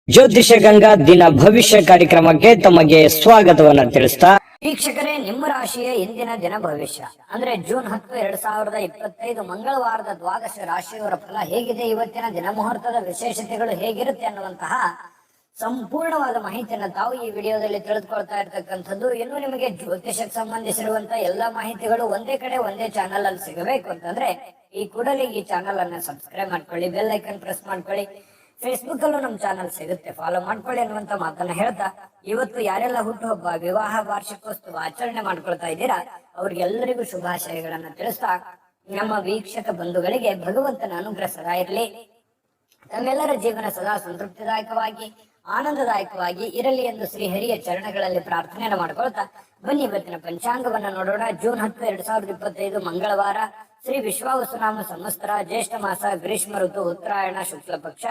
ಜ್ಯೋತಿಷ ಗಂಗಾ ದಿನ ಭವಿಷ್ಯ ಕಾರ್ಯಕ್ರಮಕ್ಕೆ ತಮಗೆ ಸ್ವಾಗತವನ್ನ ತಿಳಿಸ್ತಾ ವೀಕ್ಷಕರೇ, ನಿಮ್ಮ ರಾಶಿಯ ಇಂದಿನ ದಿನ ಭವಿಷ್ಯ ಅಂದ್ರೆ ಜೂನ್ 10, 2025 ಮಂಗಳವಾರದ ದ್ವಾದಶ ರಾಶಿಯವರ ಫಲ ಹೇಗಿದೆ, ಇವತ್ತಿನ ದಿನ ಮುಹೂರ್ತದ ವಿಶೇಷತೆಗಳು ಹೇಗಿರುತ್ತೆ ಅನ್ನುವಂತಹ ಸಂಪೂರ್ಣವಾದ ಮಾಹಿತಿಯನ್ನು ತಾವು ಈ ವಿಡಿಯೋದಲ್ಲಿ ತಿಳಿದುಕೊಳ್ತಾ ಇರ್ತಕ್ಕಂಥದ್ದು. ಇನ್ನು ನಿಮಗೆ ಜ್ಯೋತಿಷಕ್ಕೆ ಸಂಬಂಧಿಸಿರುವಂತಹ ಎಲ್ಲಾ ಮಾಹಿತಿಗಳು ಒಂದೇ ಕಡೆ ಒಂದೇ ಚಾನಲ್ ಅಲ್ಲಿ ಸಿಗಬೇಕು ಅಂತಂದ್ರೆ ಈ ಕೂಡಲೇ ಈ ಚಾನಲ್ ಅನ್ನ ಸಬ್ಸ್ಕ್ರೈಬ್ ಮಾಡ್ಕೊಳ್ಳಿ, ಬೆಲ್ ಐಕನ್ ಪ್ರೆಸ್ ಮಾಡ್ಕೊಳ್ಳಿ. ಫೇಸ್ಬುಕ್ ಅಲ್ಲೂ ನಮ್ಮ ಚಾನಲ್ ಸಿಗುತ್ತೆ, ಫಾಲೋ ಮಾಡ್ಕೊಳ್ಳಿ ಅನ್ನುವಂತ ಮಾತನ್ನ ಹೇಳ್ತಾ, ಇವತ್ತು ಯಾರೆಲ್ಲ ಹುಟ್ಟುಹಬ್ಬ, ವಿವಾಹ, ವಾರ್ಷಿಕೋತ್ಸವ ಆಚರಣೆ ಮಾಡ್ಕೊಳ್ತಾ ಇದ್ದೀರಾ ಅವ್ರಿಗೆಲ್ಲರಿಗೂ ಶುಭಾಶಯಗಳನ್ನ ತಿಳಿಸ್ತಾ, ನಮ್ಮ ವೀಕ್ಷಕ ಬಂಧುಗಳಿಗೆ ಭಗವಂತನ ಅನುಗ್ರಹ ಸದಾ ಇರಲಿ, ತಮ್ಮೆಲ್ಲರ ಜೀವನ ಸದಾ ಸಂತೃಪ್ತಿದಾಯಕವಾಗಿ ಆನಂದದಾಯಕವಾಗಿ ಇರಲಿ ಎಂದು ಶ್ರೀಹರಿಯ ಚರಣಗಳಲ್ಲಿ ಪ್ರಾರ್ಥನೆಯನ್ನು ಮಾಡ್ಕೊಳ್ತಾ ಬನ್ನಿ ಇವತ್ತಿನ ಪಂಚಾಂಗವನ್ನ ನೋಡೋಣ. ಜೂನ್ 10, 2025 ಮಂಗಳವಾರ, ಶ್ರೀ ವಿಶ್ವಾವಸುನಾಮ ಸಂವತ್ಸರ, ಜ್ಯೇಷ್ಠ ಮಾಸ, ಗ್ರೀಷ್ಮ ಋತು, ಉತ್ತರಾಯಣ, ಶುಕ್ಲ ಪಕ್ಷ.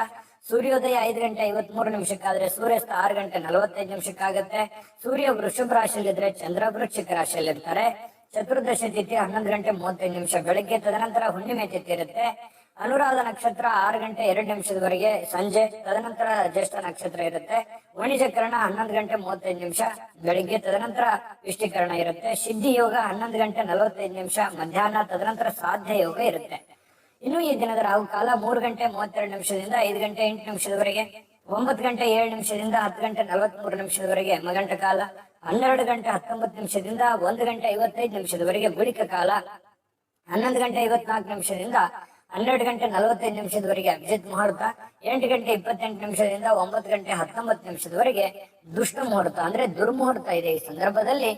ಸೂರ್ಯೋದಯ 5:53 ಸೂರ್ಯಾಸ್ತ 6:45 ಸೂರ್ಯ ವೃಷಭ ರಾಶಿಯಲ್ಲಿದ್ರೆ ಚಂದ್ರ ವೃಶ್ಚಿಕ ರಾಶಿಯಲ್ಲಿರ್ತಾರೆ. ಚತುರ್ದಶ ತಿಥಿ 11:35 ಬೆಳಗ್ಗೆ, ತದನಂತರ ಹುಣ್ಣಿಮೆ ತಿಥಿ ಇರುತ್ತೆ. ಅನುರಾಧ ನಕ್ಷತ್ರ 6:02 ಸಂಜೆ, ತದನಂತರ ಜ್ಯೇಷ್ಠ ನಕ್ಷತ್ರ ಇರುತ್ತೆ. ವಣಿಜಕರಣ 11:35 ಬೆಳಿಗ್ಗೆ, ತದನಂತರ ವಿಷ್ಟಿಕರಣ ಇರುತ್ತೆ. ಸಿದ್ಧಿ ಯೋಗ 11:45 ಮಧ್ಯಾಹ್ನ, ತದನಂತರ ಸಾಧ್ಯ ಯೋಗ ಇರುತ್ತೆ. ಇನ್ನು ಈ ದಿನದ ರಾಹುಕಾಲ 3:32 5:08 9:07 10:43 ಮಗಂಟ ಕಾಲ, 12:19 1:55 ಗುಳಿಕ ಕಾಲ, 11:54 12:45 ಅಭಿಜಿತ್ ಮುಹೂರ್ತ, 8:28 9:19 ದುಷ್ಟ ಮುಹೂರ್ತ ಅಂದ್ರೆ ದುರ್ಮುಹೂರ್ತ ಇದೆ. ಈ ಸಂದರ್ಭದಲ್ಲಿ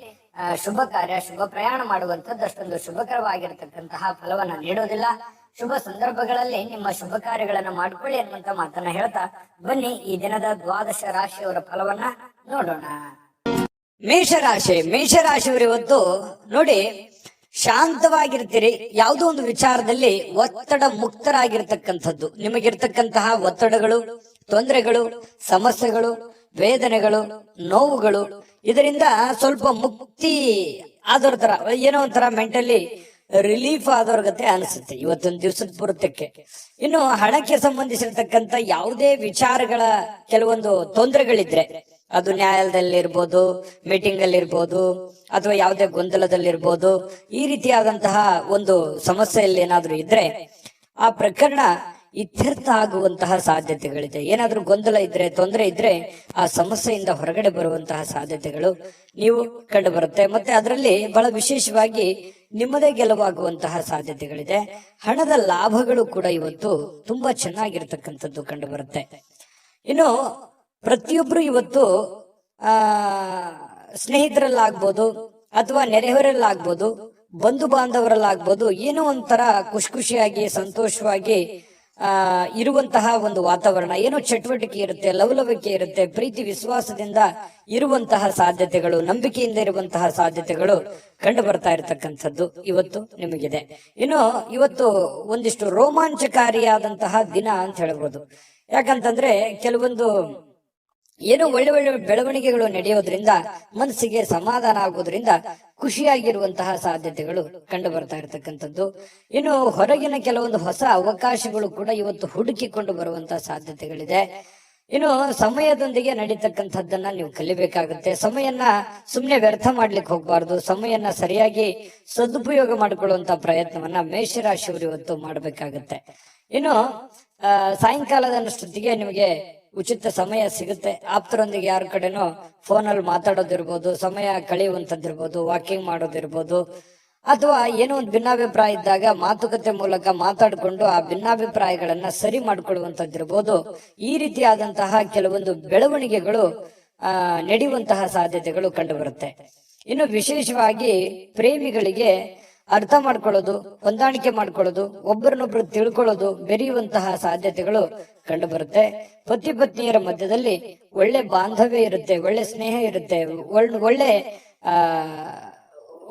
ಶುಭ ಕಾರ್ಯ, ಶುಭ ಪ್ರಯಾಣ ಮಾಡುವಂತದ್ದು ಅಷ್ಟೊಂದು ಶುಭಕರವಾಗಿರತಕ್ಕಂತಹ ಫಲವನ್ನ ನೀಡೋದಿಲ್ಲ. ಶುಭ ಸಂದರ್ಭಗಳಲ್ಲಿ ನಿಮ್ಮ ಶುಭ ಕಾರ್ಯಗಳನ್ನ ಮಾಡ್ಕೊಳ್ಳಿ ಅನ್ನುವಂತ ಮಾತನ್ನ ಹೇಳ್ತಾ ಬನ್ನಿ ಈ ದಿನದ ದ್ವಾದಶ ರಾಶಿಯವರ ಫಲವನ್ನ ನೋಡೋಣ. ಮೇಷರಾಶಿಯವರು ಇವತ್ತು ನೋಡಿ ಶಾಂತವಾಗಿರ್ತೀರಿ. ಯಾವುದೋ ಒಂದು ವಿಚಾರದಲ್ಲಿ ಒತ್ತಡ ಮುಕ್ತರಾಗಿರ್ತಕ್ಕಂಥದ್ದು. ನಿಮಗಿರ್ತಕ್ಕಂತಹ ಒತ್ತಡಗಳು, ತೊಂದರೆಗಳು, ಸಮಸ್ಯೆಗಳು, ವೇದನೆಗಳು, ನೋವುಗಳು, ಇದರಿಂದ ಸ್ವಲ್ಪ ಮುಕ್ತಿ ಆದವ್ರ ತರ, ಏನೋ ಒಂಥರ ಮೆಂಟಲಿ ರಿಲೀಫ್ ಆದವ್ರ ಗತೆ ಅನಿಸುತ್ತೆ ಇವತ್ತೊಂದು ದಿವಸದ ಪೂರ್ತಕ್ಕೆ. ಇನ್ನು ಹಣಕ್ಕೆ ಸಂಬಂಧಿಸಿರ್ತಕ್ಕಂಥ ಯಾವುದೇ ವಿಚಾರಗಳ ಕೆಲವೊಂದು ತೊಂದರೆಗಳಿದ್ರೆ, ಅದು ನ್ಯಾಯಾಲಯದಲ್ಲಿರ್ಬೋದು, ಮೀಟಿಂಗ್ ಅಲ್ಲಿ ಇರ್ಬೋದು, ಅಥವಾ ಯಾವುದೇ ಗೊಂದಲದಲ್ಲಿರ್ಬೋದು, ಈ ರೀತಿಯಾದಂತಹ ಒಂದು ಸಮಸ್ಯೆಯಲ್ಲಿ ಏನಾದ್ರೂ ಇದ್ರೆ ಆ ಪ್ರಕರಣ ಇತ್ಯರ್ಥ ಆಗುವಂತಹ ಸಾಧ್ಯತೆಗಳಿದೆ. ಏನಾದ್ರೂ ಗೊಂದಲ ಇದ್ರೆ, ತೊಂದರೆ ಇದ್ರೆ ಆ ಸಮಸ್ಯೆಯಿಂದ ಹೊರಗಡೆ ಬರುವಂತಹ ಸಾಧ್ಯತೆಗಳು ನೀವು ಕಂಡು ಬರುತ್ತೆ. ಮತ್ತೆ ಅದರಲ್ಲಿ ಬಹಳ ವಿಶೇಷವಾಗಿ ನಿಮ್ಮದೇ ಗೆಲುವಾಗುವಂತಹ ಸಾಧ್ಯತೆಗಳಿದೆ. ಹಣದ ಲಾಭಗಳು ಕೂಡ ಇವತ್ತು ತುಂಬಾ ಚೆನ್ನಾಗಿರ್ತಕ್ಕಂಥದ್ದು ಕಂಡು ಬರುತ್ತೆ. ಇನ್ನು ಪ್ರತಿಯೊಬ್ರು ಇವತ್ತು ಸ್ನೇಹಿತರಲ್ಲಾಗ್ಬೋದು, ಅಥವಾ ನೆರೆಹೊರೆಯಲ್ಲಾಗ್ಬೋದು, ಬಂಧು ಬಾಂಧವರಲ್ಲಾಗ್ಬೋದು, ಏನೋ ಒಂಥರ ಖುಷಿಯಾಗಿ ಸಂತೋಷವಾಗಿ ಇರುವಂತಹ ಒಂದು ವಾತಾವರಣ, ಏನೋ ಚಟುವಟಿಕೆ ಇರುತ್ತೆ, ಲವಲವಿಕೆ ಇರುತ್ತೆ, ಪ್ರೀತಿ ವಿಶ್ವಾಸದಿಂದ ಇರುವಂತಹ ಸಾಧ್ಯತೆಗಳು, ನಂಬಿಕೆಯಿಂದ ಇರುವಂತಹ ಸಾಧ್ಯತೆಗಳು ಕಂಡು ಬರ್ತಾ ಇರತಕ್ಕಂಥದ್ದು ಇವತ್ತು ನಿಮಗಿದೆ. ಇನ್ನು ಇವತ್ತು ಒಂದಿಷ್ಟು ರೋಮಾಂಚಕಾರಿಯಾದಂತಹ ದಿನ ಅಂತ ಹೇಳ್ಬೋದು. ಯಾಕಂತಂದ್ರೆ ಕೆಲವೊಂದು ಏನೋ ಒಳ್ಳೆ ಒಳ್ಳೆ ಬೆಳವಣಿಗೆಗಳು ನಡೆಯೋದ್ರಿಂದ ಮನಸ್ಸಿಗೆ ಸಮಾಧಾನ ಆಗೋದ್ರಿಂದ ಖುಷಿಯಾಗಿರುವಂತಹ ಸಾಧ್ಯತೆಗಳು ಕಂಡು ಬರ್ತಾ ಇರತಕ್ಕಂಥದ್ದು. ಇನ್ನು ಹೊರಗಿನ ಕೆಲವೊಂದು ಹೊಸ ಅವಕಾಶಗಳು ಕೂಡ ಇವತ್ತು ಹುಡುಕಿಕೊಂಡು ಬರುವಂತಹ ಸಾಧ್ಯತೆಗಳಿದೆ. ಇನ್ನು ಸಮಯದೊಂದಿಗೆ ನಡೀತಕ್ಕಂಥದ್ದನ್ನ ನೀವು ಕಲಿಬೇಕಾಗುತ್ತೆ. ಸಮಯನ್ನ ಸುಮ್ಮನೆ ವ್ಯರ್ಥ ಮಾಡ್ಲಿಕ್ಕೆ ಹೋಗ್ಬಾರ್ದು. ಸಮಯನ್ನ ಸರಿಯಾಗಿ ಸದುಪಯೋಗ ಮಾಡಿಕೊಳ್ಳುವಂತ ಪ್ರಯತ್ನವನ್ನ ಮೇಷರಾಶಿಯವರು ಇವತ್ತು ಮಾಡಬೇಕಾಗತ್ತೆ. ಇನ್ನು ಸಾಯಂಕಾಲದಷ್ಟೊತ್ತಿಗೆ ನಿಮಗೆ ಉಚಿತ ಸಮಯ ಸಿಗುತ್ತೆ. ಆಪ್ತರೊಂದಿಗೆ ಯಾರ ಕಡೆನೋ ಫೋನಲ್ಲಿ ಮಾತಾಡೋದಿರ್ಬೋದು, ಸಮಯ ಕಳೆಯುವಂಥದ್ದಿರ್ಬೋದು, ವಾಕಿಂಗ್ ಮಾಡೋದಿರ್ಬೋದು, ಅಥವಾ ಏನೋ ಒಂದು ಭಿನ್ನಾಭಿಪ್ರಾಯ ಇದ್ದಾಗ ಮಾತುಕತೆ ಮೂಲಕ ಮಾತಾಡಿಕೊಂಡು ಆ ಭಿನ್ನಾಭಿಪ್ರಾಯಗಳನ್ನ ಸರಿ ಮಾಡ್ಕೊಳ್ಳುವಂಥದ್ದಿರ್ಬೋದು. ಈ ರೀತಿಯಾದಂತಹ ಕೆಲವೊಂದು ಬೆಳವಣಿಗೆಗಳು ನಡೆಯುವಂತಹ ಸಾಧ್ಯತೆಗಳು ಕಂಡು ಬರುತ್ತೆ. ಇನ್ನು ವಿಶೇಷವಾಗಿ ಪ್ರೇಮಿಗಳಿಗೆ ಅರ್ಥ ಮಾಡ್ಕೊಳ್ಳೋದು, ಹೊಂದಾಣಿಕೆ ಮಾಡ್ಕೊಳ್ಳೋದು, ಒಬ್ಬರನ್ನೊಬ್ರು ತಿಳ್ಕೊಳ್ಳೋದು, ಬೆರೆಯುವಂತಹ ಸಾಧ್ಯತೆಗಳು ಕಂಡು ಬರುತ್ತೆ. ಪತಿ ಪತ್ನಿಯರ ಮಧ್ಯದಲ್ಲಿ ಒಳ್ಳೆ ಬಾಂಧವ್ಯ ಇರುತ್ತೆ, ಒಳ್ಳೆ ಸ್ನೇಹ ಇರುತ್ತೆ,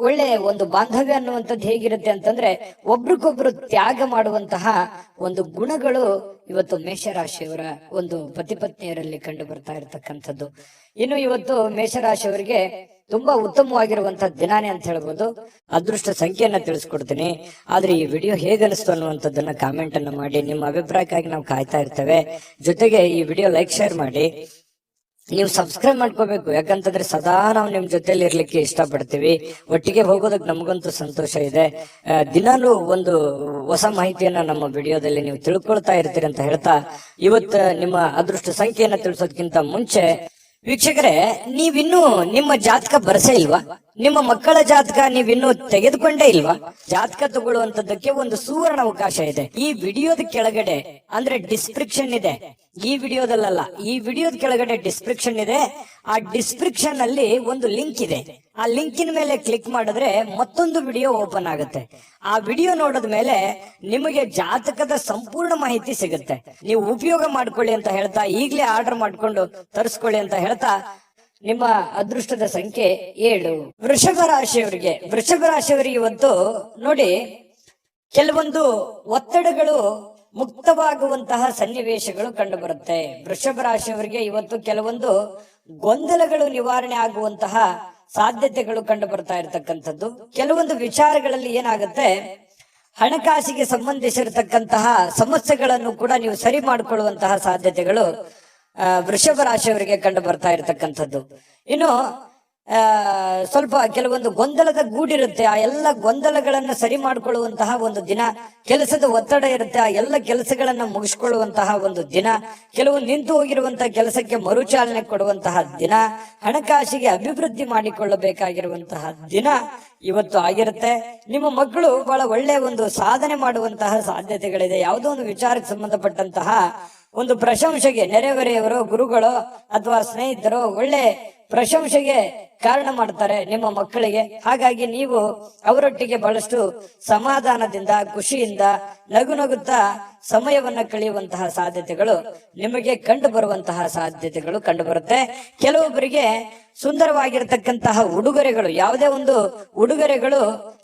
ಒಳ್ಳೆ ಒಂದು ಬಾಂಧವ್ಯ ಅನ್ನುವಂಥದ್ದು ಹೇಗಿರುತ್ತೆ ಅಂತಂದ್ರೆ ಒಬ್ರಿಗೊಬ್ರು ತ್ಯಾಗ ಮಾಡುವಂತಹ ಒಂದು ಗುಣಗಳು ಇವತ್ತು ಮೇಷರಾಶಿಯವರ ಒಂದು ಪತಿ ಪತ್ನಿಯರಲ್ಲಿ ಕಂಡು ಬರ್ತಾ ಇರತಕ್ಕಂಥದ್ದು. ಇನ್ನು ಇವತ್ತು ಮೇಷರಾಶಿಯವರಿಗೆ ತುಂಬಾ ಉತ್ತಮವಾಗಿರುವಂತಹ ದಿನಾನೇ ಅಂತ ಹೇಳ್ಬೋದು. ಅದೃಷ್ಟ ಸಂಖ್ಯೆಯನ್ನ ತಿಳಿಸ್ಕೊಡ್ತೀನಿ. ಆದ್ರೆ ಈ ವಿಡಿಯೋ ಹೇಗನಿಸ್ತು ಅನ್ನುವಂಥದ್ದನ್ನ ಕಾಮೆಂಟ್ ಅನ್ನ ಮಾಡಿ. ನಿಮ್ಮ ಅಭಿಪ್ರಾಯಕ್ಕಾಗಿ ನಾವು ಕಾಯ್ತಾ ಇರ್ತೇವೆ. ಜೊತೆಗೆ ಈ ವಿಡಿಯೋ ಲೈಕ್ ಶೇರ್ ಮಾಡಿ. ನೀವು ಸಬ್ಸ್ಕ್ರೈಬ್ ಮಾಡ್ಕೋಬೇಕು, ಯಾಕಂತಂದ್ರೆ ಸದಾ ನಾವು ನಿಮ್ ಜೊತೆಲಿ ಇರ್ಲಿಕ್ಕೆ ಇಷ್ಟಪಡ್ತೀವಿ. ಒಟ್ಟಿಗೆ ಹೋಗೋದಕ್ಕೆ ನಮಗಂತೂ ಸಂತೋಷ ಇದೆ. ದಿನಾಲೂ ಒಂದು ಹೊಸ ಮಾಹಿತಿಯನ್ನ ನಮ್ಮ ವಿಡಿಯೋದಲ್ಲಿ ನೀವು ತಿಳ್ಕೊಳ್ತಾ ಇರ್ತೀರಿ ಅಂತ ಹೇಳ್ತಾ, ಇವತ್ತು ನಿಮ್ಮ ಅದೃಷ್ಟ ಸಂಖ್ಯೆಯನ್ನ ತಿಳಿಸೋದಕ್ಕಿಂತ ಮುಂಚೆ ವೀಕ್ಷಕರೇ, ನೀವಿನ್ನೂ ನಿಮ್ಮ ಜಾತಕ ಬರಸೇ ಇಲ್ವಾ? ನಿಮ್ಮ ಮಕ್ಕಳ ಜಾತಕ ನೀವಿನ್ನೂ ತೆಗೆದುಕೊಂಡೇ ಇಲ್ವಾ? ಜಾತಕ ತಗೊಳ್ಳುವಂತದ್ದಕ್ಕೆ ಒಂದು ಸುವರ್ಣ ಅವಕಾಶ ಇದೆ. ಈ ವಿಡಿಯೋದ ಕೆಳಗಡೆ ಅಂದ್ರೆ ಡಿಸ್ಕ್ರಿಪ್ಷನ್ ಇದೆ. ಈ ವಿಡಿಯೋದಲ್ಲ, ಈ ವಿಡಿಯೋದ ಕೆಳಗಡೆ ಡಿಸ್ಕ್ರಿಪ್ಷನ್ ಇದೆ. ಆ ಡಿಸ್ಕ್ರಿಪ್ಷನ್ ಅಲ್ಲಿ ಒಂದು ಲಿಂಕ್ ಇದೆ. ಆ ಲಿಂಕಿನ ಮೇಲೆ ಕ್ಲಿಕ್ ಮಾಡಿದ್ರೆ ಮತ್ತೊಂದು ವಿಡಿಯೋ ಓಪನ್ ಆಗುತ್ತೆ. ಆ ವಿಡಿಯೋ ನೋಡಿದ ಮೇಲೆ ನಿಮಗೆ ಜಾತಕದ ಸಂಪೂರ್ಣ ಮಾಹಿತಿ ಸಿಗುತ್ತೆ. ನೀವು ಉಪಯೋಗ ಮಾಡ್ಕೊಳ್ಳಿ ಅಂತ ಹೇಳ್ತಾ, ಈಗಲೇ ಆರ್ಡರ್ ಮಾಡ್ಕೊಂಡು ತರಿಸ್ಕೊಳ್ಳಿ ಅಂತ ಹೇಳ್ತಾ, ನಿಮ್ಮ ಅದೃಷ್ಟದ ಸಂಖ್ಯೆ 7. ವೃಷಭ ರಾಶಿಯವರಿಗೆ ಇವತ್ತು ನೋಡಿ, ಕೆಲವೊಂದು ಒತ್ತಡಗಳು ಮುಕ್ತವಾಗುವಂತಹ ಸನ್ನಿವೇಶಗಳು ಕಂಡು ಬರುತ್ತೆ. ವೃಷಭ ರಾಶಿಯವರಿಗೆ ಇವತ್ತು ಕೆಲವೊಂದು ಗೊಂದಲಗಳು ನಿವಾರಣೆ ಆಗುವಂತಹ ಸಾಧ್ಯತೆಗಳು ಕಂಡು ಬರ್ತಾ ಇರತಕ್ಕಂಥದ್ದು. ಕೆಲವೊಂದು ವಿಚಾರಗಳಲ್ಲಿ ಏನಾಗುತ್ತೆ, ಹಣಕಾಸಿಗೆ ಸಂಬಂಧಿಸಿರತಕ್ಕಂತಹ ಸಮಸ್ಯೆಗಳನ್ನು ಕೂಡ ನೀವು ಸರಿ ಮಾಡಿಕೊಳ್ಳುವಂತಹ ಸಾಧ್ಯತೆಗಳು ವೃಷಭ ರಾಶಿಯವರಿಗೆ ಕಂಡು ಬರ್ತಾ ಇರತಕ್ಕಂಥದ್ದು. ಇನ್ನು ಸ್ವಲ್ಪ ಕೆಲವೊಂದು ಗೊಂದಲದ ಗೂಡಿರುತ್ತೆ. ಆ ಎಲ್ಲ ಗೊಂದಲಗಳನ್ನ ಸರಿ ಮಾಡಿಕೊಳ್ಳುವಂತಹ ಒಂದು ದಿನ. ಕೆಲಸದ ಒತ್ತಡ ಇರುತ್ತೆ, ಆ ಎಲ್ಲ ಕೆಲಸಗಳನ್ನ ಮುಗಿಸ್ಕೊಳ್ಳುವಂತಹ ಒಂದು ದಿನ. ಕೆಲವು ನಿಂತು ಹೋಗಿರುವಂತಹ ಕೆಲಸಕ್ಕೆ ಮರುಚಾಲನೆ ಕೊಡುವಂತಹ ದಿನ. ಹಣಕಾಸಿಗೆ ಅಭಿವೃದ್ಧಿ ಮಾಡಿಕೊಳ್ಳಬೇಕಾಗಿರುವಂತಹ ದಿನ ಇವತ್ತು ಆಗಿರುತ್ತೆ. ನಿಮ್ಮ ಮಕ್ಕಳು ಬಹಳ ಒಳ್ಳೆಯ ಒಂದು ಸಾಧನೆ ಮಾಡುವಂತಹ ಸಾಧ್ಯತೆಗಳಿದೆ. ಯಾವುದೋ ಒಂದು ವಿಚಾರಕ್ಕೆ ಸಂಬಂಧಪಟ್ಟಂತಹ ಒಂದು ಪ್ರಶಂಸೆಗೆ ನೆರೆಹೊರೆಯವರೋ ಗುರುಗಳೋ ಅಥವಾ ಸ್ನೇಹಿತರೋ ಒಳ್ಳೆ ಪ್ರಶಂಸೆಗೆ ಕಾರಣ ಮಾಡ್ತಾರೆ ನಿಮ್ಮ ಮಕ್ಕಳಿಗೆ. ಹಾಗಾಗಿ ನೀವು ಅವರೊಟ್ಟಿಗೆ ಬಹಳಷ್ಟು ಸಮಾಧಾನದಿಂದ, ಖುಷಿಯಿಂದ, ನಗುತ್ತಾ ಸಮಯವನ್ನ ಕಳೆಯುವಂತಹ ಸಾಧ್ಯತೆಗಳು ನಿಮಗೆ ಕಂಡು ಬರುವಂತಹ ಸಾಧ್ಯತೆಗಳು ಕಂಡು ಬರುತ್ತೆ. ಕೆಲವೊಬ್ಬರಿಗೆ ಸುಂದರವಾಗಿರತಕ್ಕಂತಹ ಉಡುಗೊರೆಗಳು, ಯಾವುದೇ ಒಂದು ಉಡುಗೊರೆಗಳು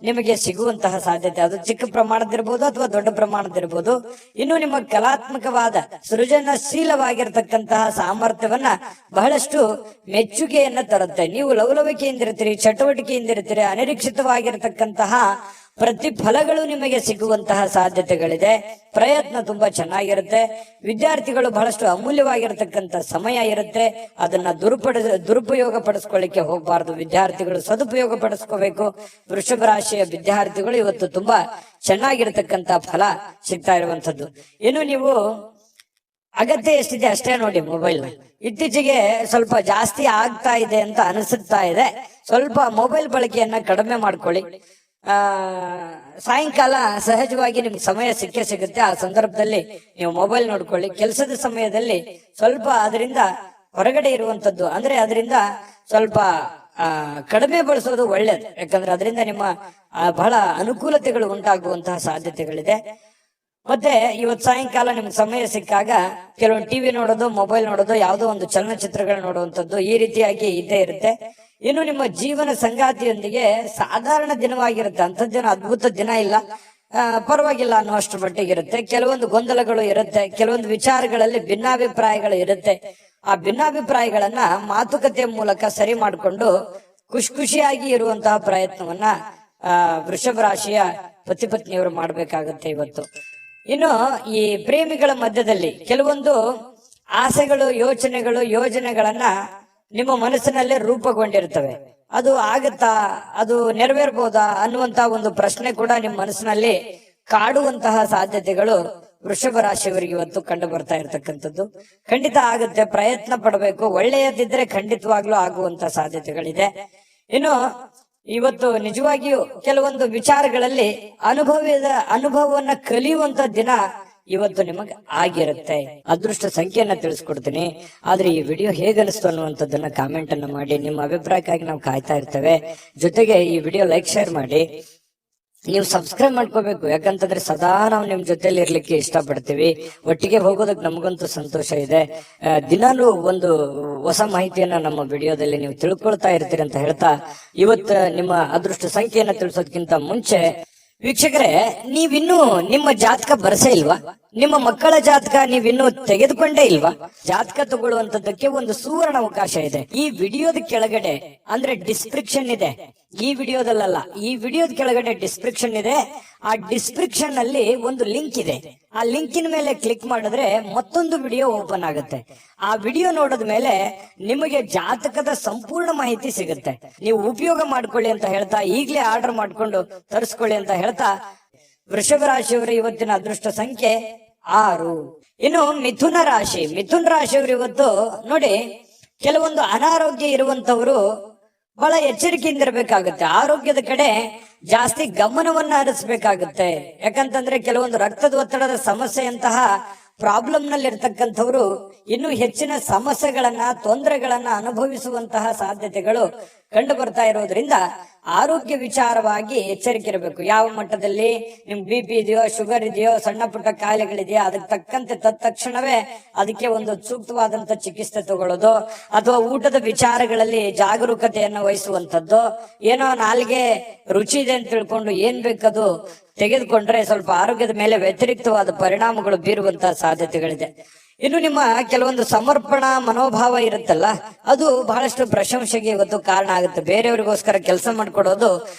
ನಿಮಗೆ ಸಿಗುವಂತಹ ಸಾಧ್ಯತೆ, ಅದು ಚಿಕ್ಕ ಪ್ರಮಾಣದಿರ್ಬೋದು ಅಥವಾ ದೊಡ್ಡ ಪ್ರಮಾಣದಿರ್ಬೋದು. ಇನ್ನು ನಿಮ್ಮ ಕಲಾತ್ಮಕವಾದ ಸೃಜನಶೀಲವಾಗಿರತಕ್ಕಂತಹ ಸಾಮರ್ಥ್ಯವನ್ನ ಬಹಳಷ್ಟು ಮೆಚ್ಚುಗೆಯನ್ನ ತರುತ್ತೆ. ನೀವು ಲವಲವಿಕೆಯಿಂದಿರ್ತೀರಿ, ಚಟುವಟಿಕೆಯಿಂದಿರ್ತೀರಿ. ಅನಿರೀಕ್ಷಿತವಾಗಿರತಕ್ಕಂತಹ ಪ್ರತಿಫಲಗಳು ನಿಮಗೆ ಸಿಗುವಂತಹ ಸಾಧ್ಯತೆಗಳಿದೆ. ಪ್ರಯತ್ನ ತುಂಬಾ ಚೆನ್ನಾಗಿರುತ್ತೆ. ವಿದ್ಯಾರ್ಥಿಗಳು ಬಹಳಷ್ಟು ಅಮೂಲ್ಯವಾಗಿರತಕ್ಕಂತ ಸಮಯ ಇರುತ್ತೆ. ಅದನ್ನ ದುರುಪಯೋಗ ಪಡಿಸ್ಕೊಳ್ಳಿಕ್ಕೆ ಹೋಗಬಾರದು. ವಿದ್ಯಾರ್ಥಿಗಳು ಸದುಪಯೋಗ ಪಡಿಸ್ಕೋಬೇಕು. ವೃಷಭ ರಾಶಿಯ ವಿದ್ಯಾರ್ಥಿಗಳು ಇವತ್ತು ತುಂಬಾ ಚೆನ್ನಾಗಿರತಕ್ಕಂತ ಫಲ ಸಿಗ್ತಾ ಇರುವಂತದ್ದು. ಇನ್ನು ನೀವು ಅಗತ್ಯ ಎಷ್ಟಿದೆ ಅಷ್ಟೇ ನೋಡಿ. ಮೊಬೈಲ್ ಇತ್ತೀಚೆಗೆ ಸ್ವಲ್ಪ ಜಾಸ್ತಿ ಆಗ್ತಾ ಇದೆ ಅಂತ ಅನಿಸುತ್ತಾ ಇದೆ. ಸ್ವಲ್ಪ ಮೊಬೈಲ್ ಬಳಕೆಯನ್ನ ಕಡಿಮೆ ಮಾಡ್ಕೊಳ್ಳಿ. ಸಾಯಂಕಾಲ ಸಹಜವಾಗಿ ನಿಮ್ಗೆ ಸಮಯ ಸಿಗುತ್ತೆ. ಆ ಸಂದರ್ಭದಲ್ಲಿ ನೀವು ಮೊಬೈಲ್ ನೋಡ್ಕೊಳ್ಳಿ. ಕೆಲಸದ ಸಮಯದಲ್ಲಿ ಸ್ವಲ್ಪ ಅದರಿಂದ ಹೊರಗಡೆ ಇರುವಂತದ್ದು, ಅಂದ್ರೆ ಅದರಿಂದ ಸ್ವಲ್ಪ ಕಡಿಮೆ ಬಳಸೋದು ಒಳ್ಳೇದು. ಯಾಕಂದ್ರೆ ಅದರಿಂದ ನಿಮ್ಮ ಬಹಳ ಅನುಕೂಲತೆಗಳು ಉಂಟಾಗುವಂತಹ ಸಾಧ್ಯತೆಗಳಿದೆ. ಮತ್ತೆ ಇವತ್ತು ಸಾಯಂಕಾಲ ನಿಮ್ಗೆ ಸಮಯ ಸಿಕ್ಕಾಗ ಕೆಲವೊಂದು ಟಿವಿ ನೋಡೋದು, ಮೊಬೈಲ್ ನೋಡೋದು, ಯಾವುದೋ ಒಂದು ಚಲನಚಿತ್ರಗಳು ನೋಡುವಂಥದ್ದು, ಈ ರೀತಿಯಾಗಿ ಇದ್ದೇ ಇರುತ್ತೆ. ಇನ್ನು ನಿಮ್ಮ ಜೀವನ ಸಂಗಾತಿಯೊಂದಿಗೆ ಸಾಧಾರಣ ದಿನವಾಗಿರುತ್ತೆ. ಅಂಥದ್ದೇನು ಅದ್ಭುತ ದಿನ ಇಲ್ಲ, ಪರವಾಗಿಲ್ಲ ಅನ್ನುವಷ್ಟು ಮಟ್ಟಿಗೆ ಇರುತ್ತೆ. ಕೆಲವೊಂದು ಗೊಂದಲಗಳು ಇರುತ್ತೆ, ಕೆಲವೊಂದು ವಿಚಾರಗಳಲ್ಲಿ ಭಿನ್ನಾಭಿಪ್ರಾಯಗಳು ಇರುತ್ತೆ. ಆ ಭಿನ್ನಾಭಿಪ್ರಾಯಗಳನ್ನ ಮಾತುಕತೆಯ ಮೂಲಕ ಸರಿ ಮಾಡಿಕೊಂಡು ಖುಷಿಯಾಗಿ ಇರುವಂತಹ ಪ್ರಯತ್ನವನ್ನ ವೃಷಭ ರಾಶಿಯ ಪತಿ ಪತ್ನಿಯವರು ಮಾಡ್ಬೇಕಾಗತ್ತೆ ಇವತ್ತು. ಇನ್ನು ಈ ಪ್ರೇಮಿಗಳ ಮಧ್ಯದಲ್ಲಿ ಕೆಲವೊಂದು ಆಸೆಗಳು, ಯೋಚನೆಗಳು, ಯೋಜನೆಗಳನ್ನ ನಿಮ್ಮ ಮನಸ್ಸಿನಲ್ಲೇ ರೂಪುಗೊಂಡಿರ್ತವೆ. ಅದು ಆಗುತ್ತಾ, ಅದು ನೆರವೇರ್ಬೋದಾ ಅನ್ನುವಂತ ಒಂದು ಪ್ರಶ್ನೆ ಕೂಡ ನಿಮ್ಮ ಮನಸ್ಸಿನಲ್ಲಿ ಕಾಡುವಂತಹ ಸಾಧ್ಯತೆಗಳು ವೃಷಭ ರಾಶಿಯವರಿಗೆ ಇವತ್ತು ಕಂಡು ಬರ್ತಾ ಇರತಕ್ಕಂಥದ್ದು. ಖಂಡಿತ ಆಗುತ್ತೆ, ಪ್ರಯತ್ನ ಪಡಬೇಕು. ಒಳ್ಳೆಯದಿದ್ರೆ ಖಂಡಿತವಾಗ್ಲೂ ಆಗುವಂತ ಸಾಧ್ಯತೆಗಳಿದೆ. ಇನ್ನು ಇವತ್ತು ನಿಜವಾಗಿಯೂ ಕೆಲವೊಂದು ವಿಚಾರಗಳಲ್ಲಿ ಅನುಭವವನ್ನ ಕಲಿಯುವಂತ ದಿನ ಇವತ್ತು ನಿಮಗೆ ಆಗಿರುತ್ತೆ. ಅದೃಷ್ಟ ಸಂಖ್ಯೆಯನ್ನ ತಿಳಿಸ್ಕೊಡ್ತೀನಿ. ಆದ್ರೆ ಈ ವಿಡಿಯೋ ಹೇಗನಿಸ್ತು ಅನ್ನುವಂಥದ್ದನ್ನ ಕಾಮೆಂಟ್ ಅನ್ನ ಮಾಡಿ. ನಿಮ್ಮ ಅಭಿಪ್ರಾಯಕ್ಕಾಗಿ ನಾವು ಕಾಯ್ತಾ ಇರ್ತೇವೆ. ಜೊತೆಗೆ ಈ ವಿಡಿಯೋ ಲೈಕ್ ಶೇರ್ ಮಾಡಿ. ನೀವು ಸಬ್ಸ್ಕ್ರೈಬ್ ಮಾಡ್ಕೋಬೇಕು, ಯಾಕಂತಂದ್ರೆ ಸದಾ ನಾವು ನಿಮ್ ಜೊತೆಲಿ ಇರ್ಲಿಕ್ಕೆ ಇಷ್ಟಪಡ್ತೀವಿ. ಒಟ್ಟಿಗೆ ಹೋಗೋದಕ್ಕೆ ನಮಗಂತೂ ಸಂತೋಷ ಇದೆ. ದಿನಾಲೂ ಒಂದು ಹೊಸ ಮಾಹಿತಿಯನ್ನ ನಮ್ಮ ವಿಡಿಯೋದಲ್ಲಿ ನೀವು ತಿಳ್ಕೊಳ್ತಾ ಇರ್ತೀರಿ ಅಂತ ಹೇಳ್ತಾ, ಇವತ್ತು ನಿಮ್ಮ ಅದೃಷ್ಟ ಸಂಖ್ಯೆಯನ್ನ ತಿಳಿಸೋದಕ್ಕಿಂತ ಮುಂಚೆ ವೀಕ್ಷಕರೇ, ನೀವಿನ್ನೂ ನಿಮ್ಮ ಜಾತಕ ಬರಸೇ ಇಲ್ವಾ? ನಿಮ್ಮ ಮಕ್ಕಳ ಜಾತಕ ನೀವಿನ್ನೂ ತೆಗೆದುಕೊಂಡೇ ಇಲ್ವಾ? ಜಾತಕ ತಗೊಳ್ಳುವಂತದ್ದಕ್ಕೆ ಒಂದು ಸುವರ್ಣ ಅವಕಾಶ ಇದೆ. ಈ ವಿಡಿಯೋದ ಕೆಳಗಡೆ ಅಂದ್ರೆ ಡಿಸ್ಕ್ರಿಪ್ಷನ್ ಇದೆ, ಈ ವಿಡಿಯೋದಲ್ಲ, ಈ ವಿಡಿಯೋದ ಕೆಳಗಡೆ ಡಿಸ್ಕ್ರಿಪ್ಷನ್ ಇದೆ. ಆ ಡಿಸ್ಕ್ರಿಪ್ಷನ್ ಅಲ್ಲಿ ಒಂದು ಲಿಂಕ್ ಇದೆ. ಆ ಲಿಂಕಿನ ಮೇಲೆ ಕ್ಲಿಕ್ ಮಾಡಿದ್ರೆ ಮತ್ತೊಂದು ವಿಡಿಯೋ ಓಪನ್ ಆಗುತ್ತೆ. ಆ ವಿಡಿಯೋ ನೋಡಿದ ಮೇಲೆ ನಿಮಗೆ ಜಾತಕದ ಸಂಪೂರ್ಣ ಮಾಹಿತಿ ಸಿಗುತ್ತೆ. ನೀವು ಉಪಯೋಗ ಮಾಡ್ಕೊಳ್ಳಿ ಅಂತ ಹೇಳ್ತಾ, ಈಗಲೇ ಆರ್ಡರ್ ಮಾಡ್ಕೊಂಡು ತರಿಸ್ಕೊಳ್ಳಿ ಅಂತ ಹೇಳ್ತಾ, ವೃಷಭ ರಾಶಿಯವರ ಇವತ್ತಿನ ಅದೃಷ್ಟ ಸಂಖ್ಯೆ 6. ಇನ್ನು ಮಿಥುನ ರಾಶಿಯವರು ಇವತ್ತು ನೋಡಿ, ಕೆಲವೊಂದು ಅನಾರೋಗ್ಯ ಇರುವಂತವರು ಬಹಳ ಎಚ್ಚರಿಕೆಯಿಂದ ಇರಬೇಕಾಗುತ್ತೆ. ಆರೋಗ್ಯದ ಕಡೆ ಜಾಸ್ತಿ ಗಮನವನ್ನ ಹರಿಸಬೇಕಾಗುತ್ತೆ. ಯಾಕಂತಂದ್ರೆ ಕೆಲವೊಂದು ರಕ್ತದ ಒತ್ತಡದ ಸಮಸ್ಯೆಯಂತಹ ಪ್ರಾಬ್ಲಮ್ ನಲ್ಲಿ ಇರ್ತಕ್ಕಂಥವ್ರು ಇನ್ನೂ ಹೆಚ್ಚಿನ ಸಮಸ್ಯೆಗಳನ್ನ, ತೊಂದರೆಗಳನ್ನ ಅನುಭವಿಸುವಂತಹ ಸಾಧ್ಯತೆಗಳು ಕಂಡು ಬರ್ತಾ ಇರೋದ್ರಿಂದ ಆರೋಗ್ಯ ವಿಚಾರವಾಗಿ ಎಚ್ಚರಿಕೆ ಇರಬೇಕು. ಯಾವ ಮಟ್ಟದಲ್ಲಿ ನಿಮ್ BP ಇದೆಯೋ, ಶುಗರ್ ಇದೆಯೋ, ಸಣ್ಣ ಪುಟ್ಟ ಕಾಯಿಲೆಗಳಿದೆಯೋ, ಅದಕ್ಕೆ ತಕ್ಕಂತೆ ತಕ್ಷಣವೇ ಅದಕ್ಕೆ ಒಂದು ಸೂಕ್ತವಾದಂತ ಚಿಕಿತ್ಸೆ ತಗೊಳ್ಳೋದು, ಅಥವಾ ಊಟದ ವಿಚಾರಗಳಲ್ಲಿ ಜಾಗರೂಕತೆಯನ್ನು ವಹಿಸುವಂತದ್ದು. ಏನೋ ನಾಲಿಗೆ ರುಚಿ ಇದೆ ಅಂತ ತಿಳ್ಕೊಂಡು ಏನ್ ಬೇಕದು ತೆಗೆದುಕೊಂಡ್ರೆ ಸ್ವಲ್ಪ ಆರೋಗ್ಯದ ಮೇಲೆ ವ್ಯತಿರಿಕ್ತವಾದ ಪರಿಣಾಮಗಳು ಬೀರುವಂತಹ ಸಾಧ್ಯತೆಗಳಿದೆ. ಇನ್ನು ನಿಮ್ಮ ಕೆಲವೊಂದು ಸಮರ್ಪಣಾ ಮನೋಭಾವ ಇರುತ್ತಲ್ಲ, ಅದು ಬಹಳಷ್ಟು ಪ್ರಶಂಸೆಗೆ ಇವತ್ತು ಕಾರಣ ಆಗುತ್ತೆ. ಬೇರೆಯವರಿಗೋಸ್ಕರ ಕೆಲಸ ಮಾಡಿಕೊಡೋದು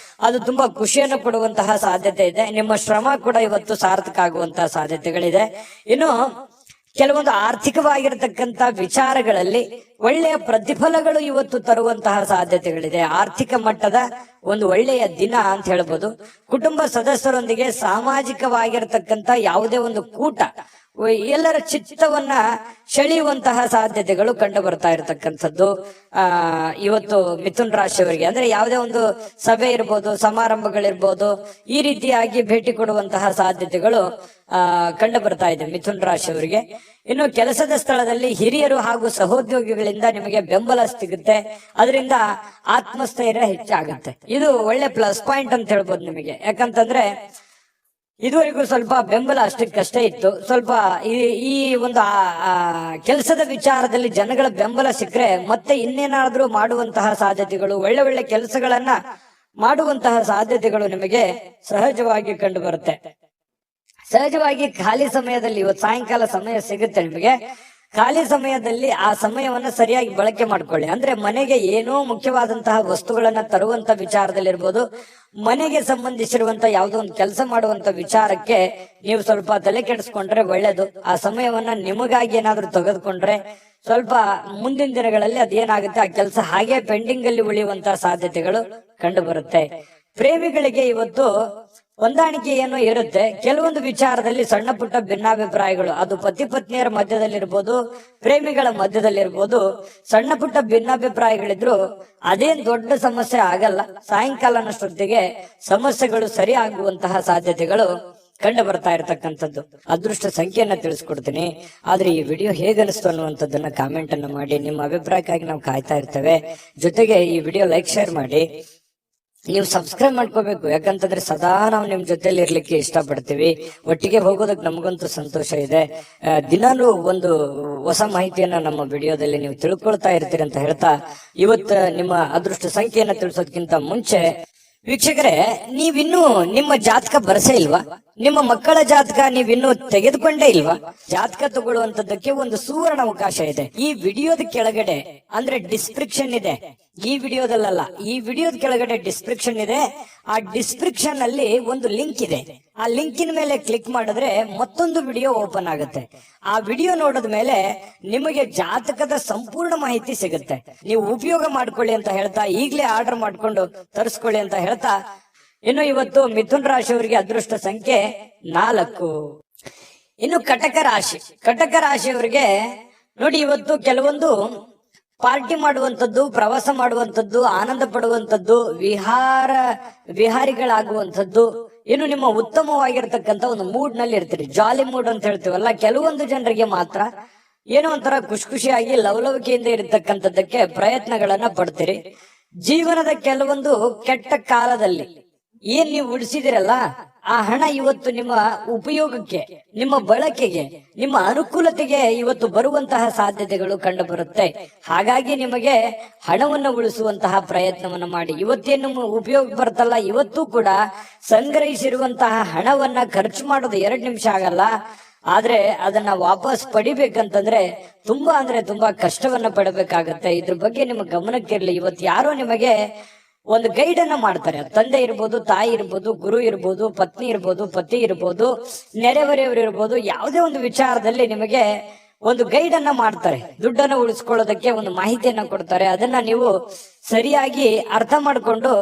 ಅದು ತುಂಬಾ ಖುಷಿಯನ್ನು ಕೊಡುವಂತಹ ಸಾಧ್ಯತೆ ಇದೆ. ನಿಮ್ಮ ಶ್ರಮ ಕೂಡ ಇವತ್ತು ಸಾರ್ಥಕ ಆಗುವಂತಹ ಸಾಧ್ಯತೆಗಳಿದೆ. ಇನ್ನು ಕೆಲವೊಂದು ಆರ್ಥಿಕವಾಗಿರತಕ್ಕಂತ ವಿಚಾರಗಳಲ್ಲಿ ಒಳ್ಳೆಯ ಪ್ರತಿಫಲಗಳು ಇವತ್ತು ತರುವಂತಹ ಸಾಧ್ಯತೆಗಳಿದೆ. ಆರ್ಥಿಕ ಮಟ್ಟದ ಒಂದು ಒಳ್ಳೆಯ ದಿನ ಅಂತ ಹೇಳ್ಬೋದು. ಕುಟುಂಬ ಸದಸ್ಯರೊಂದಿಗೆ ಸಾಮಾಜಿಕವಾಗಿರತಕ್ಕಂತ ಯಾವುದೇ ಒಂದು ಕೂಟ ಎಲ್ಲರ ಚಿತ್ತವನ್ನ ಸೆಳೆಯುವಂತಹ ಸಾಧ್ಯತೆಗಳು ಕಂಡು ಬರ್ತಾ ಇರತಕ್ಕಂಥದ್ದು ಇವತ್ತು ಮಿಥುನ್ ರಾಶಿಯವರಿಗೆ. ಅಂದ್ರೆ ಯಾವುದೇ ಒಂದು ಸಭೆ ಇರ್ಬೋದು, ಸಮಾರಂಭಗಳಿರ್ಬೋದು, ಈ ರೀತಿಯಾಗಿ ಭೇಟಿ ಕೊಡುವಂತಹ ಸಾಧ್ಯತೆಗಳು ಕಂಡು ಬರ್ತಾ ಇದೆ ಮಿಥುನ್ ರಾಶಿಯವರಿಗೆ. ಇನ್ನು ಕೆಲಸದ ಸ್ಥಳದಲ್ಲಿ ಹಿರಿಯರು ಹಾಗೂ ಸಹೋದ್ಯೋಗಿಗಳಿಂದ ನಿಮಗೆ ಬೆಂಬಲ ಸಿಗುತ್ತೆ. ಅದರಿಂದ ಆತ್ಮಸ್ಥೈರ್ಯ ಹೆಚ್ಚಾಗುತ್ತೆ. ಇದು ಒಳ್ಳೆ ಪ್ಲಸ್ ಪಾಯಿಂಟ್ ಅಂತ ಹೇಳ್ಬೋದು ನಿಮಗೆ. ಯಾಕಂತಂದ್ರೆ ಇದುವರೆಗೂ ಸ್ವಲ್ಪ ಬೆಂಬಲ ಅಷ್ಟಕ್ಕಷ್ಟೇ ಇತ್ತು. ಸ್ವಲ್ಪ ಈ ಒಂದು ಕೆಲಸದ ವಿಚಾರದಲ್ಲಿ ಜನಗಳ ಬೆಂಬಲ ಸಿಕ್ಕರೆ ಮತ್ತೆ ಇನ್ನೇನಾದ್ರೂ ಮಾಡುವಂತಹ ಸಾಧ್ಯತೆಗಳು, ಒಳ್ಳೆ ಒಳ್ಳೆ ಕೆಲಸಗಳನ್ನ ಮಾಡುವಂತಹ ಸಾಧ್ಯತೆಗಳು ನಿಮಗೆ ಸಹಜವಾಗಿ ಕಂಡು ಬರುತ್ತೆ. ಸಹಜವಾಗಿ ಖಾಲಿ ಸಮಯದಲ್ಲಿ ಇವತ್ತು ಸಾಯಂಕಾಲ ಸಮಯ ಸಿಗುತ್ತೆ ನಿಮಗೆ. ಖಾಲಿ ಸಮಯದಲ್ಲಿ ಆ ಸಮಯವನ್ನ ಸರಿಯಾಗಿ ಬಳಕೆ ಮಾಡ್ಕೊಳ್ಳಿ. ಅಂದ್ರೆ ಮನೆಗೆ ಏನೋ ಮುಖ್ಯವಾದಂತಹ ವಸ್ತುಗಳನ್ನ ತರುವಂತ ವಿಚಾರದಲ್ಲಿರ್ಬೋದು, ಮನೆಗೆ ಸಂಬಂಧಿಸಿರುವಂತ ಯಾವುದೋ ಒಂದು ಕೆಲಸ ಮಾಡುವಂತ ವಿಚಾರಕ್ಕೆ ನೀವು ಸ್ವಲ್ಪ ತಲೆ ಕೆಡಿಸ್ಕೊಂಡ್ರೆ ಒಳ್ಳೇದು. ಆ ಸಮಯವನ್ನ ನಿಮಗಾಗಿ ಏನಾದ್ರೂ ತೆಗೆದುಕೊಂಡ್ರೆ ಸ್ವಲ್ಪ ಮುಂದಿನ ದಿನಗಳಲ್ಲಿ ಅದೇನಾಗುತ್ತೆ, ಆ ಕೆಲಸ ಹಾಗೆ ಪೆಂಡಿಂಗ್ ಅಲ್ಲಿ ಉಳಿಯುವಂತಹ ಸಾಧ್ಯತೆಗಳು ಕಂಡು ಬರುತ್ತೆ. ಪ್ರೇಮಿಗಳಿಗೆ ಇವತ್ತು ಹೊಂದಾಣಿಕೆ ಏನೋ ಇರುತ್ತೆ. ಕೆಲವೊಂದು ವಿಚಾರದಲ್ಲಿ ಸಣ್ಣ ಪುಟ್ಟ ಭಿನ್ನಾಭಿಪ್ರಾಯಗಳು, ಅದು ಪತಿ ಪತ್ನಿಯರ ಮಧ್ಯದಲ್ಲಿರ್ಬೋದು, ಪ್ರೇಮಿಗಳ ಮಧ್ಯದಲ್ಲಿರ್ಬೋದು, ಸಣ್ಣ ಪುಟ್ಟ ಭಿನ್ನಾಭಿಪ್ರಾಯಗಳಿದ್ರು ಅದೇನ್ ದೊಡ್ಡ ಸಮಸ್ಯೆ ಆಗಲ್ಲ. ಸಾಯಂಕಾಲನಷ್ಟೊತ್ತಿಗೆ ಸಮಸ್ಯೆಗಳು ಸರಿ ಆಗುವಂತಹ ಸಾಧ್ಯತೆಗಳು ಕಂಡು ಬರ್ತಾ ಇರತಕ್ಕಂಥದ್ದು. ಅದೃಷ್ಟ ಸಂಖ್ಯೆಯನ್ನ ತಿಳಿಸ್ಕೊಡ್ತೀನಿ. ಆದ್ರೆ ಈ ವಿಡಿಯೋ ಹೇಗನಿಸ್ತು ಅನ್ನುವಂಥದ್ದನ್ನ ಕಾಮೆಂಟ್ ಅನ್ನ ಮಾಡಿ. ನಿಮ್ಮ ಅಭಿಪ್ರಾಯಕ್ಕಾಗಿ ನಾವು ಕಾಯ್ತಾ ಇರ್ತೇವೆ. ಜೊತೆಗೆ ಈ ವಿಡಿಯೋ ಲೈಕ್, ಶೇರ್ ಮಾಡಿ. ನೀವು ಸಬ್ಸ್ಕ್ರೈಬ್ ಮಾಡ್ಕೋಬೇಕು. ಯಾಕಂತಂದ್ರೆ ಸದಾ ನಾವು ನಿಮ್ ಜೊತೆಲಿ ಇರ್ಲಿಕ್ಕೆ ಇಷ್ಟಪಡ್ತೀವಿ. ಒಟ್ಟಿಗೆ ಹೋಗೋದಕ್ಕೆ ನಮಗಂತೂ ಸಂತೋಷ ಇದೆ. ದಿನಾನು ಒಂದು ಹೊಸ ಮಾಹಿತಿಯನ್ನ ನಮ್ಮ ವಿಡಿಯೋದಲ್ಲಿ ನೀವು ತಿಳ್ಕೊಳ್ತಾ ಇರ್ತೀರಿ ಅಂತ ಹೇಳ್ತಾ, ಇವತ್ತು ನಿಮ್ಮ ಅದೃಷ್ಟ ಸಂಖ್ಯೆಯನ್ನ ತಿಳಿಸೋದಕ್ಕಿಂತ ಮುಂಚೆ ವೀಕ್ಷಕರೇ, ನೀವಿನ್ನೂ ನಿಮ್ಮ ಜಾತಕ ಬರಸೇ ಇಲ್ವಾ? ನಿಮ್ಮ ಮಕ್ಕಳ ಜಾತಕ ನೀವಿನ್ನೂ ತೆಗೆದುಕೊಂಡೇ ಇಲ್ವಾ? ಜಾತಕ ತಗೊಳ್ಳುವಂತದ್ದಕ್ಕೆ ಒಂದು ಸುವರ್ಣ ಅವಕಾಶ ಇದೆ. ಈ ವಿಡಿಯೋದ ಕೆಳಗಡೆ ಅಂದ್ರೆ ಡಿಸ್ಕ್ರಿಪ್ಷನ್ ಇದೆ, ಈ ವಿಡಿಯೋದಲ್ಲ, ಈ ವಿಡಿಯೋದ ಕೆಳಗಡೆ ಡಿಸ್ಕ್ರಿಪ್ಷನ್ ಇದೆ. ಆ ಡಿಸ್ಕ್ರಿಪ್ಷನ್ ಅಲ್ಲಿ ಒಂದು ಲಿಂಕ್ ಇದೆ. ಆ ಲಿಂಕಿನ ಮೇಲೆ ಕ್ಲಿಕ್ ಮಾಡಿದ್ರೆ ಮತ್ತೊಂದು ವಿಡಿಯೋ ಓಪನ್ ಆಗುತ್ತೆ. ಆ ವಿಡಿಯೋ ನೋಡಿದ ಮೇಲೆ ನಿಮಗೆ ಜಾತಕದ ಸಂಪೂರ್ಣ ಮಾಹಿತಿ ಸಿಗುತ್ತೆ. ನೀವು ಉಪಯೋಗ ಮಾಡ್ಕೊಳ್ಳಿ ಅಂತ ಹೇಳ್ತಾ, ಈಗಲೇ ಆರ್ಡರ್ ಮಾಡ್ಕೊಂಡು ತರಿಸ್ಕೊಳ್ಳಿ ಅಂತ ಹೇಳ್ತಾ, ಇನ್ನು ಇವತ್ತು ಮಿಥುನ್ ರಾಶಿಯವರಿಗೆ ಅದೃಷ್ಟ ಸಂಖ್ಯೆ 4. ಇನ್ನು ಕಟಕ ರಾಶಿಯವರಿಗೆ ನೋಡಿ, ಇವತ್ತು ಕೆಲವೊಂದು ಪಾರ್ಟಿ ಮಾಡುವಂಥದ್ದು, ಪ್ರವಾಸ ಮಾಡುವಂಥದ್ದು, ಆನಂದ ಪಡುವಂಥದ್ದು, ವಿಹಾರಿಗಳಾಗುವಂಥದ್ದು, ಇನ್ನು ನಿಮ್ಮ ಉತ್ತಮವಾಗಿರ್ತಕ್ಕಂಥ ಒಂದು ಮೂಡ್ ನಲ್ಲಿ ಇರ್ತೀರಿ. ಜಾಲಿ ಮೂಡ್ ಅಂತ ಹೇಳ್ತೀವಲ್ಲ, ಕೆಲವೊಂದು ಜನರಿಗೆ ಮಾತ್ರ ಏನೋ ಒಂಥರ ಖುಷಿಯಾಗಿ ಲವಲವಿಕೆಯಿಂದ ಇರತಕ್ಕಂಥದ್ದಕ್ಕೆ ಪ್ರಯತ್ನಗಳನ್ನ ಪಡ್ತೀರಿ. ಜೀವನದ ಕೆಲವೊಂದು ಕೆಟ್ಟ ಕಾಲದಲ್ಲಿ ಏನ್ ನೀವು ಉಳಿಸಿದಿರಲ್ಲ, ಆ ಹಣ ಇವತ್ತು ನಿಮ್ಮ ಉಪಯೋಗಕ್ಕೆ, ನಿಮ್ಮ ಬಳಕೆಗೆ, ನಿಮ್ಮ ಅನುಕೂಲತೆಗೆ ಇವತ್ತು ಬರುವಂತಹ ಸಾಧ್ಯತೆಗಳು ಕಂಡು ಬರುತ್ತೆ. ಹಾಗಾಗಿ ನಿಮಗೆ ಹಣವನ್ನು ಉಳಿಸುವಂತಹ ಪ್ರಯತ್ನವನ್ನು ಮಾಡಿ. ಇವತ್ತೇನು ಉಪಯೋಗ ಬರುತ್ತಲ್ಲ, ಇವತ್ತು ಕೂಡ ಸಂಗ್ರಹಿಸಿರುವಂತಹ ಹಣವನ್ನ ಖರ್ಚು ಮಾಡೋದು 2 ನಿಮಿಷ ಆಗಲ್ಲ. ಆದ್ರೆ ಅದನ್ನ ವಾಪಸ್ ಪಡಿಬೇಕಂತಂದ್ರೆ ತುಂಬಾ ಕಷ್ಟವನ್ನ ಪಡಬೇಕಾಗತ್ತೆ. ಇದ್ರ ಬಗ್ಗೆ ನಿಮ್ಮ ಗಮನಕ್ಕಿರ್ಲಿ. ಇವತ್ತು ಯಾರೋ ನಿಮಗೆ ಒಂದು ಗೈಡ್ ಅನ್ನ ಮಾಡ್ತಾರೆ. ತಂದೆ ಇರ್ಬೋದು, ತಾಯಿ ಇರ್ಬೋದು, ಗುರು ಇರ್ಬೋದು, ಪತ್ನಿ ಇರ್ಬೋದು, ಪತಿ ಇರ್ಬೋದು, ನೆರೆಹೊರೆಯವರು ಇರ್ಬೋದು, ಯಾವುದೇ ಒಂದು ವಿಚಾರದಲ್ಲಿ ನಿಮಗೆ ಒಂದು ಗೈಡ್ ಅನ್ನ ಮಾಡ್ತಾರೆ. ದುಡ್ಡನ್ನು ಉಳಿಸ್ಕೊಳ್ಳೋದಕ್ಕೆ ಒಂದು ಮಾಹಿತಿಯನ್ನ ಕೊಡ್ತಾರೆ. ಅದನ್ನ ನೀವು ಸರಿಯಾಗಿ ಅರ್ಥ ಮಾಡ್ಕೊಂಡು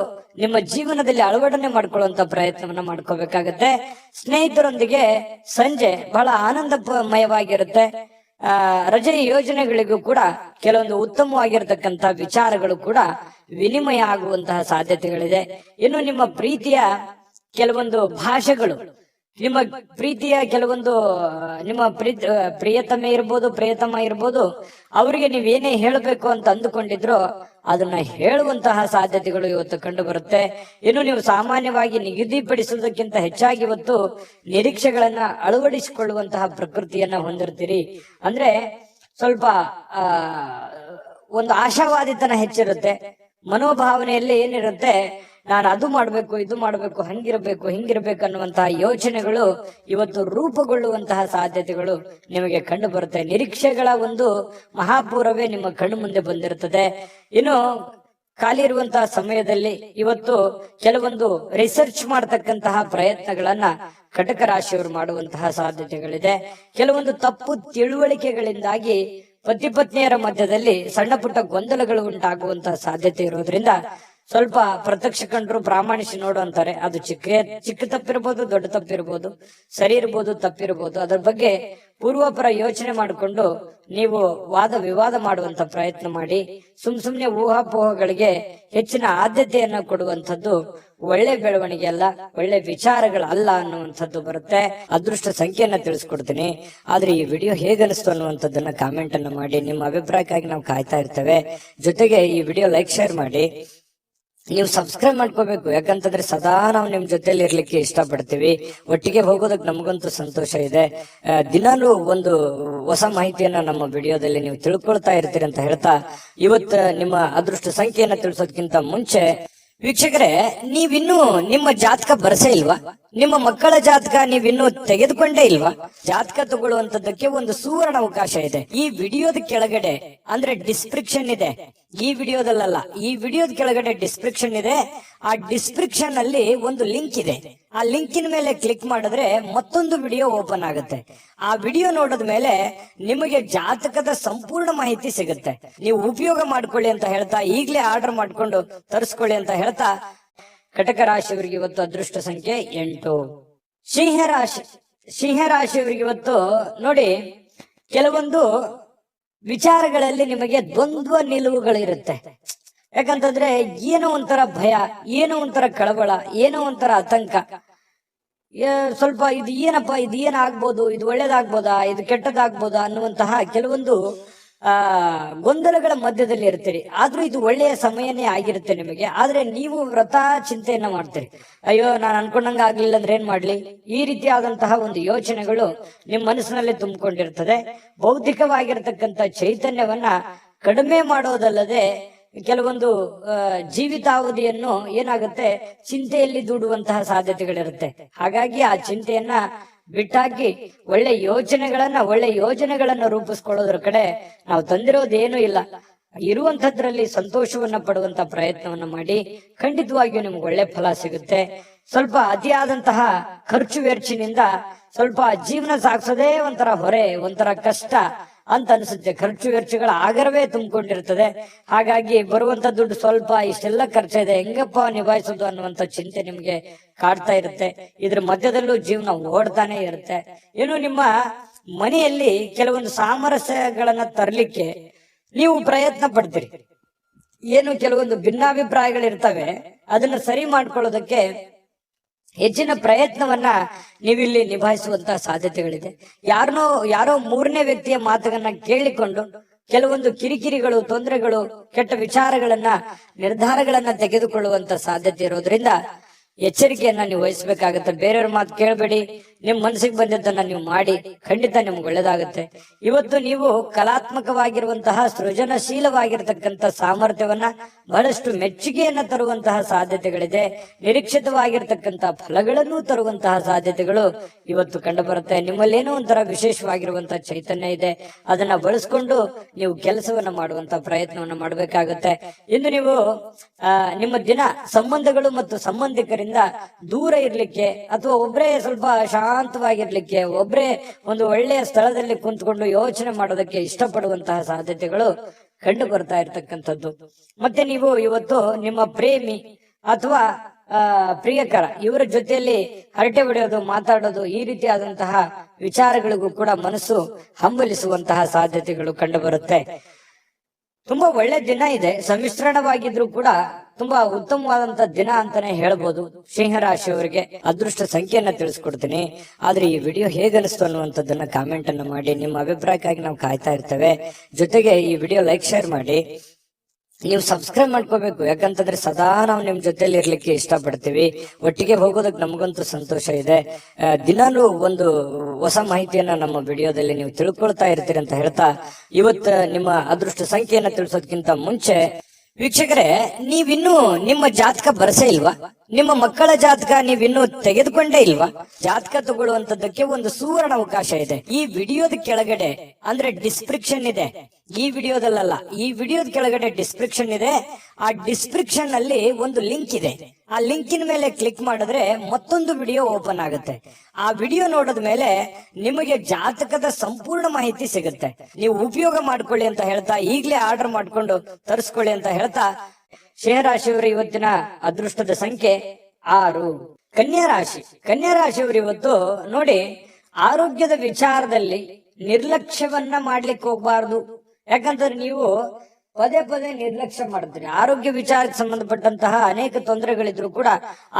ನಿಮ್ಮ ಜೀವನದಲ್ಲಿ ಅಳವಡನೆ ಮಾಡ್ಕೊಳ್ಳುವಂತ ಪ್ರಯತ್ನವನ್ನ ಮಾಡ್ಕೋಬೇಕಾಗತ್ತೆ. ಸ್ನೇಹಿತರೊಂದಿಗೆ ಸಂಜೆ ಬಹಳ ಆನಂದಮಯವಾಗಿರುತ್ತೆ. ರಜೆ ಯೋಜನೆಗಳಿಗೂ ಕೂಡ ಕೆಲವೊಂದು ಉತ್ತಮವಾಗಿರತಕ್ಕಂತ ವಿಚಾರಗಳು ಕೂಡ ವಿನಿಮಯ ಆಗುವಂತಹ ಸಾಧ್ಯತೆಗಳಿದೆ. ಇನ್ನು ನಿಮ್ಮ ಪ್ರೀತಿಯ ಕೆಲವೊಂದು ಭಾಷೆಗಳು, ನಿಮ್ಮ ಪ್ರೀತಿಯ ಕೆಲವೊಂದು ನಿಮ್ಮ ಪ್ರಿಯತಮೆ ಇರ್ಬೋದು, ಪ್ರಿಯತಮ ಇರ್ಬೋದು, ಅವರಿಗೆ ನೀವೇನೇ ಹೇಳಬೇಕು ಅಂತ ಅಂದುಕೊಂಡಿದ್ರು ಅದನ್ನ ಹೇಳುವಂತಹ ಸಾಧ್ಯತೆಗಳು ಇವತ್ತು ಕಂಡು ಬರುತ್ತೆ. ಇನ್ನು ನೀವು ಸಾಮಾನ್ಯವಾಗಿ ನಿಗದಿಪಡಿಸುವುದಕ್ಕಿಂತ ಹೆಚ್ಚಾಗಿ ಇವತ್ತು ನಿರೀಕ್ಷೆಗಳನ್ನ ಅಳವಡಿಸಿಕೊಳ್ಳುವಂತಹ ಪ್ರಕೃತಿಯನ್ನ ಹೊಂದಿರ್ತೀರಿ. ಅಂದ್ರೆ ಸ್ವಲ್ಪ ಒಂದು ಆಶಾವಾದಿತನ ಹೆಚ್ಚಿರುತ್ತೆ. ಮನೋಭಾವನೆಯಲ್ಲಿ ಏನಿರುತ್ತೆ, ನಾನು ಅದು ಮಾಡ್ಬೇಕು, ಇದು ಮಾಡ್ಬೇಕು, ಹಿಂಗಿರ್ಬೇಕು ಅನ್ನುವಂತಹ ಯೋಚನೆಗಳು ಇವತ್ತು ರೂಪುಗೊಳ್ಳುವಂತಹ ಸಾಧ್ಯತೆಗಳು ನಿಮಗೆ ಕಂಡು ಬರುತ್ತೆ. ನಿರೀಕ್ಷೆಗಳ ಒಂದು ಮಹಾಪೂರವೇ ನಿಮ್ಮ ಕಣ್ಣು ಮುಂದೆ ಬಂದಿರುತ್ತದೆ. ಇನ್ನು ಖಾಲಿ ಇರುವಂತಹ ಸಮಯದಲ್ಲಿ ಇವತ್ತು ಕೆಲವೊಂದು ರಿಸರ್ಚ್ ಮಾಡತಕ್ಕಂತಹ ಪ್ರಯತ್ನಗಳನ್ನ ಕಟಕ ರಾಶಿಯವರು ಮಾಡುವಂತಹ ಸಾಧ್ಯತೆಗಳಿದೆ. ಕೆಲವೊಂದು ತಪ್ಪು ತಿಳುವಳಿಕೆಗಳಿಂದಾಗಿ ಪತಿ ಪತ್ನಿಯರ ಮಧ್ಯದಲ್ಲಿ ಸಣ್ಣ ಪುಟ್ಟ ಗೊಂದಲಗಳು ಉಂಟಾಗುವಂತಹ ಸಾಧ್ಯತೆ ಇರೋದ್ರಿಂದ ಸ್ವಲ್ಪ ಪ್ರತ್ಯಕ್ಷ ಕಂಡ್ರು ಪ್ರಾಮಾಣಿಸಿ ನೋಡು ಅಂತಾರೆ. ಅದು ಚಿಕ್ಕ ತಪ್ಪಿರ್ಬೋದು, ದೊಡ್ಡ ತಪ್ಪಿರ್ಬೋದು, ಸರಿ ಇರ್ಬೋದು, ತಪ್ಪಿರ್ಬೋದು. ಅದ್ರ ಬಗ್ಗೆ ಪೂರ್ವಪರ ಯೋಚನೆ ಮಾಡಿಕೊಂಡು ನೀವು ವಾದ ವಿವಾದ ಮಾಡುವಂತ ಪ್ರಯತ್ನ ಮಾಡಿ. ಸುಮ್ನೆ ಊಹಾಪೋಹಗಳಿಗೆ ಹೆಚ್ಚಿನ ಆದ್ಯತೆಯನ್ನ ಕೊಡುವಂಥದ್ದು ಒಳ್ಳೆ ಬೆಳವಣಿಗೆ ಅಲ್ಲ, ಒಳ್ಳೆ ವಿಚಾರಗಳಲ್ಲ ಅನ್ನುವಂಥದ್ದು ಬರುತ್ತೆ. ಅದೃಷ್ಟ ಸಂಖ್ಯೆಯನ್ನ ತಿಳಿಸ್ಕೊಡ್ತೀನಿ. ಆದ್ರೆ ಈ ವಿಡಿಯೋ ಹೇಗನಿಸ್ತು ಅನ್ನುವಂಥದ್ದನ್ನ ಕಾಮೆಂಟ್ ಅನ್ನ ಮಾಡಿ. ನಿಮ್ಮ ಅಭಿಪ್ರಾಯಕ್ಕಾಗಿ ನಾವು ಕಾಯ್ತಾ ಇರ್ತೇವೆ. ಜೊತೆಗೆ ಈ ವಿಡಿಯೋ ಲೈಕ್, ಶೇರ್ ಮಾಡಿ. ನೀವು ಸಬ್ಸ್ಕ್ರೈಬ್ ಮಾಡ್ಕೋಬೇಕು. ಯಾಕಂತಂದ್ರೆ ಸದಾ ನಾವು ನಿಮ್ ಜೊತೆಲಿ ಇರ್ಲಿಕ್ಕೆ ಇಷ್ಟಪಡ್ತೀವಿ. ಒಟ್ಟಿಗೆ ಹೋಗೋದಕ್ಕೆ ನಮಗಂತೂ ಸಂತೋಷ ಇದೆ. ದಿನಾಲೂ ಒಂದು ಹೊಸ ಮಾಹಿತಿಯನ್ನ ನಮ್ಮ ವಿಡಿಯೋದಲ್ಲಿ ನೀವು ತಿಳ್ಕೊಳ್ತಾ ಇರ್ತೀರಿ ಅಂತ ಹೇಳ್ತಾ, ಇವತ್ತು ನಿಮ್ಮ ಅದೃಷ್ಟ ಸಂಖ್ಯೆಯನ್ನ ತಿಳಿಸೋದಕ್ಕಿಂತ ಮುಂಚೆ ವೀಕ್ಷಕರೇ, ನೀವಿನ್ನೂ ನಿಮ್ಮ ಜಾತಕ ಬರಸೇ ಇಲ್ವಾ? ನಿಮ್ಮ ಮಕ್ಕಳ ಜಾತಕ ನೀವಿನ್ನೂ ತೆಗೆದುಕೊಂಡೇ ಇಲ್ವಾ? ಜಾತಕ ತಗೊಳ್ಳುವಂತದ್ದಕ್ಕೆ ಒಂದು ಸುವರ್ಣ ಅವಕಾಶ ಇದೆ. ಈ ವಿಡಿಯೋದ ಕೆಳಗಡೆ ಅಂದ್ರೆ ಡಿಸ್ಕ್ರಿಪ್ಷನ್ ಇದೆ. ಈ ವಿಡಿಯೋದಲ್ಲ, ಈ ವಿಡಿಯೋದ ಕೆಳಗಡೆ ಡಿಸ್ಕ್ರಿಪ್ಷನ್ ಇದೆ. ಆ ಡಿಸ್ಕ್ರಿಪ್ಷನ್ ಅಲ್ಲಿ ಒಂದು ಲಿಂಕ್ ಇದೆ. ಆ ಲಿಂಕಿನ ಮೇಲೆ ಕ್ಲಿಕ್ ಮಾಡಿದ್ರೆ ಮತ್ತೊಂದು ವಿಡಿಯೋ ಓಪನ್ ಆಗುತ್ತೆ. ಆ ವಿಡಿಯೋ ನೋಡಿದ ಮೇಲೆ ನಿಮಗೆ ಜಾತಕದ ಸಂಪೂರ್ಣ ಮಾಹಿತಿ ಸಿಗುತ್ತೆ. ನೀವು ಉಪಯೋಗ ಮಾಡ್ಕೊಳ್ಳಿ ಅಂತ ಹೇಳ್ತಾ, ಈಗಲೇ ಆರ್ಡರ್ ಮಾಡ್ಕೊಂಡು ತರಿಸ್ಕೊಳ್ಳಿ ಅಂತ ಹೇಳ್ತಾ, ಕಟಕ ರಾಶಿಯವರಿಗೆ ಇವತ್ತು ಅದೃಷ್ಟ ಸಂಖ್ಯೆ 8. ಸಿಂಹ ರಾಶಿಯವರಿಗೆ ಇವತ್ತು ನೋಡಿ, ಕೆಲವೊಂದು ವಿಚಾರಗಳಲ್ಲಿ ನಿಮಗೆ ದ್ವಂದ್ವ ನಿಲುವುಗಳಿರುತ್ತೆ. ಯಾಕಂತಂದ್ರೆ ಏನೋ ಒಂಥರ ಭಯ, ಏನೋ ಒಂಥರ ಕಳವಳ, ಏನೋ ಒಂಥರ ಆತಂಕ. ಸ್ವಲ್ಪ ಇದು ಏನಪ್ಪ, ಇದು ಏನಾಗ್ಬೋದು, ಇದು ಒಳ್ಳೇದಾಗ್ಬೋದಾ, ಇದು ಕೆಟ್ಟದಾಗ್ಬೋದಾ ಅನ್ನುವಂತಹ ಕೆಲವೊಂದು ಗೊಂದಲಗಳ ಮಧ್ಯದಲ್ಲಿ ಇರ್ತೀರಿ. ಆದ್ರೂ ಇದು ಒಳ್ಳೆಯ ಸಮಯನೇ ಆಗಿರುತ್ತೆ ನಿಮಗೆ. ಆದ್ರೆ ನೀವು ವ್ರತ ಚಿಂತೆಯನ್ನ ಮಾಡ್ತೀರಿ. ಅಯ್ಯೋ, ನಾನು ಅನ್ಕೊಂಡಂಗ ಆಗ್ಲಿಲ್ಲ ಅಂದ್ರೆ ಏನ್ ಮಾಡ್ಲಿ, ಈ ರೀತಿಯಾದಂತಹ ಒಂದು ಯೋಚನೆಗಳು ನಿಮ್ಮ ಮನಸ್ಸಿನಲ್ಲಿ ತುಂಬಿಕೊಂಡಿರ್ತದೆ. ಬೌದ್ಧಿಕವಾಗಿರ್ತಕ್ಕಂಥ ಚೈತನ್ಯವನ್ನ ಕಡಿಮೆ ಮಾಡೋದಲ್ಲದೆ ಕೆಲವೊಂದು ಜೀವಿತಾವಧಿಯನ್ನು ಏನಾಗುತ್ತೆ, ಚಿಂತೆಯಲ್ಲಿ ದೂಡುವಂತಹ ಸಾಧ್ಯತೆಗಳಿರುತ್ತೆ. ಹಾಗಾಗಿ ಆ ಚಿಂತೆಯನ್ನ ಬಿಟ್ಟಾಕಿ ಒಳ್ಳೆ ಯೋಜನೆಗಳನ್ನ ರೂಪಿಸ್ಕೊಳ್ಳೋದ್ರ ಕಡೆ ನಾವು ತಂದಿರೋದೇನು ಇಲ್ಲ. ಇರುವಂತದ್ರಲ್ಲಿ ಸಂತೋಷವನ್ನ ಪಡುವಂತ ಪ್ರಯತ್ನವನ್ನ ಮಾಡಿ. ಖಂಡಿತವಾಗಿಯೂ ನಿಮ್ಗೆ ಒಳ್ಳೆ ಫಲ ಸಿಗುತ್ತೆ. ಸ್ವಲ್ಪ ಅತಿಯಾದಂತಹ ಖರ್ಚು ವೆಚ್ಚಿನಿಂದ ಸ್ವಲ್ಪ ಜೀವನ ಸಾಗಿಸೋದೇ ಒಂಥರ ಹೊರೆ, ಒಂಥರ ಕಷ್ಟ ಅಂತ ಅನ್ಸುತ್ತೆ. ಖರ್ಚು ವೆಚ್ಚಗಳ ಆಗರವೇ ತುಂಬಿಕೊಂಡಿರ್ತದೆ. ಹಾಗಾಗಿ ಬರುವಂತ ದುಡ್ಡು ಸ್ವಲ್ಪ, ಇಷ್ಟೆಲ್ಲ ಖರ್ಚಿದೆ, ಹೆಂಗಪ್ಪ ನಿಭಾಯಿಸೋದು ಅನ್ನುವಂತ ಚಿಂತೆ ನಿಮ್ಗೆ ಕಾಡ್ತಾ ಇರುತ್ತೆ. ಇದ್ರ ಮಧ್ಯದಲ್ಲೂ ಜೀವನ ಓಡ್ತಾನೆ ಇರುತ್ತೆ. ಏನು, ನಿಮ್ಮ ಮನೆಯಲ್ಲಿ ಕೆಲವೊಂದು ಸಾಮರಸ್ಯಗಳನ್ನ ತರಲಿಕ್ಕೆ ನೀವು ಪ್ರಯತ್ನ ಪಡ್ತೀರಿ. ಏನು ಕೆಲವೊಂದು ಭಿನ್ನಾಭಿಪ್ರಾಯಗಳಿರ್ತವೆ, ಅದನ್ನ ಸರಿ ಮಾಡ್ಕೊಳ್ಳೋದಕ್ಕೆ ಹೆಚ್ಚಿನ ಪ್ರಯತ್ನವನ್ನ ನೀವಿಲ್ಲಿ ನಿಭಾಯಿಸುವಂತಹ ಸಾಧ್ಯತೆಗಳಿದೆ. ಯಾರೋ ಮೂರನೇ ವ್ಯಕ್ತಿಯ ಮಾತುಗಳನ್ನ ಕೇಳಿಕೊಂಡು ಕೆಲವೊಂದು ಕಿರಿಕಿರಿಗಳು, ತೊಂದರೆಗಳು, ಕೆಟ್ಟ ವಿಚಾರಗಳನ್ನ, ನಿರ್ಧಾರಗಳನ್ನ ತೆಗೆದುಕೊಳ್ಳುವಂತ ಸಾಧ್ಯತೆ ಇರೋದ್ರಿಂದ ಎಚ್ಚರಿಕೆಯನ್ನ ನೀವು ವಹಿಸಬೇಕಾಗತ್ತೆ. ಬೇರೆಯವ್ರ ಮಾತು ಕೇಳಬೇಡಿ. ನಿಮ್ ಮನಸ್ಸಿಗೆ ಬಂದಿದ್ದನ್ನ ನೀವು ಮಾಡಿ, ಖಂಡಿತ ನಿಮ್ಗೆ ಒಳ್ಳೇದಾಗುತ್ತೆ. ಇವತ್ತು ನೀವು ಕಲಾತ್ಮಕವಾಗಿರುವಂತಹ ಸೃಜನಶೀಲವಾಗಿರ್ತಕ್ಕಂಥ ಸಾಮರ್ಥ್ಯವನ್ನ ಬಹಳಷ್ಟು ಮೆಚ್ಚುಗೆಯನ್ನ ತರುವಂತಹ ಸಾಧ್ಯತೆಗಳಿದೆ. ನಿರೀಕ್ಷಿತವಾಗಿರ್ತಕ್ಕಂಥ ಫಲಗಳನ್ನು ತರುವಂತಹ ಸಾಧ್ಯತೆಗಳು ಇವತ್ತು ಕಂಡು ಬರುತ್ತೆ. ನಿಮ್ಮಲ್ಲಿ ಏನೋ ಒಂಥರ ವಿಶೇಷವಾಗಿರುವಂತಹ ಚೈತನ್ಯ ಇದೆ, ಅದನ್ನ ಬಳಸ್ಕೊಂಡು ನೀವು ಕೆಲಸವನ್ನ ಮಾಡುವಂತ ಪ್ರಯತ್ನವನ್ನ ಮಾಡಬೇಕಾಗುತ್ತೆ. ಇಂದು ನೀವು ನಿಮ್ಮ ದಿನ ಸಂಬಂಧಗಳು ಮತ್ತು ಸಂಬಂಧಿಕರಿಂದ ದೂರ ಇರ್ಲಿಕ್ಕೆ ಅಥವಾ ಒಬ್ಬರೇ ಸ್ವಲ್ಪ ಶಾಂತವಾಗಿರ್ಲಿಕ್ಕೆ, ಒಬ್ಬರೇ ಒಂದು ಒಳ್ಳೆಯ ಸ್ಥಳದಲ್ಲಿ ಕುಂತ್ಕೊಂಡು ಯೋಚನೆ ಮಾಡೋದಕ್ಕೆ ಇಷ್ಟಪಡುವಂತಹ ಸಾಧ್ಯತೆಗಳು ಕಂಡು ಬರ್ತಾ ಇರ್ತಕ್ಕಂಥದ್ದು. ಮತ್ತೆ ನೀವು ಇವತ್ತು ನಿಮ್ಮ ಪ್ರೇಮಿ ಅಥವಾ ಪ್ರಿಯಕರ ಇವರ ಜೊತೆಯಲ್ಲಿ ಹರಟೆ ಹೊಡೆಯೋದು, ಮಾತಾಡೋದು, ಈ ರೀತಿಯಾದಂತಹ ವಿಚಾರಗಳಿಗೂ ಕೂಡ ಮನಸ್ಸು ಹಂಬಲಿಸುವಂತಹ ಸಾಧ್ಯತೆಗಳು ಕಂಡು ಬರುತ್ತೆ. ತುಂಬಾ ಒಳ್ಳೆ ದಿನ ಇದೆ, ಸಮ್ಮಿಶ್ರಣವಾಗಿದ್ರು ಕೂಡ ತುಂಬಾ ಉತ್ತಮವಾದಂತ ದಿನ ಅಂತಾನೆ ಹೇಳ್ಬೋದು. ಸಿಂಹರಾಶಿಯವರಿಗೆ ಅದೃಷ್ಟ ಸಂಖ್ಯೆಯನ್ನ ತಿಳಿಸ್ಕೊಡ್ತೀನಿ. ಆದ್ರೆ ಈ ವಿಡಿಯೋ ಹೇಗನಿಸ್ತು ಅನ್ನುವಂಥದ್ದನ್ನ ಕಾಮೆಂಟ್ ಅನ್ನ ಮಾಡಿ. ನಿಮ್ಮ ಅಭಿಪ್ರಾಯಕ್ಕಾಗಿ ನಾವು ಕಾಯ್ತಾ ಇರ್ತೇವೆ. ಜೊತೆಗೆ ಈ ವಿಡಿಯೋ ಲೈಕ್, ಶೇರ್ ಮಾಡಿ. ನೀವು ಸಬ್ಸ್ಕ್ರೈಬ್ ಮಾಡ್ಕೋಬೇಕು, ಯಾಕಂತಂದ್ರೆ ಸದಾ ನಾವು ನಿಮ್ ಜೊತೆಲಿ ಇರ್ಲಿಕ್ಕೆ ಇಷ್ಟಪಡ್ತೀವಿ. ಒಟ್ಟಿಗೆ ಹೋಗೋದಕ್ಕೆ ನಮಗಂತೂ ಸಂತೋಷ ಇದೆ. ದಿನಾನು ಒಂದು ಹೊಸ ಮಾಹಿತಿಯನ್ನ ನಮ್ಮ ವಿಡಿಯೋದಲ್ಲಿ ನೀವು ತಿಳ್ಕೊಳ್ತಾ ಇರ್ತೀರಿ ಅಂತ ಹೇಳ್ತಾ, ಇವತ್ತು ನಿಮ್ಮ ಅದೃಷ್ಟ ಸಂಖ್ಯೆಯನ್ನ ತಿಳಿಸೋದಕ್ಕಿಂತ ಮುಂಚೆ ವೀಕ್ಷಕರೇ, ನೀವಿನ್ನೂ ನಿಮ್ಮ ಜಾತಕ ಬರಸೇ ಇಲ್ವಾ? ನಿಮ್ಮ ಮಕ್ಕಳ ಜಾತಕ ನೀವಿನ್ನೂ ತೆಗೆದುಕೊಂಡೇ ಇಲ್ವಾ? ಜಾತಕ ತಗೊಳ್ಳುವಂತದ್ದಕ್ಕೆ ಒಂದು ಸುವರ್ಣ ಅವಕಾಶ ಇದೆ. ಈ ವಿಡಿಯೋದ ಕೆಳಗಡೆ ಅಂದ್ರೆ ಡಿಸ್ಕ್ರಿಪ್ಷನ್ ಇದೆ, ಈ ವಿಡಿಯೋದಲ್ಲ, ಈ ವಿಡಿಯೋದ ಕೆಳಗಡೆ ಡಿಸ್ಕ್ರಿಪ್ಷನ್ ಇದೆ. ಆ ಡಿಸ್ಕ್ರಿಪ್ಷನ್ ಅಲ್ಲಿ ಒಂದು ಲಿಂಕ್ ಇದೆ. ಆ ಲಿಂಕಿನ ಮೇಲೆ ಕ್ಲಿಕ್ ಮಾಡಿದ್ರೆ ಮತ್ತೊಂದು ವಿಡಿಯೋ ಓಪನ್ ಆಗುತ್ತೆ. ಆ ವಿಡಿಯೋ ನೋಡಿದ ಮೇಲೆ ನಿಮಗೆ ಜಾತಕದ ಸಂಪೂರ್ಣ ಮಾಹಿತಿ ಸಿಗುತ್ತೆ. ನೀವು ಉಪಯೋಗ ಮಾಡ್ಕೊಳ್ಳಿ ಅಂತ ಹೇಳ್ತಾ, ಈಗಲೇ ಆರ್ಡರ್ ಮಾಡ್ಕೊಂಡು ತರಿಸ್ಕೊಳ್ಳಿ ಅಂತ ಹೇಳ್ತಾ, ಸಿಂಹರಾಶಿಯವರ ಇವತ್ತಿನ ಅದೃಷ್ಟದ ಸಂಖ್ಯೆ 6. ಕನ್ಯಾ ರಾಶಿ. ಕನ್ಯಾ ರಾಶಿಯವರು ಇವತ್ತು ನೋಡಿ, ಆರೋಗ್ಯದ ವಿಚಾರದಲ್ಲಿ ನಿರ್ಲಕ್ಷ್ಯವನ್ನ ಮಾಡ್ಲಿಕ್ಕೆ ಹೋಗ್ಬಾರ್ದು. ಯಾಕಂದ್ರೆ ನೀವು ಪದೇ ಪದೇ ನಿರ್ಲಕ್ಷ್ಯ ಮಾಡ್ತೀರಿ. ಆರೋಗ್ಯ ವಿಚಾರಕ್ಕೆ ಸಂಬಂಧಪಟ್ಟಂತಹ ಅನೇಕ ತೊಂದರೆಗಳಿದ್ರು ಕೂಡ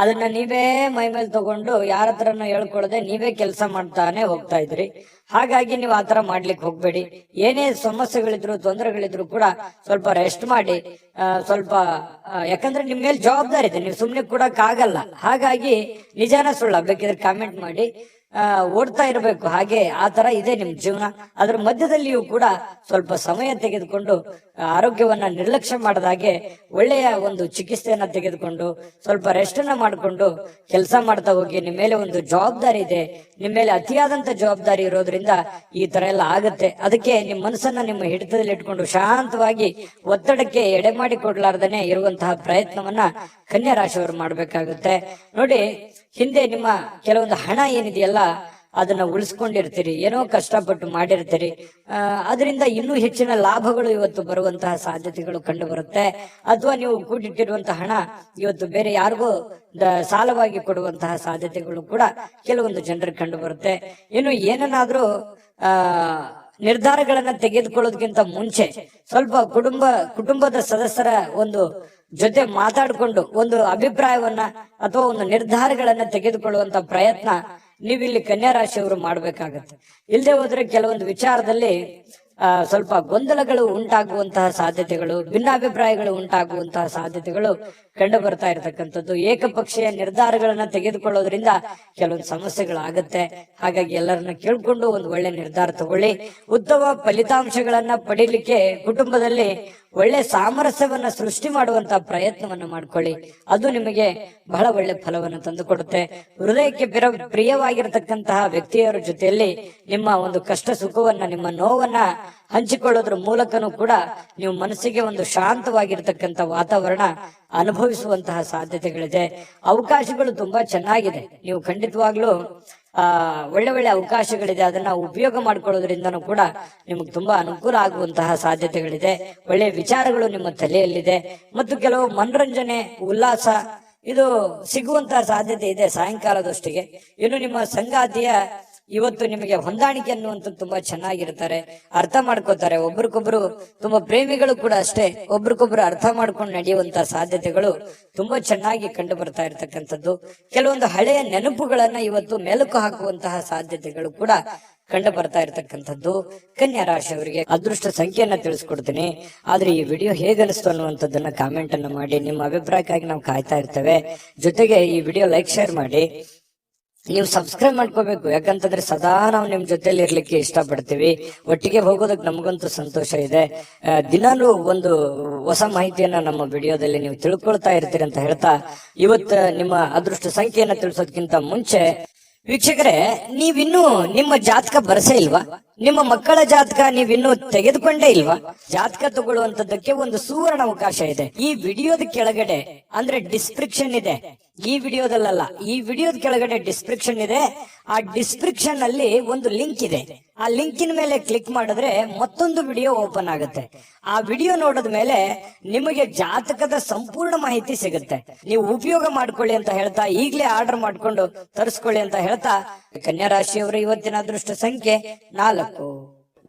ಅದನ್ನ ನೀವೇ ಮೈ ಮೇಲೆ ತಗೊಂಡು ಯಾರ ಹತ್ರನೂ ಹೇಳ್ಕೊಳ್ಳದೆ ನೀವೇ ಕೆಲಸ ಮಾಡ್ತಾನೆ ಹೋಗ್ತಾ ಇದ್ರಿ. ಹಾಗಾಗಿ ನೀವು ಆತರ ಮಾಡ್ಲಿಕ್ಕೆ ಹೋಗ್ಬೇಡಿ. ಏನೇ ಸಮಸ್ಯೆಗಳಿದ್ರು, ತೊಂದರೆಗಳಿದ್ರು ಕೂಡ ಸ್ವಲ್ಪ ರೆಸ್ಟ್ ಮಾಡಿ. ಸ್ವಲ್ಪ ಯಾಕಂದ್ರೆ ನಿಮ್ ಮೇಲೆ ಜವಾಬ್ದಾರಿ ಇದೆ, ನೀವು ಸುಮ್ನೆ ಕೊಡಕ್ ಆಗಲ್ಲ. ಹಾಗಾಗಿ ನಿಜಾನ ಸುಳ್ಳ ಬೇಕಿದ್ರೆ ಕಾಮೆಂಟ್ ಮಾಡಿ. ಓಡ್ತಾ ಇರಬೇಕು. ಹಾಗೆ ಆ ತರ ಇದೆ ನಿಮ್ ಜೀವನ. ಅದ್ರ ಮಧ್ಯದಲ್ಲಿಯೂ ಕೂಡ ಸ್ವಲ್ಪ ಸಮಯ ತೆಗೆದುಕೊಂಡು ಆರೋಗ್ಯವನ್ನ ನಿರ್ಲಕ್ಷ್ಯ ಮಾಡದಾಗೆ ಒಳ್ಳೆಯ ಒಂದು ಚಿಕಿತ್ಸೆಯನ್ನ ತೆಗೆದುಕೊಂಡು ಸ್ವಲ್ಪ ರೆಸ್ಟ್ ಅನ್ನ ಮಾಡಿಕೊಂಡು ಕೆಲಸ ಮಾಡ್ತಾ ಹೋಗಿ. ನಿಮ್ಮ ಮೇಲೆ ಒಂದು ಜವಾಬ್ದಾರಿ ಇದೆ, ನಿಮ್ಮ ಮೇಲೆ ಅತಿಯಾದಂತ ಜವಾಬ್ದಾರಿ ಇರೋದ್ರಿಂದ ಈ ತರ ಎಲ್ಲ ಆಗುತ್ತೆ. ಅದಕ್ಕೆ ನಿಮ್ಮ ಮನಸ್ಸನ್ನ ನಿಮ್ಮ ಹಿಡಿತದಲ್ಲಿ ಇಟ್ಕೊಂಡು ಶಾಂತವಾಗಿ ಒತ್ತಡಕ್ಕೆ ಎಡೆ ಮಾಡಿ ಕೊಡ್ಲಾರ್ದನೆ ಇರುವಂತಹ ಪ್ರಯತ್ನವನ್ನ ಕನ್ಯಾ ರಾಶಿಯವರು ಮಾಡ್ಬೇಕಾಗುತ್ತೆ. ನೋಡಿ, ಹಿಂದೆ ನಿಮ್ಮ ಕೆಲವೊಂದು ಹಣ ಏನಿದೆಯಲ್ಲ ಅದನ್ನ ಉಳಿಸ್ಕೊಂಡಿರ್ತೀರಿ, ಏನೋ ಕಷ್ಟಪಟ್ಟು ಮಾಡಿರ್ತೀರಿ. ಅದರಿಂದ ಇನ್ನೂ ಹೆಚ್ಚಿನ ಲಾಭಗಳು ಇವತ್ತು ಬರುವಂತಹ ಸಾಧ್ಯತೆಗಳು ಕಂಡು ಬರುತ್ತೆ. ಅಥವಾ ನೀವು ಕೂಡಿಟ್ಟಿರುವಂತಹ ಹಣ ಇವತ್ತು ಬೇರೆ ಯಾರಿಗೂ ಸಾಲವಾಗಿ ಕೊಡುವಂತಹ ಸಾಧ್ಯತೆಗಳು ಕೂಡ ಕೆಲವೊಂದು ಜನರಿಗೆ ಕಂಡು ಬರುತ್ತೆ. ಇನ್ನು ಏನನ್ನಾದ್ರೂ ನಿರ್ಧಾರಗಳನ್ನ ತೆಗೆದುಕೊಳ್ಳೋದಕ್ಕಿಂತ ಮುಂಚೆ ಸ್ವಲ್ಪ ಕುಟುಂಬದ ಸದಸ್ಯರ ಒಂದು ಜೊತೆ ಮಾತಾಡಿಕೊಂಡು ಒಂದು ಅಭಿಪ್ರಾಯವನ್ನ ಅಥವಾ ಒಂದು ನಿರ್ಧಾರಗಳನ್ನ ತೆಗೆದುಕೊಳ್ಳುವಂತ ಪ್ರಯತ್ನ ನೀವಿಲ್ಲಿ ಕನ್ಯಾ ರಾಶಿಯವರು ಮಾಡ್ಬೇಕಾಗತ್ತೆ. ಇಲ್ಲದೆ ಹೋದ್ರೆ ಕೆಲವೊಂದು ವಿಚಾರದಲ್ಲಿ ಸ್ವಲ್ಪ ಗೊಂದಲಗಳು ಉಂಟಾಗುವಂತಹ ಸಾಧ್ಯತೆಗಳು, ಭಿನ್ನಾಭಿಪ್ರಾಯಗಳು ಉಂಟಾಗುವಂತಹ ಸಾಧ್ಯತೆಗಳು ಕಂಡು ಬರ್ತಾ ಇರತಕ್ಕಂಥದ್ದು. ಏಕಪಕ್ಷೀಯ ನಿರ್ಧಾರಗಳನ್ನ ತೆಗೆದುಕೊಳ್ಳೋದ್ರಿಂದ ಕೆಲವೊಂದು ಸಮಸ್ಯೆಗಳಾಗತ್ತೆ. ಹಾಗಾಗಿ ಎಲ್ಲರನ್ನ ಕೇಳ್ಕೊಂಡು ಒಂದು ಒಳ್ಳೆ ನಿರ್ಧಾರ ತಗೊಳ್ಳಿ. ಉತ್ತಮ ಫಲಿತಾಂಶಗಳನ್ನ ಪಡೀಲಿಕ್ಕೆ ಕುಟುಂಬದಲ್ಲಿ ಒಳ್ಳೆ ಸಾಮರಸ್ಯವನ್ನ ಸೃಷ್ಟಿ ಮಾಡುವಂತ ಪ್ರಯತ್ನವನ್ನ ಮಾಡ್ಕೊಳ್ಳಿ. ಅದು ನಿಮಗೆ ಬಹಳ ಒಳ್ಳೆ ಫಲವನ್ನು ತಂದು ಕೊಡುತ್ತೆ. ಹೃದಯಕ್ಕೆ ಪ್ರಿಯವಾಗಿರತಕ್ಕಂತಹ ವ್ಯಕ್ತಿಯರ ಜೊತೆಯಲ್ಲಿ ನಿಮ್ಮ ಒಂದು ಕಷ್ಟ ಸುಖವನ್ನ, ನಿಮ್ಮ ನೋವನ್ನ ಹಂಚಿಕೊಳ್ಳೋದ್ರ ಮೂಲಕನೂ ಕೂಡ ನೀವು ಮನಸ್ಸಿಗೆ ಒಂದು ಶಾಂತವಾಗಿರ್ತಕ್ಕಂಥ ವಾತಾವರಣ ಅನುಭವಿಸುವಂತಹ ಸಾಧ್ಯತೆಗಳಿದೆ. ಅವಕಾಶಗಳು ತುಂಬಾ ಚೆನ್ನಾಗಿದೆ. ನೀವು ಖಂಡಿತವಾಗ್ಲೂ ಒಳ್ಳೆ ಒಳ್ಳೆ ಅವಕಾಶಗಳಿದೆ. ಅದನ್ನ ಉಪಯೋಗ ಮಾಡ್ಕೊಳ್ಳೋದ್ರಿಂದನೂ ಕೂಡ ನಿಮಗೆ ತುಂಬಾ ಅನುಕೂಲ ಆಗುವಂತಹ ಸಾಧ್ಯತೆಗಳಿದೆ. ಒಳ್ಳೆಯ ವಿಚಾರಗಳು ನಿಮ್ಮ ತಲೆಯಲ್ಲಿದೆ ಮತ್ತು ಕೆಲವು ಮನರಂಜನೆ, ಉಲ್ಲಾಸ ಇದು ಸಿಗುವಂತಹ ಸಾಧ್ಯತೆ ಇದೆ ಸಾಯಂಕಾಲದಷ್ಟಿಗೆ. ಇನ್ನು ನಿಮ್ಮ ಸಂಗಾತಿಯ ಇವತ್ತು ನಿಮಗೆ ಹೊಂದಾಣಿಕೆ ಅನ್ನುವಂಥದ್ದು ತುಂಬಾ ಚೆನ್ನಾಗಿರ್ತಾರೆ, ಅರ್ಥ ಮಾಡ್ಕೋತಾರೆ. ಒಬ್ರಿಗೊಬ್ರು ತುಂಬಾ ಪ್ರೇಮಿಗಳು ಕೂಡ ಅಷ್ಟೇ, ಒಬ್ರಿಗೊಬ್ರು ಅರ್ಥ ಮಾಡ್ಕೊಂಡು ನಡೆಯುವಂತ ಸಾಧ್ಯತೆಗಳು ತುಂಬಾ ಚೆನ್ನಾಗಿ ಕಂಡು ಬರ್ತಾ ಇರ್ತಕ್ಕಂಥದ್ದು. ಕೆಲವೊಂದು ಹಳೆಯ ನೆನಪುಗಳನ್ನ ಇವತ್ತು ಮೆಲುಕು ಹಾಕುವಂತಹ ಸಾಧ್ಯತೆಗಳು ಕೂಡ ಕಂಡು ಬರ್ತಾ ಇರ್ತಕ್ಕಂಥದ್ದು. ಕನ್ಯಾ ರಾಶಿಯವರಿಗೆ ಅದೃಷ್ಟ ಸಂಖ್ಯೆಯನ್ನ ತಿಳಿಸ್ಕೊಡ್ತೀನಿ. ಆದ್ರೆ ಈ ವಿಡಿಯೋ ಹೇಗನಿಸ್ತು ಅನ್ನುವಂಥದ್ದನ್ನ ಕಾಮೆಂಟ್ ಅನ್ನ ಮಾಡಿ. ನಿಮ್ಮ ಅಭಿಪ್ರಾಯಕ್ಕಾಗಿ ನಾವು ಕಾಯ್ತಾ ಇರ್ತೇವೆ. ಜೊತೆಗೆ ಈ ವಿಡಿಯೋ ಲೈಕ್, ಶೇರ್ ಮಾಡಿ. ನೀವು ಸಬ್ಸ್ಕ್ರೈಬ್ ಮಾಡ್ಕೋಬೇಕು. ಯಾಕಂತಂದ್ರೆ ಸದಾ ನಾವು ನಿಮ್ ಜೊತೆಲಿ ಇರ್ಲಿಕ್ಕೆ ಇಷ್ಟಪಡ್ತೀವಿ. ಒಟ್ಟಿಗೆ ಹೋಗೋದಕ್ಕೆ ನಮಗಂತೂ ಸಂತೋಷ ಇದೆ. ದಿನಾಲೂ ಒಂದು ಹೊಸ ಮಾಹಿತಿಯನ್ನ ನಮ್ಮ ವಿಡಿಯೋದಲ್ಲಿ ನೀವು ತಿಳ್ಕೊಳ್ತಾ ಇರ್ತೀರಿ ಅಂತ ಹೇಳ್ತಾ, ಇವತ್ತು ನಿಮ್ಮ ಅದೃಷ್ಟ ಸಂಖ್ಯೆಯನ್ನ ತಿಳಿಸೋದಕ್ಕಿಂತ ಮುಂಚೆ ವೀಕ್ಷಕರೇ, ನೀವಿನ್ನೂ ನಿಮ್ಮ ಜಾತಕ ಬರಸೇ ಇಲ್ವಾ? ನಿಮ್ಮ ಮಕ್ಕಳ ಜಾತಕ ನೀವಿನ್ನೂ ತೆಗೆದುಕೊಂಡೇ ಇಲ್ವಾ? ಜಾತಕ ತಗೊಳ್ಳುವಂತದ್ದಕ್ಕೆ ಒಂದು ಸುವರ್ಣ ಅವಕಾಶ ಇದೆ. ಈ ವಿಡಿಯೋದ ಕೆಳಗಡೆ ಅಂದ್ರೆ ಡಿಸ್ಕ್ರಿಪ್ಷನ್ ಇದೆ. ಈ ವಿಡಿಯೋದಲ್ಲ, ಈ ವಿಡಿಯೋದ ಕೆಳಗಡೆ ಡಿಸ್ಕ್ರಿಪ್ಷನ್ ಇದೆ. ಆ ಡಿಸ್ಕ್ರಿಪ್ಷನ್ ಅಲ್ಲಿ ಒಂದು ಲಿಂಕ್ ಇದೆ. ಆ ಲಿಂಕಿನ ಮೇಲೆ ಕ್ಲಿಕ್ ಮಾಡಿದ್ರೆ ಮತ್ತೊಂದು ವಿಡಿಯೋ ಓಪನ್ ಆಗುತ್ತೆ. ಆ ವಿಡಿಯೋ ನೋಡಿದ ಮೇಲೆ ನಿಮಗೆ ಜಾತಕದ ಸಂಪೂರ್ಣ ಮಾಹಿತಿ ಸಿಗುತ್ತೆ. ನೀವು ಉಪಯೋಗ ಮಾಡ್ಕೊಳ್ಳಿ ಅಂತ ಹೇಳ್ತಾ, ಈಗಲೇ ಆರ್ಡರ್ ಮಾಡ್ಕೊಂಡು ತರಿಸ್ಕೊಳ್ಳಿ ಅಂತ ಹೇಳ್ತಾ, ಕನ್ಯಾ ರಾಶಿಯವರ ಇವತ್ತಿನ ಅದೃಷ್ಟ ಸಂಖ್ಯೆ 4.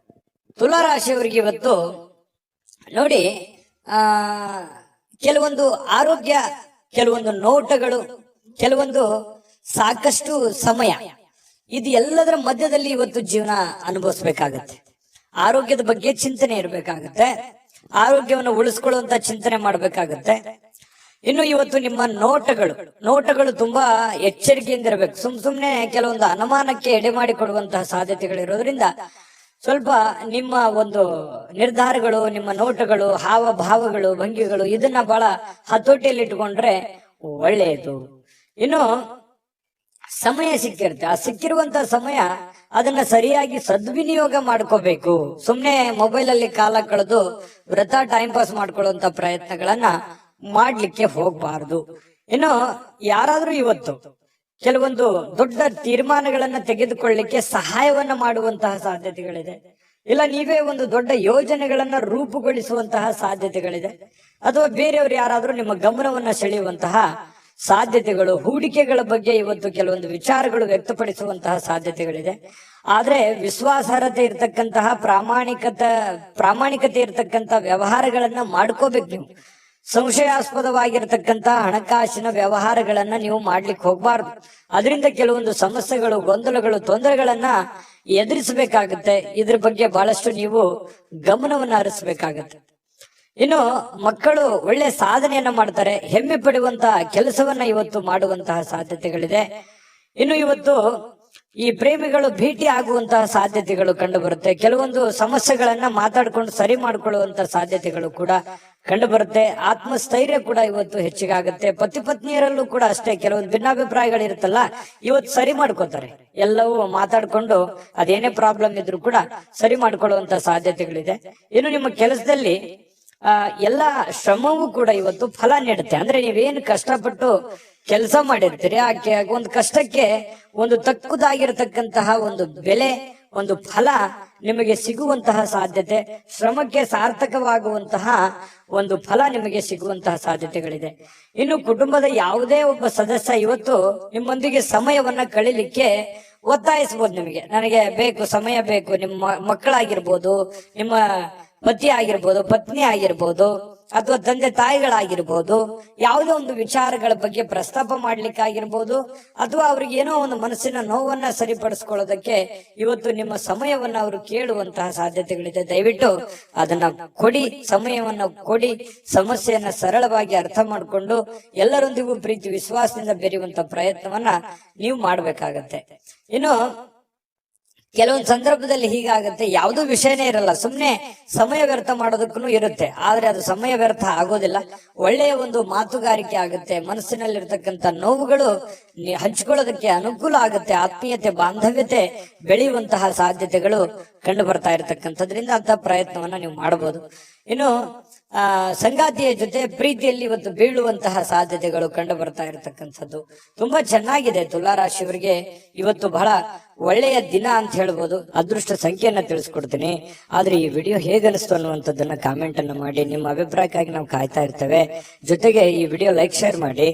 ತುಲಾ ರಾಶಿಯವರಿಗೆ ಇವತ್ತು ನೋಡಿ, ಕೆಲವೊಂದು ಆರೋಗ್ಯ, ಕೆಲವೊಂದು ನೋಟಗಳು, ಕೆಲವೊಂದು ಸಾಕಷ್ಟು ಸಮಯ, ಇದು ಎಲ್ಲದರ ಮಧ್ಯದಲ್ಲಿ ಇವತ್ತು ಜೀವನ ಅನುಭವಿಸ್ಬೇಕಾಗತ್ತೆ. ಆರೋಗ್ಯದ ಬಗ್ಗೆ ಚಿಂತನೆ ಇರಬೇಕಾಗತ್ತೆ. ಆರೋಗ್ಯವನ್ನು ಉಳಿಸ್ಕೊಳ್ಳುವಂತ ಚಿಂತನೆ ಮಾಡ್ಬೇಕಾಗತ್ತೆ. ಇನ್ನು ಇವತ್ತು ನಿಮ್ಮ ನೋಟಗಳು ತುಂಬಾ ಎಚ್ಚರಿಕೆಯಿಂದ ಇರಬೇಕು. ಸುಮ್ನೆ ಕೆಲವೊಂದು ಅನುಮಾನಕ್ಕೆ ಎಡೆ ಮಾಡಿ ಕೊಡುವಂತಹ ಸಾಧ್ಯತೆಗಳಿರೋದ್ರಿಂದ ಸ್ವಲ್ಪ ನಿಮ್ಮ ಒಂದು ನಿರ್ಧಾರಗಳು, ನಿಮ್ಮ ನೋಟಗಳು, ಹಾವಭಾವಗಳು, ಭಂಗಿಗಳು, ಇದನ್ನ ಬಹಳ ಹತೋಟಿಯಲ್ಲಿ ಇಟ್ಕೊಂಡ್ರೆ ಒಳ್ಳೆಯದು. ಇನ್ನು ಸಮಯ ಸಿಕ್ಕಿರುತ್ತೆ. ಆ ಸಿಕ್ಕಿರುವಂತಹ ಸಮಯ ಅದನ್ನ ಸರಿಯಾಗಿ ಸದ್ವಿನಿಯೋಗ ಮಾಡ್ಕೋಬೇಕು. ಸುಮ್ನೆ ಮೊಬೈಲ್ ಅಲ್ಲಿ ಕಾಲ ಕಳೆದು ವೃಥಾ ಟೈಮ್ ಪಾಸ್ ಮಾಡ್ಕೊಳ್ಳುವಂತ ಪ್ರಯತ್ನಗಳನ್ನ ಮಾಡ್ಲಿಕ್ಕೆ ಹೋಗ್ಬಾರ್ದು. ಇನ್ನು ಯಾರಾದ್ರೂ ಇವತ್ತು ಕೆಲವೊಂದು ದೊಡ್ಡ ತೀರ್ಮಾನಗಳನ್ನ ತೆಗೆದುಕೊಳ್ಳಿಕ್ಕೆ ಸಹಾಯವನ್ನ ಮಾಡುವಂತಹ ಸಾಧ್ಯತೆಗಳಿದೆ. ಇಲ್ಲ ನೀವೇ ಒಂದು ದೊಡ್ಡ ಯೋಜನೆಗಳನ್ನ ರೂಪುಗೊಳಿಸುವಂತಹ ಸಾಧ್ಯತೆಗಳಿದೆ. ಅಥವಾ ಬೇರೆಯವರು ಯಾರಾದ್ರೂ ನಿಮ್ಮ ಗಮನವನ್ನ ಸೆಳೆಯುವಂತಹ ಸಾಧ್ಯತೆಗಳು, ಹೂಡಿಕೆಗಳ ಬಗ್ಗೆ ಇವತ್ತು ಕೆಲವೊಂದು ವಿಚಾರಗಳು ವ್ಯಕ್ತಪಡಿಸುವಂತಹ ಸಾಧ್ಯತೆಗಳಿದೆ. ಆದ್ರೆ ವಿಶ್ವಾಸಾರ್ಹತೆ ಇರತಕ್ಕಂತಹ ಪ್ರಾಮಾಣಿಕತೆ ಇರತಕ್ಕಂತ ವ್ಯವಹಾರಗಳನ್ನ ಮಾಡ್ಕೋಬೇಕು. ನೀವು ಸಂಶಯಾಸ್ಪದವಾಗಿರ್ತಕ್ಕಂತಹ ಹಣಕಾಸಿನ ವ್ಯವಹಾರಗಳನ್ನ ನೀವು ಮಾಡ್ಲಿಕ್ಕೆ ಹೋಗ್ಬಾರ್ದು. ಅದರಿಂದ ಕೆಲವೊಂದು ಸಮಸ್ಯೆಗಳು, ಗೊಂದಲಗಳು, ತೊಂದರೆಗಳನ್ನ ಎದುರಿಸಬೇಕಾಗುತ್ತೆ. ಇದ್ರ ಬಗ್ಗೆ ಬಹಳಷ್ಟು ನೀವು ಗಮನವನ್ನ ಹರಿಸಬೇಕಾಗತ್ತೆ. ಇನ್ನು ಮಕ್ಕಳು ಒಳ್ಳೆ ಸಾಧನೆಯನ್ನ ಮಾಡ್ತಾರೆ. ಹೆಮ್ಮೆ ಪಡುವಂತಹ ಕೆಲಸವನ್ನ ಇವತ್ತು ಮಾಡುವಂತಹ ಸಾಧ್ಯತೆಗಳಿದೆ. ಇನ್ನು ಇವತ್ತು ಈ ಪ್ರೇಮಿಗಳು ಭೇಟಿ ಆಗುವಂತಹ ಸಾಧ್ಯತೆಗಳು ಕಂಡು ಬರುತ್ತೆ. ಕೆಲವೊಂದು ಸಮಸ್ಯೆಗಳನ್ನ ಮಾತಾಡ್ಕೊಂಡು ಸರಿ ಮಾಡ್ಕೊಳ್ಳುವಂತ ಸಾಧ್ಯತೆಗಳು ಕೂಡ ಕಂಡು ಬರುತ್ತೆ. ಆತ್ಮಸ್ಥೈರ್ಯ ಕೂಡ ಇವತ್ತು ಹೆಚ್ಚಿಗಾಗುತ್ತೆ. ಪತಿ ಪತ್ನಿಯರಲ್ಲೂ ಕೂಡ ಅಷ್ಟೇ, ಕೆಲವೊಂದು ಭಿನ್ನಾಭಿಪ್ರಾಯಗಳಿರುತ್ತಲ್ಲ, ಇವತ್ತು ಸರಿ ಮಾಡ್ಕೋತಾರೆ. ಎಲ್ಲವೂ ಮಾತಾಡ್ಕೊಂಡು ಅದೇನೇ ಪ್ರಾಬ್ಲಮ್ ಇದ್ರು ಕೂಡ ಸರಿ ಮಾಡ್ಕೊಳ್ಳುವಂತ ಸಾಧ್ಯತೆಗಳಿದೆ. ಇನ್ನು ನಿಮ್ಮ ಕೆಲಸದಲ್ಲಿ ಎಲ್ಲ ಶ್ರಮವೂ ಕೂಡ ಇವತ್ತು ಫಲ ನೀಡುತ್ತೆ. ಅಂದ್ರೆ ನೀವೇನು ಕಷ್ಟಪಟ್ಟು ಕೆಲಸ ಮಾಡಿರ್ತೀರಿ, ಆ ಒಂದು ಕಷ್ಟಕ್ಕೆ ಒಂದು ತಕ್ಕುದಾಗಿರತಕ್ಕಂತಹ ಒಂದು ಬೆಲೆ, ಒಂದು ಫಲ ನಿಮಗೆ ಸಿಗುವಂತಹ ಸಾಧ್ಯತೆ, ಶ್ರಮಕ್ಕೆ ಸಾರ್ಥಕವಾಗುವಂತಹ ಒಂದು ಫಲ ನಿಮಗೆ ಸಿಗುವಂತಹ ಸಾಧ್ಯತೆಗಳಿದೆ. ಇನ್ನು ಕುಟುಂಬದ ಯಾವುದೇ ಒಬ್ಬ ಸದಸ್ಯ ಇವತ್ತು ನಿಮ್ಮೊಂದಿಗೆ ಸಮಯವನ್ನ ಕಳೀಲಿಕ್ಕೆ ಒತ್ತಾಯಿಸಬಹುದು. ನನಗೆ ಬೇಕು, ಸಮಯ ಬೇಕು. ನಿಮ್ಮ ಮಕ್ಕಳಾಗಿರ್ಬೋದು, ನಿಮ್ಮ ಪತಿ ಆಗಿರ್ಬೋದು, ಪತ್ನಿ ಆಗಿರ್ಬೋದು, ಅಥವಾ ತಂದೆ ತಾಯಿಗಳಾಗಿರ್ಬೋದು, ಯಾವುದೋ ಒಂದು ವಿಚಾರಗಳ ಬಗ್ಗೆ ಪ್ರಸ್ತಾಪ ಮಾಡ್ಲಿಕ್ಕಾಗಿರ್ಬೋದು, ಅಥವಾ ಅವ್ರಿಗೆ ಏನೋ ಒಂದು ಮನಸ್ಸಿನ ನೋವನ್ನ ಸರಿಪಡಿಸ್ಕೊಳ್ಳೋದಕ್ಕೆ ಇವತ್ತು ನಿಮ್ಮ ಸಮಯವನ್ನ ಅವರು ಕೇಳುವಂತಹ ಸಾಧ್ಯತೆಗಳಿದೆ. ದಯವಿಟ್ಟು ಅದನ್ನ ಕೊಡಿ, ಸಮಯವನ್ನ ಕೊಡಿ. ಸಮಸ್ಯೆಯನ್ನ ಸರಳವಾಗಿ ಅರ್ಥ ಮಾಡಿಕೊಂಡು ಎಲ್ಲರೊಂದಿಗೂ ಪ್ರೀತಿ ವಿಶ್ವಾಸದಿಂದ ಬೆರೆಯುವಂತ ಪ್ರಯತ್ನವನ್ನ ನೀವು ಮಾಡ್ಬೇಕಾಗತ್ತೆ. ಇನ್ನು ಕೆಲವೊಂದು ಸಂದರ್ಭದಲ್ಲಿ ಹೀಗಾಗತ್ತೆ, ಯಾವುದೋ ವಿಷಯನೇ ಇರಲ್ಲ, ಸುಮ್ನೆ ಸಮಯ ವ್ಯರ್ಥ ಮಾಡೋದಕ್ಕೂ ಇರುತ್ತೆ. ಆದ್ರೆ ಅದು ಸಮಯ ವ್ಯರ್ಥ ಆಗೋದಿಲ್ಲ. ಒಳ್ಳೆಯ ಒಂದು ಮಾತುಗಾರಿಕೆ ಆಗುತ್ತೆ. ಮನಸ್ಸಿನಲ್ಲಿರ್ತಕ್ಕಂಥ ನೋವುಗಳು ಹಂಚ್ಕೊಳ್ಳೋದಕ್ಕೆ ಅನುಕೂಲ ಆಗುತ್ತೆ. ಆತ್ಮೀಯತೆ, ಬಾಂಧವ್ಯತೆ ಬೆಳೆಯುವಂತಹ ಸಾಧ್ಯತೆಗಳು ಕಂಡು ಬರ್ತಾ ಇರತಕ್ಕಂಥದ್ರಿಂದ ಅಂತ ಪ್ರಯತ್ನವನ್ನ ನೀವು ಮಾಡಬಹುದು. ಇನ್ನು ಸಂಗಾತಿಯ ಜೊತೆ ಪ್ರೀತಿಯಲ್ಲಿ ಇವತ್ತು ಬೀಳುವಂತಹ ಸಾಧ್ಯತೆಗಳು ಕಂಡು ಬರ್ತಾ ಇರತಕ್ಕಂಥದ್ದು ತುಂಬಾ ಚೆನ್ನಾಗಿದೆ. ತುಲಾ ರಾಶಿಯವರಿಗೆ ಇವತ್ತು ಬಹಳ ಒಳ್ಳೆಯ ದಿನ ಅಂತ ಹೇಳ್ಬೋದು. ಅದೃಷ್ಟ ಸಂಖ್ಯೆಯನ್ನ ತಿಳಿಸ್ಕೊಡ್ತೀನಿ. ಆದ್ರೆ ಈ ವಿಡಿಯೋ ಹೇಗನಿಸ್ತು ಅನ್ನುವಂಥದ್ದನ್ನ ಕಾಮೆಂಟ್ ಅನ್ನ ಮಾಡಿ. ನಿಮ್ಮ ಅಭಿಪ್ರಾಯಕ್ಕಾಗಿ ನಾವು ಕಾಯ್ತಾ ಇರ್ತೇವೆ. ಜೊತೆಗೆ ಈ ವಿಡಿಯೋ ಲೈಕ್, ಶೇರ್ ಮಾಡಿ.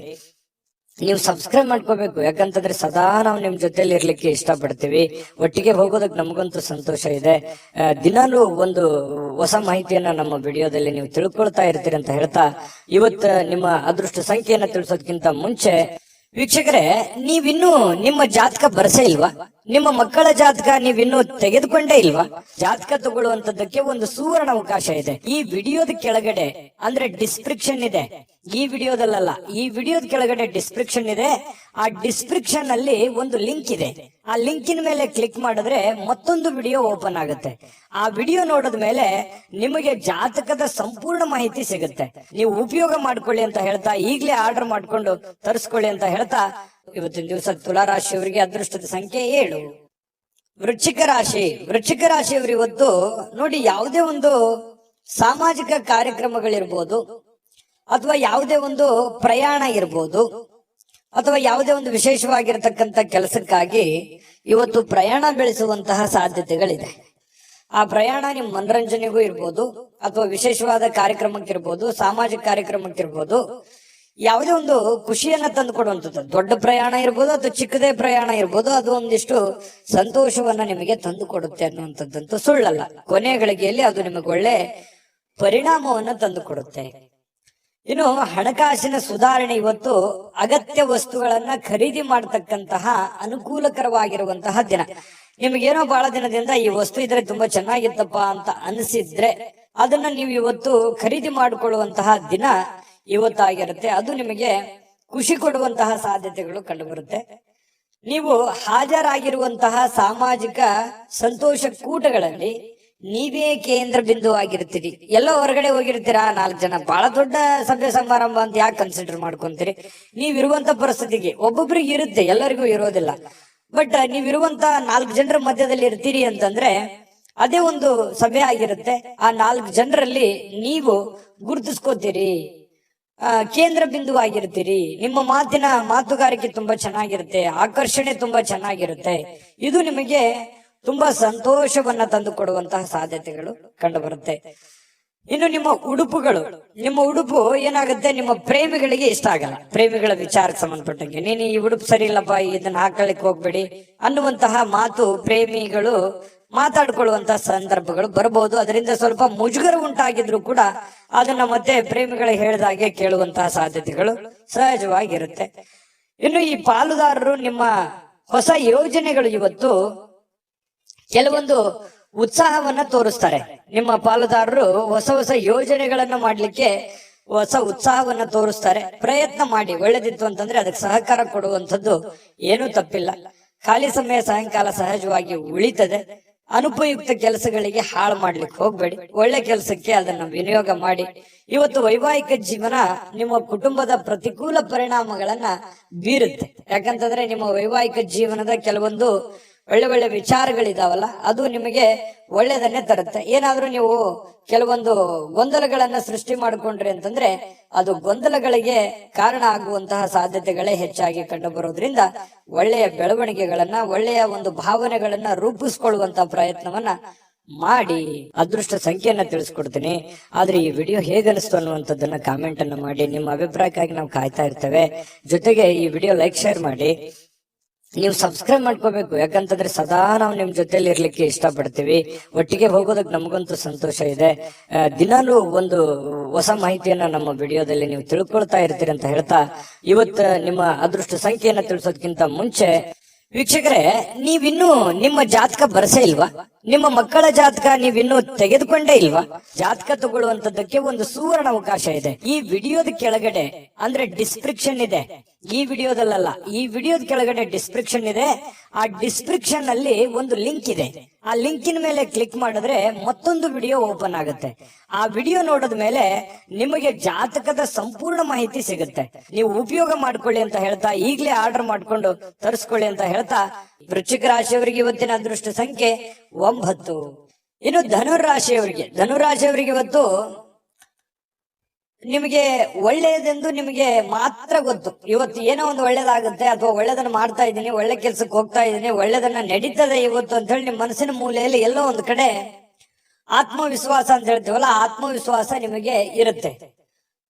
ನೀವು ಸಬ್ಸ್ಕ್ರೈಬ್ ಮಾಡ್ಕೋಬೇಕು. ಯಾಕಂತಂದ್ರೆ ಸದಾ ನಾವು ನಿಮ್ ಜೊತೆಲಿ ಇರ್ಲಿಕ್ಕೆ ಇಷ್ಟಪಡ್ತೀವಿ. ಒಟ್ಟಿಗೆ ಹೋಗೋದಕ್ಕೆ ನಮಗಂತೂ ಸಂತೋಷ ಇದೆ. ದಿನಾಲೂ ಒಂದು ಹೊಸ ಮಾಹಿತಿಯನ್ನ ನಮ್ಮ ವಿಡಿಯೋದಲ್ಲಿ ನೀವು ತಿಳ್ಕೊಳ್ತಾ ಇರ್ತೀರಿ ಅಂತ ಹೇಳ್ತಾ, ಇವತ್ತು ನಿಮ್ಮ ಅದೃಷ್ಟ ಸಂಖ್ಯೆಯನ್ನ ತಿಳಿಸೋದಕ್ಕಿಂತ ಮುಂಚೆ ವೀಕ್ಷಕರೇ, ನೀವಿನ್ನೂ ನಿಮ್ಮ ಜಾತಕ ಬರಸೇ ಇಲ್ವಾ? ನಿಮ್ಮ ಮಕ್ಕಳ ಜಾತಕ ನೀವಿನ್ನೂ ತೆಗೆದುಕೊಂಡೇ ಇಲ್ವಾ? ಜಾತಕ ತಗೊಳ್ಳುವಂತದ್ದಕ್ಕೆ ಒಂದು ಸುವರ್ಣ ಅವಕಾಶ ಇದೆ. ಈ ವಿಡಿಯೋದ ಕೆಳಗಡೆ ಅಂದ್ರೆ ಡಿಸ್ಕ್ರಿಪ್ಷನ್ ಇದೆ. ಈ ವಿಡಿಯೋದಲ್ಲ, ಈ ವಿಡಿಯೋದ ಕೆಳಗಡೆ ಡಿಸ್ಕ್ರಿಪ್ಷನ್ ಇದೆ. ಆ ಡಿಸ್ಕ್ರಿಪ್ಷನ್ ಅಲ್ಲಿ ಒಂದು ಲಿಂಕ್ ಇದೆ. ಆ ಲಿಂಕಿನ ಮೇಲೆ ಕ್ಲಿಕ್ ಮಾಡಿದ್ರೆ ಮತ್ತೊಂದು ವಿಡಿಯೋ ಓಪನ್ ಆಗುತ್ತೆ. ಆ ವಿಡಿಯೋ ನೋಡಿದ ಮೇಲೆ ನಿಮಗೆ ಜಾತಕದ ಸಂಪೂರ್ಣ ಮಾಹಿತಿ ಸಿಗುತ್ತೆ. ನೀವು ಉಪಯೋಗ ಮಾಡ್ಕೊಳ್ಳಿ ಅಂತ ಹೇಳ್ತಾ, ಈಗಲೇ ಆರ್ಡರ್ ಮಾಡ್ಕೊಂಡು ತರಿಸ್ಕೊಳ್ಳಿ ಅಂತ ಹೇಳ್ತಾ, ಇವತ್ತಿನ ದಿವಸ ತುಲಾರಾಶಿಯವರಿಗೆ ಅದೃಷ್ಟದ ಸಂಖ್ಯೆ 7. ವೃಶ್ಚಿಕ ರಾಶಿಯವರು ಇವತ್ತು ನೋಡಿ, ಯಾವುದೇ ಒಂದು ಸಾಮಾಜಿಕ ಕಾರ್ಯಕ್ರಮಗಳಿರ್ಬೋದು, ಅಥವಾ ಯಾವುದೇ ಒಂದು ಪ್ರಯಾಣ ಇರ್ಬೋದು, ಅಥವಾ ಯಾವುದೇ ಒಂದು ವಿಶೇಷವಾಗಿರತಕ್ಕಂತ ಕೆಲಸಕ್ಕಾಗಿ ಇವತ್ತು ಪ್ರಯಾಣ ಬೆಳೆಸುವಂತಹ ಸಾಧ್ಯತೆಗಳಿದೆ. ಆ ಪ್ರಯಾಣ ನಿಮ್ಮ ಮನರಂಜನೆಗೂ ಇರ್ಬೋದು, ಅಥವಾ ವಿಶೇಷವಾದ ಕಾರ್ಯಕ್ರಮಕ್ಕಿರ್ಬೋದು, ಸಾಮಾಜಿಕ ಕಾರ್ಯಕ್ರಮಕ್ಕಿರ್ಬೋದು, ಯಾವುದೇ ಒಂದು ಖುಷಿಯನ್ನ ತಂದು ಕೊಡುವಂಥದ್ದು. ದೊಡ್ಡ ಪ್ರಯಾಣ ಇರ್ಬೋದು ಅಥವಾ ಚಿಕ್ಕದೇ ಪ್ರಯಾಣ ಇರ್ಬೋದು, ಅದು ಒಂದಿಷ್ಟು ಸಂತೋಷವನ್ನ ನಿಮಗೆ ತಂದು ಕೊಡುತ್ತೆ ಅನ್ನುವಂಥದ್ದಂತೂ ಸುಳ್ಳಲ್ಲ. ಕೊನೆ ಗಳಿಗೆಯಲ್ಲಿ ಅದು ನಿಮಗೆ ಒಳ್ಳೆ ಪರಿಣಾಮವನ್ನು ತಂದು ಕೊಡುತ್ತೆ. ಇನ್ನು ಹಣಕಾಸಿನ ಸುಧಾರಣೆ, ಇವತ್ತು ಅಗತ್ಯ ವಸ್ತುಗಳನ್ನ ಖರೀದಿ ಮಾಡತಕ್ಕಂತಹ ಅನುಕೂಲಕರವಾಗಿರುವಂತಹ ದಿನ. ನಿಮಗೇನೋ ಬಹಳ ದಿನದಿಂದ ಈ ವಸ್ತು ಇದ್ರೆ ತುಂಬಾ ಚೆನ್ನಾಗಿತ್ತಪ್ಪ ಅಂತ ಅನಿಸಿದ್ರೆ ಅದನ್ನ ನೀವು ಇವತ್ತು ಖರೀದಿ ಮಾಡಿಕೊಳ್ಳುವಂತಹ ದಿನ ಇವತ್ತಾಗಿರುತ್ತೆ. ಅದು ನಿಮಗೆ ಖುಷಿ ಕೊಡುವಂತಹ ಸಾಧ್ಯತೆಗಳು ಕಂಡುಬರುತ್ತೆ. ನೀವು ಹಾಜರಾಗಿರುವಂತಹ ಸಾಮಾಜಿಕ ಸಂತೋಷ ಕೂಟಗಳಲ್ಲಿ ನೀವೇ ಕೇಂದ್ರ ಬಿಂದು ಆಗಿರ್ತೀರಿ. ಎಲ್ಲೋ ಹೊರಗಡೆ ಹೋಗಿರ್ತೀರಾ, 4 ಜನ, ಬಹಳ ದೊಡ್ಡ ಸಭೆ ಸಮಾರಂಭ ಅಂತ ಯಾಕೆ ಕನ್ಸಿಡರ್ ಮಾಡ್ಕೊಂತೀರಿ? ನೀವಿರುವಂತ ಪರಿಸ್ಥಿತಿಗೆ ಒಬ್ಬೊಬ್ರಿಗೆ ಇರುತ್ತೆ, ಎಲ್ಲರಿಗೂ ಇರೋದಿಲ್ಲ. ಬಟ್ ನೀವಿರುವಂತ 4 ಜನರ ಮಧ್ಯದಲ್ಲಿ ಇರ್ತೀರಿ ಅಂತಂದ್ರೆ ಅದೇ ಒಂದು ಸಭೆ ಆಗಿರುತ್ತೆ. ಆ 4 ಜನರಲ್ಲಿ ನೀವು ಗುರುತಿಸ್ಕೋತೀರಿ, ಕೇಂದ್ರ ಬಿಂದು ಆಗಿರ್ತೀರಿ. ನಿಮ್ಮ ಮಾತುಗಾರಿಕೆ ತುಂಬಾ ಚೆನ್ನಾಗಿರುತ್ತೆ, ಆಕರ್ಷಣೆ ತುಂಬಾ ಚೆನ್ನಾಗಿರುತ್ತೆ. ಇದು ನಿಮಗೆ ತುಂಬಾ ಸಂತೋಷವನ್ನ ತಂದು ಕೊಡುವಂತಹ ಸಾಧ್ಯತೆಗಳು ಕಂಡು ಬರುತ್ತೆ. ಇನ್ನು ನಿಮ್ಮ ಉಡುಪು ಏನಾಗುತ್ತೆ, ನಿಮ್ಮ ಪ್ರೇಮಿಗಳಿಗೆ ಇಷ್ಟ ಆಗಲ್ಲ. ಪ್ರೇಮಿಗಳ ವಿಚಾರಕ್ಕೆ ಸಂಬಂಧಪಟ್ಟಂಗೆ, ನೀನು ಈ ಉಡುಪು ಸರಿ ಇಲ್ಲಪ್ಪ, ಇದನ್ನ ಹಾಕೊಳ್ಳಿಕ್ ಹೋಗ್ಬೇಡಿ ಅನ್ನುವಂತಹ ಮಾತು ಪ್ರೇಮಿಗಳು ಮಾತಾಡ್ಕೊಳ್ಳುವಂತಹ ಸಂದರ್ಭಗಳು ಬರಬಹುದು. ಅದರಿಂದ ಸ್ವಲ್ಪ ಮುಜುಗರ ಉಂಟಾಗಿದ್ರು ಕೂಡ ಅದನ್ನ ಮತ್ತೆ ಪ್ರೇಮಿಗಳು ಹೇಳಿದಾಗೆ ಕೇಳುವಂತಹ ಸಾಧ್ಯತೆಗಳು ಸಹಜವಾಗಿರುತ್ತೆ. ಇನ್ನು ಈ ಪಾಲುದಾರರು ನಿಮ್ಮ ಹೊಸ ಯೋಜನೆಗಳು ಇವತ್ತು ಕೆಲವೊಂದು ಉತ್ಸಾಹವನ್ನ ತೋರಿಸ್ತಾರೆ. ನಿಮ್ಮ ಪಾಲುದಾರರು ಹೊಸ ಯೋಜನೆಗಳನ್ನ ಮಾಡ್ಲಿಕ್ಕೆ ಹೊಸ ಉತ್ಸಾಹವನ್ನ ತೋರಿಸ್ತಾರೆ. ಪ್ರಯತ್ನ ಮಾಡಿ, ಒಳ್ಳೇದಿತ್ತು ಅಂತಂದ್ರೆ ಅದಕ್ಕೆ ಸಹಕಾರ ಕೊಡುವಂಥದ್ದು ಏನೂ ತಪ್ಪಿಲ್ಲ. ಖಾಲಿ ಸಮಯ ಸಾಯಂಕಾಲ ಸಹಜವಾಗಿ ಉಳಿತದೆ. ಅನುಪಯುಕ್ತ ಕೆಲಸಗಳಿಗೆ ಹಾಳು ಮಾಡ್ಲಿಕ್ಕೆ ಹೋಗ್ಬೇಡಿ, ಒಳ್ಳೆ ಕೆಲಸಕ್ಕೆ ಅದನ್ನ ವಿನಿಯೋಗ ಮಾಡಿ. ಇವತ್ತು ವೈವಾಹಿಕ ಜೀವನ ನಿಮ್ಮ ಕುಟುಂಬದ ಪ್ರತಿಕೂಲ ಪರಿಣಾಮಗಳನ್ನ ಬೀರುತ್ತೆ. ಯಾಕಂತಂದ್ರೆ ನಿಮ್ಮ ವೈವಾಹಿಕ ಜೀವನದ ಕೆಲವೊಂದು ಒಳ್ಳೆ ವಿಚಾರಗಳಿದಾವಲ್ಲ, ಅದು ನಿಮಗೆ ಒಳ್ಳೇದನ್ನೇ ತರುತ್ತೆ. ಏನಾದ್ರೂ ನೀವು ಕೆಲವೊಂದು ಗೊಂದಲಗಳನ್ನ ಸೃಷ್ಟಿ ಮಾಡಿಕೊಂಡ್ರಿ ಅಂತಂದ್ರೆ ಅದು ಗೊಂದಲಗಳಿಗೆ ಕಾರಣ ಆಗುವಂತಹ ಸಾಧ್ಯತೆಗಳೇ ಹೆಚ್ಚಾಗಿ ಕಂಡು ಬರೋದ್ರಿಂದ ಒಳ್ಳೆಯ ಬೆಳವಣಿಗೆಗಳನ್ನ, ಒಳ್ಳೆಯ ಒಂದು ಭಾವನೆಗಳನ್ನ ರೂಪಿಸ್ಕೊಳ್ಳುವಂತಹ ಪ್ರಯತ್ನವನ್ನ ಮಾಡಿ. ಅದೃಷ್ಟ ಸಂಖ್ಯೆಯನ್ನ ತಿಳಿಸ್ಕೊಡ್ತೀನಿ. ಆದ್ರೆ ಈ ವಿಡಿಯೋ ಹೇಗನಿಸ್ತು ಅನ್ನುವಂಥದ್ದನ್ನ ಕಾಮೆಂಟ್ ಅನ್ನ ಮಾಡಿ. ನಿಮ್ಮ ಅಭಿಪ್ರಾಯಕ್ಕಾಗಿ ನಾವು ಕಾಯ್ತಾ ಇರ್ತೇವೆ. ಜೊತೆಗೆ ಈ ವಿಡಿಯೋ ಲೈಕ್, ಶೇರ್ ಮಾಡಿ. ನೀವು ಸಬ್ಸ್ಕ್ರೈಬ್ ಮಾಡ್ಕೋಬೇಕು, ಯಾಕಂತಂದ್ರೆ ಸದಾ ನಾವು ನಿಮ್ ಜೊತೆಲಿ ಇರ್ಲಿಕ್ಕೆ ಇಷ್ಟಪಡ್ತೀವಿ. ಒಟ್ಟಿಗೆ ಹೋಗೋದಕ್ಕೆ ನಮಗಂತೂ ಸಂತೋಷ ಇದೆ. ದಿನಾಲೂ ಒಂದು ಹೊಸ ಮಾಹಿತಿಯನ್ನ ನಮ್ಮ ವಿಡಿಯೋದಲ್ಲಿ ನೀವು ತಿಳ್ಕೊಳ್ತಾ ಇರ್ತೀರಿ ಅಂತ ಹೇಳ್ತಾ, ಇವತ್ತು ನಿಮ್ಮ ಅದೃಷ್ಟ ಸಂಖ್ಯೆಯನ್ನ ತಿಳಿಸೋದಕ್ಕಿಂತ ಮುಂಚೆ ವೀಕ್ಷಕರೇ, ನೀವಿನ್ನೂ ನಿಮ್ಮ ಜಾತಕ ಬರಸೇ ಇಲ್ವಾ? ನಿಮ್ಮ ಮಕ್ಕಳ ಜಾತಕ ನೀವಿನ್ನೂ ತೆಗೆದುಕೊಂಡೇ ಇಲ್ವಾ? ಜಾತಕ ತಗೊಳ್ಳುವಂತದ್ದಕ್ಕೆ ಒಂದು ಸುವರ್ಣ ಅವಕಾಶ ಇದೆ. ಈ ವಿಡಿಯೋದ ಕೆಳಗಡೆ ಅಂದ್ರೆ ಡಿಸ್ಕ್ರಿಪ್ಷನ್ ಇದೆ. ಈ ವಿಡಿಯೋದಲ್ಲ, ಈ ವಿಡಿಯೋದ ಕೆಳಗಡೆ ಡಿಸ್ಕ್ರಿಪ್ಷನ್ ಇದೆ. ಆ ಡಿಸ್ಕ್ರಿಪ್ಷನ್ ಅಲ್ಲಿ ಒಂದು ಲಿಂಕ್ ಇದೆ. ಆ ಲಿಂಕಿನ ಮೇಲೆ ಕ್ಲಿಕ್ ಮಾಡಿದ್ರೆ ಮತ್ತೊಂದು ವಿಡಿಯೋ ಓಪನ್ ಆಗುತ್ತೆ. ಆ ವಿಡಿಯೋ ನೋಡಿದ ಮೇಲೆ ನಿಮಗೆ ಜಾತಕದ ಸಂಪೂರ್ಣ ಮಾಹಿತಿ ಸಿಗುತ್ತೆ. ನೀವು ಉಪಯೋಗ ಮಾಡ್ಕೊಳ್ಳಿ ಅಂತ ಹೇಳ್ತಾ, ಈಗಲೇ ಆರ್ಡರ್ ಮಾಡ್ಕೊಂಡು ತರಿಸ್ಕೊಳ್ಳಿ ಅಂತ ಹೇಳ್ತಾ, ವೃಶ್ಚಿಕ ರಾಶಿಯವರಿಗೆ ಇವತ್ತಿನ ಅದೃಷ್ಟ ಸಂಖ್ಯೆ 9. ಇನ್ನು ಧನುರಾಶಿಯವರಿಗೆ ಇವತ್ತು ನಿಮಗೆ ಒಳ್ಳೆಯದೆಂದು ನಿಮಗೆ ಮಾತ್ರ ಗೊತ್ತು. ಇವತ್ತು ಏನೋ ಒಂದು ಒಳ್ಳೇದಾಗುತ್ತೆ, ಅಥವಾ ಒಳ್ಳೇದನ್ನ ಮಾಡ್ತಾ ಇದ್ದೀನಿ, ಒಳ್ಳೆ ಕೆಲ್ಸಕ್ಕೆ ಹೋಗ್ತಾ ಇದ್ದೀನಿ, ಒಳ್ಳೇದನ್ನ ನಡೀತದೆ ಇವತ್ತು ಅಂತ ಹೇಳಿ ನಿಮ್ಮ ಮನಸ್ಸಿನ ಮೂಲೆಯಲ್ಲಿ ಎಲ್ಲೋ ಒಂದು ಕಡೆ ಆತ್ಮವಿಶ್ವಾಸ ಅಂತ ಹೇಳ್ತೀವಲ್ಲ, ಆತ್ಮವಿಶ್ವಾಸ ನಿಮಗೆ ಇರುತ್ತೆ.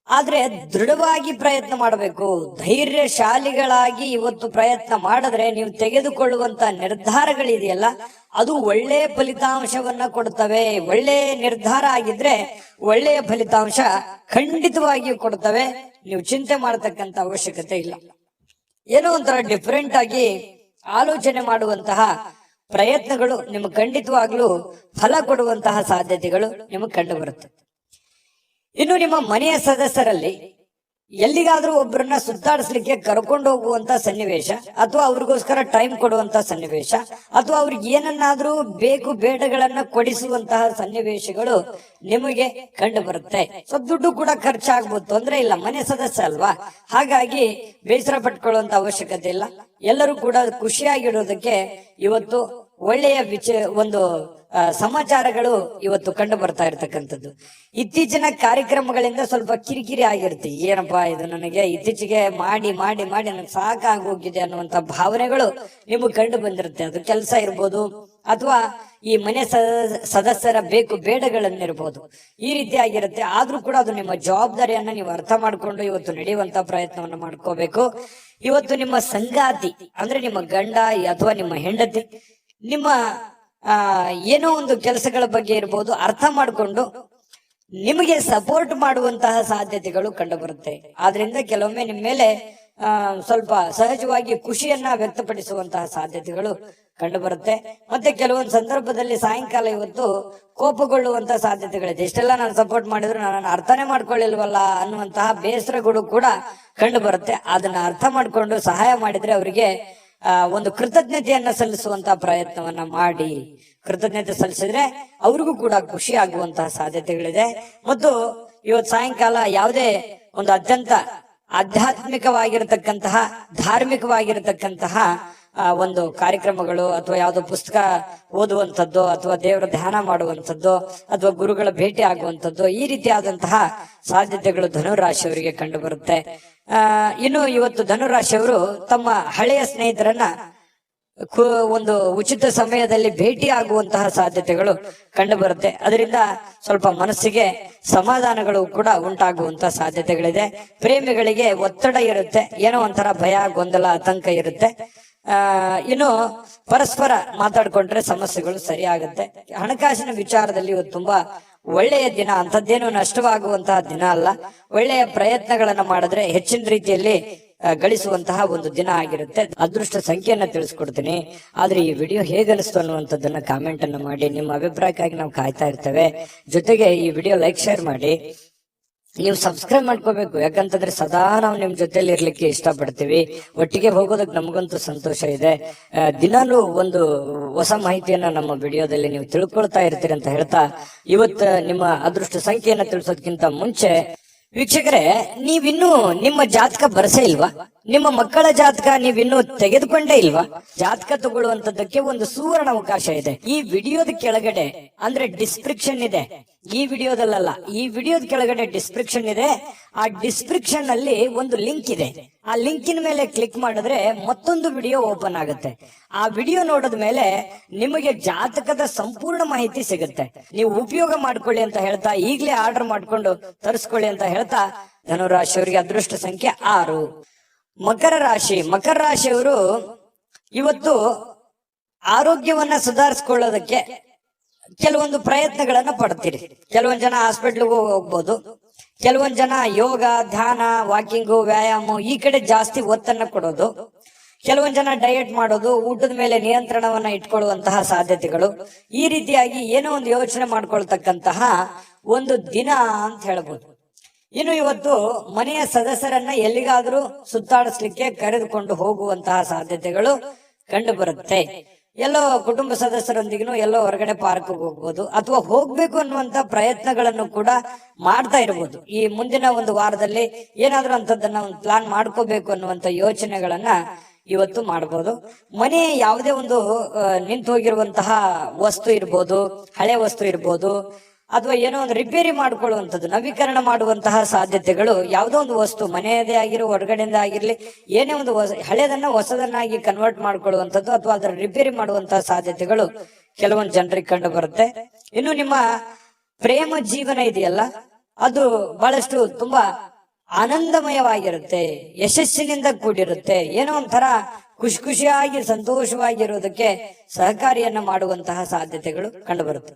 ಆದ್ರೆ ದೃಢವಾಗಿ ಪ್ರಯತ್ನ ಮಾಡಬೇಕು. ಧೈರ್ಯಶಾಲಿಗಳಾಗಿ ಇವತ್ತು ಪ್ರಯತ್ನ ಮಾಡಿದ್ರೆ ನೀವು ತೆಗೆದುಕೊಳ್ಳುವಂತ ನಿರ್ಧಾರಗಳಿದೆಯಲ್ಲ, ಅದು ಒಳ್ಳೆಯ ಫಲಿತಾಂಶವನ್ನ ಕೊಡ್ತವೆ. ಒಳ್ಳೆಯ ನಿರ್ಧಾರ ಆಗಿದ್ರೆ ಒಳ್ಳೆಯ ಫಲಿತಾಂಶ ಖಂಡಿತವಾಗಿಯೂ ಕೊಡ್ತವೆ. ನೀವು ಚಿಂತೆ ಮಾಡತಕ್ಕಂತ ಅವಶ್ಯಕತೆ ಇಲ್ಲ. ಏನೋ ಒಂಥರ ಡಿಫರೆಂಟ್ ಆಗಿ ಆಲೋಚನೆ ಮಾಡುವಂತಹ ಪ್ರಯತ್ನಗಳು ನಿಮಗೆ ಖಂಡಿತವಾಗ್ಲೂ ಫಲ ಕೊಡುವಂತಹ ಸಾಧ್ಯತೆಗಳು ನಿಮಗೆ ಕಂಡು ಬರುತ್ತೆ. ಇನ್ನು ನಿಮ್ಮ ಮನೆಯ ಸದಸ್ಯರಲ್ಲಿ ಎಲ್ಲಿಗಾದ್ರೂ ಒಬ್ಬರನ್ನ ಸುತ್ತಾಡಿಸ್ಲಿಕ್ಕೆ ಕರ್ಕೊಂಡು ಹೋಗುವಂತ ಸನ್ನಿವೇಶ, ಅಥವಾ ಅವ್ರಿಗೋಸ್ಕರ ಟೈಮ್ ಕೊಡುವಂತ ಸನ್ನಿವೇಶ, ಅಥವಾ ಅವ್ರಿಗೆ ಏನನ್ನಾದ್ರೂ ಬೇಕು ಬೇಡಗಳನ್ನ ಕೊಡಿಸುವಂತಹ ಸನ್ನಿವೇಶಗಳು ನಿಮಗೆ ಕಂಡು ಬರುತ್ತೆ. ಸ್ವಲ್ಪ ದುಡ್ಡು ಕೂಡ ಖರ್ಚಾಗ್ಬೋದು, ತೊಂದ್ರೆ ಇಲ್ಲ, ಮನೆ ಸದಸ್ಯ ಅಲ್ವಾ, ಹಾಗಾಗಿ ಬೇಸರ ಪಟ್ಕೊಳ್ಳುವಂತ ಅವಶ್ಯಕತೆ ಇಲ್ಲ. ಎಲ್ಲರೂ ಕೂಡ ಖುಷಿಯಾಗಿರೋದಕ್ಕೆ ಇವತ್ತು ಒಳ್ಳೆಯ ಒಂದು ಸಮಾಚಾರಗಳು ಇವತ್ತು ಕಂಡು ಬರ್ತಾ ಇರ್ತಕ್ಕಂಥದ್ದು. ಇತ್ತೀಚಿನ ಕಾರ್ಯಕ್ರಮಗಳಿಂದ ಸ್ವಲ್ಪ ಕಿರಿಕಿರಿ ಆಗಿರುತ್ತೆ. ಏನಪ್ಪಾ ಇದು, ನನಗೆ ಇತ್ತೀಚೆಗೆ ಮಾಡಿ ಮಾಡಿ ಮಾಡಿ ನನಗೆ ಸಾಕಾಗೋಗಿದೆ ಅನ್ನುವಂತ ಭಾವನೆಗಳು ನಿಮಗೆ ಕಂಡು ಬಂದಿರುತ್ತೆ. ಅದು ಕೆಲಸ ಇರ್ಬೋದು, ಅಥವಾ ಈ ಮನೆ ಸದಸ್ಯರ ಬೇಕು ಬೇಡಗಳನ್ನಿರ್ಬೋದು, ಈ ರೀತಿ ಆಗಿರುತ್ತೆ. ಆದ್ರೂ ಕೂಡ ಅದು ನಿಮ್ಮ ಜವಾಬ್ದಾರಿಯನ್ನ ನೀವು ಅರ್ಥ ಮಾಡ್ಕೊಂಡು ಇವತ್ತು ನಡೆಯುವಂತ ಪ್ರಯತ್ನವನ್ನ ಮಾಡ್ಕೋಬೇಕು. ಇವತ್ತು ನಿಮ್ಮ ಸಂಗಾತಿ ಅಂದ್ರೆ ನಿಮ್ಮ ಗಂಡ ಅಥವಾ ನಿಮ್ಮ ಹೆಂಡತಿ ನಿಮ್ಮ ಏನೋ ಒಂದು ಕೆಲಸಗಳ ಬಗ್ಗೆ ಇರ್ಬೋದು, ಅರ್ಥ ಮಾಡಿಕೊಂಡು ನಿಮಗೆ ಸಪೋರ್ಟ್ ಮಾಡುವಂತಹ ಸಾಧ್ಯತೆಗಳು ಕಂಡು ಬರುತ್ತೆ. ಆದ್ರಿಂದ ಕೆಲವೊಮ್ಮೆ ನಿಮ್ಮ ಮೇಲೆ ಸ್ವಲ್ಪ ಸಹಜವಾಗಿ ಖುಷಿಯನ್ನ ವ್ಯಕ್ತಪಡಿಸುವಂತಹ ಸಾಧ್ಯತೆಗಳು ಕಂಡು ಬರುತ್ತೆ. ಮತ್ತೆ ಕೆಲವೊಂದು ಸಂದರ್ಭದಲ್ಲಿ ಸಾಯಂಕಾಲ ಇವತ್ತು ಕೋಪಗೊಳ್ಳುವಂತಹ ಸಾಧ್ಯತೆಗಳಿದೆ. ಇಷ್ಟೆಲ್ಲ ನಾನು ಸಪೋರ್ಟ್ ಮಾಡಿದ್ರು ನಾನು ಅರ್ಥನೇ ಮಾಡ್ಕೊಳ್ಳಿಲ್ವಲ್ಲ ಅನ್ನುವಂತಹ ಬೇಸರಗಳು ಕೂಡ ಕಂಡು ಬರುತ್ತೆ. ಅದನ್ನ ಅರ್ಥ ಮಾಡ್ಕೊಂಡು ಸಹಾಯ ಮಾಡಿದ್ರೆ ಅವರಿಗೆ ಒಂದು ಕೃತಜ್ಞತೆಯನ್ನ ಸಲ್ಲಿಸುವಂತಹ ಪ್ರಯತ್ನವನ್ನ ಮಾಡಿ, ಕೃತಜ್ಞತೆ ಸಲ್ಲಿಸಿದ್ರೆ ಅವ್ರಿಗೂ ಕೂಡ ಖುಷಿ ಆಗುವಂತಹ ಸಾಧ್ಯತೆಗಳಿದೆ. ಮತ್ತು ಇವತ್ತು ಸಾಯಂಕಾಲ ಯಾವುದೇ ಒಂದು ಅತ್ಯಂತ ಆಧ್ಯಾತ್ಮಿಕವಾಗಿರತಕ್ಕಂತಹ ಧಾರ್ಮಿಕವಾಗಿರತಕ್ಕಂತಹ ಒಂದು ಕಾರ್ಯಕ್ರಮಗಳು, ಅಥವಾ ಯಾವುದೋ ಪುಸ್ತಕ ಓದುವಂಥದ್ದು, ಅಥವಾ ದೇವರ ಧ್ಯಾನ ಮಾಡುವಂಥದ್ದು, ಅಥವಾ ಗುರುಗಳ ಭೇಟಿ ಆಗುವಂಥದ್ದು, ಈ ರೀತಿಯಾದಂತಹ ಸಾಧ್ಯತೆಗಳು ಧನುರಾಶಿಯವರಿಗೆ ಕಂಡು ಬರುತ್ತೆ. ಇನ್ನು ಇವತ್ತು ಧನುರಾಶಿಯವರು ತಮ್ಮ ಹಳೆಯ ಸ್ನೇಹಿತರನ್ನ ಒಂದು ಉಚಿತ ಸಮಯದಲ್ಲಿ ಭೇಟಿ ಆಗುವಂತಹ ಸಾಧ್ಯತೆಗಳು ಕಂಡು ಬರುತ್ತೆ. ಅದರಿಂದ ಸ್ವಲ್ಪ ಮನಸ್ಸಿಗೆ ಸಮಾಧಾನಗಳು ಕೂಡ ಉಂಟಾಗುವಂತಹ ಸಾಧ್ಯತೆಗಳಿದೆ. ಪ್ರೇಮಿಗಳಿಗೆ ಒತ್ತಡ ಇರುತ್ತೆ, ಏನೋ ಒಂಥರ ಭಯ, ಗೊಂದಲ, ಆತಂಕ ಇರುತ್ತೆ. ಇನ್ನು ಪರಸ್ಪರ ಮಾತಾಡ್ಕೊಂಡ್ರೆ ಸಮಸ್ಯೆಗಳು ಸರಿಯಾಗುತ್ತೆ. ಹಣಕಾಸಿನ ವಿಚಾರದಲ್ಲಿ ಇವತ್ತು ತುಂಬಾ ಒಳ್ಳೆಯ ದಿನ, ಅಂಥದ್ದೇನು ನಷ್ಟವಾಗುವಂತಹ ದಿನ ಅಲ್ಲ. ಒಳ್ಳೆಯ ಪ್ರಯತ್ನಗಳನ್ನ ಮಾಡಿದ್ರೆ ಹೆಚ್ಚಿನ ರೀತಿಯಲ್ಲಿ ಗಳಿಸುವಂತಹ ಒಂದು ದಿನ ಆಗಿರುತ್ತೆ. ಅದೃಷ್ಟ ಸಂಖ್ಯೆಯನ್ನ ತಿಳಿಸ್ಕೊಡ್ತೀನಿ. ಆದ್ರೆ ಈ ವಿಡಿಯೋ ಹೇಗನಿಸ್ತು ಅನ್ನುವಂಥದ್ದನ್ನ ಕಾಮೆಂಟ್ ಅನ್ನ ಮಾಡಿ. ನಿಮ್ಮ ಅಭಿಪ್ರಾಯಕ್ಕಾಗಿ ನಾವು ಕಾಯ್ತಾ ಇರ್ತೇವೆ. ಜೊತೆಗೆ ಈ ವಿಡಿಯೋ ಲೈಕ್, ಶೇರ್ ಮಾಡಿ. ನೀವು ಸಬ್ಸ್ಕ್ರೈಬ್ ಮಾಡ್ಕೋಬೇಕು, ಯಾಕಂತಂದ್ರೆ ಸದಾ ನಾವು ನಿಮ್ ಜೊತೆಲಿ ಇರ್ಲಿಕ್ಕೆ ಇಷ್ಟಪಡ್ತೀವಿ. ಒಟ್ಟಿಗೆ ಹೋಗೋದಕ್ಕೆ ನಮಗಂತೂ ಸಂತೋಷ ಇದೆ. ದಿನಾಲೂ ಒಂದು ಹೊಸ ಮಾಹಿತಿಯನ್ನ ನಮ್ಮ ವಿಡಿಯೋದಲ್ಲಿ ನೀವು ತಿಳ್ಕೊಳ್ತಾ ಇರ್ತೀರಿ ಅಂತ ಹೇಳ್ತಾ, ಇವತ್ತು ನಿಮ್ಮ ಅದೃಷ್ಟ ಸಂಖ್ಯೆಯನ್ನ ತಿಳಿಸೋದಕ್ಕಿಂತ ಮುಂಚೆ ವೀಕ್ಷಕರೇ, ನೀವಿನ್ನೂ ನಿಮ್ಮ ಜಾತಕ ಬರಸೇ ಇಲ್ವಾ? ನಿಮ್ಮ ಮಕ್ಕಳ ಜಾತಕ ನೀವಿನ್ನೂ ತೆಗೆದುಕೊಂಡೇ ಇಲ್ವಾ? ಜಾತಕ ತಗೊಳ್ಳುವಂತದ್ದಕ್ಕೆ ಒಂದು ಸುವರ್ಣ ಅವಕಾಶ ಇದೆ. ಈ ವಿಡಿಯೋದ ಕೆಳಗಡೆ ಅಂದ್ರೆ ಡಿಸ್ಕ್ರಿಪ್ಷನ್ ಇದೆ. ಈ ವಿಡಿಯೋದಲ್ಲ, ಈ ವಿಡಿಯೋದ ಕೆಳಗಡೆ ಡಿಸ್ಕ್ರಿಪ್ಷನ್ ಇದೆ. ಆ ಡಿಸ್ಕ್ರಿಪ್ಷನ್ ಅಲ್ಲಿ ಒಂದು ಲಿಂಕ್ ಇದೆ. ಆ ಲಿಂಕಿನ ಮೇಲೆ ಕ್ಲಿಕ್ ಮಾಡಿದ್ರೆ ಮತ್ತೊಂದು ವಿಡಿಯೋ ಓಪನ್ ಆಗುತ್ತೆ. ಆ ವಿಡಿಯೋ ನೋಡಿದ ಮೇಲೆ ನಿಮಗೆ ಜಾತಕದ ಸಂಪೂರ್ಣ ಮಾಹಿತಿ ಸಿಗುತ್ತೆ. ನೀವು ಉಪಯೋಗ ಮಾಡ್ಕೊಳ್ಳಿ ಅಂತ ಹೇಳ್ತಾ, ಈಗಲೇ ಆರ್ಡರ್ ಮಾಡ್ಕೊಂಡು ತರಿಸ್ಕೊಳ್ಳಿ ಅಂತ ಹೇಳ್ತಾ, ಧನುರಾಶಿಯವರಿಗೆ ಅದೃಷ್ಟ ಸಂಖ್ಯೆ 6. ಮಕರ ರಾಶಿ. ಮಕರ ರಾಶಿಯವರು ಇವತ್ತು ಆರೋಗ್ಯವನ್ನ ಸುಧಾರಿಸ್ಕೊಳ್ಳೋದಕ್ಕೆ ಕೆಲವೊಂದು ಪ್ರಯತ್ನಗಳನ್ನ ಪಡ್ತೀರಿ. ಕೆಲವೊಂದ್ ಜನ ಹಾಸ್ಪಿಟ್ಲ್ಗೂ ಹೋಗ್ಬೋದು, ಕೆಲವೊಂದ್ ಜನ ಯೋಗ, ಧ್ಯಾನ, ವಾಕಿಂಗು, ವ್ಯಾಯಾಮ ಈ ಕಡೆ ಜಾಸ್ತಿ ಒತ್ತನ್ನ ಕೊಡೋದು, ಕೆಲವೊಂದ್ ಜನ ಡಯಟ್ ಮಾಡೋದು, ಊಟದ ಮೇಲೆ ನಿಯಂತ್ರಣವನ್ನ ಇಟ್ಕೊಳ್ಳುವಂತಹ ಸಾಧ್ಯತೆಗಳು, ಈ ರೀತಿಯಾಗಿ ಏನೋ ಒಂದು ಯೋಚನೆ ಮಾಡ್ಕೊಳ್ತಕ್ಕಂತಹ ಒಂದು ದಿನ ಅಂತ ಹೇಳ್ಬೋದು. ಇನ್ನು ಇವತ್ತು ಮನೆಯ ಸದಸ್ಯರನ್ನ ಎಲ್ಲಿಗಾದ್ರೂ ಸುತ್ತಾಡಿಸ್ಲಿಕ್ಕೆ ಕರೆದುಕೊಂಡು ಹೋಗುವಂತಹ ಸಾಧ್ಯತೆಗಳು ಕಂಡು ಬರುತ್ತೆ. ಎಲ್ಲೋ ಕುಟುಂಬ ಸದಸ್ಯರೊಂದಿಗೂ ಎಲ್ಲೋ ಹೊರಗಡೆ ಪಾರ್ಕ್ ಹೋಗ್ಬೋದು, ಅಥವಾ ಹೋಗ್ಬೇಕು ಅನ್ನುವಂತ ಪ್ರಯತ್ನಗಳನ್ನು ಕೂಡ ಮಾಡ್ತಾ ಇರ್ಬೋದು. ಈ ಮುಂದಿನ ಒಂದು ವಾರದಲ್ಲಿ ಏನಾದ್ರೂ ಅಂತದನ್ನ ಒಂದು ಪ್ಲಾನ್ ಮಾಡ್ಕೋಬೇಕು ಅನ್ನುವಂತ ಯೋಚನೆಗಳನ್ನ ಇವತ್ತು ಮಾಡಬಹುದು. ಮನೆ ಯಾವುದೇ ಒಂದು ನಿಂತು ಹೋಗಿರುವಂತಹ ವಸ್ತು ಇರ್ಬೋದು, ಹಳೆ ವಸ್ತು ಇರ್ಬೋದು, ಅಥವಾ ಏನೋ ಒಂದು ರಿಪೇರಿ ಮಾಡ್ಕೊಳ್ಳುವಂಥದ್ದು, ನವೀಕರಣ ಮಾಡುವಂತಹ ಸಾಧ್ಯತೆಗಳು, ಯಾವುದೋ ಒಂದು ವಸ್ತು ಮನೆಯದೇ ಆಗಿರೋ ಹೊರಗಡೆಯಿಂದ ಆಗಿರ್ಲಿ, ಏನೇ ಒಂದು ಹಳೆದನ್ನ ಹೊಸದನ್ನಾಗಿ ಕನ್ವರ್ಟ್ ಮಾಡ್ಕೊಳ್ಳುವಂಥದ್ದು ಅಥವಾ ಅದರ ರಿಪೇರಿ ಮಾಡುವಂತಹ ಸಾಧ್ಯತೆಗಳು ಕೆಲವೊಂದು ಜನರಿಗೆ ಕಂಡು ಬರುತ್ತೆ. ಇನ್ನು ನಿಮ್ಮ ಪ್ರೇಮ ಜೀವನ ಇದೆಯಲ್ಲ, ಅದು ಬಹಳಷ್ಟು ತುಂಬಾ ಆನಂದಮಯವಾಗಿರುತ್ತೆ, ಯಶಸ್ಸಿನಿಂದ ಕೂಡಿರುತ್ತೆ. ಏನೋ ಒಂಥರ ಖುಷಿಯಾಗಿ ಸಂತೋಷವಾಗಿರೋದಕ್ಕೆ ಸಹಕಾರಿಯನ್ನ ಮಾಡುವಂತಹ ಸಾಧ್ಯತೆಗಳು ಕಂಡು ಬರುತ್ತೆ.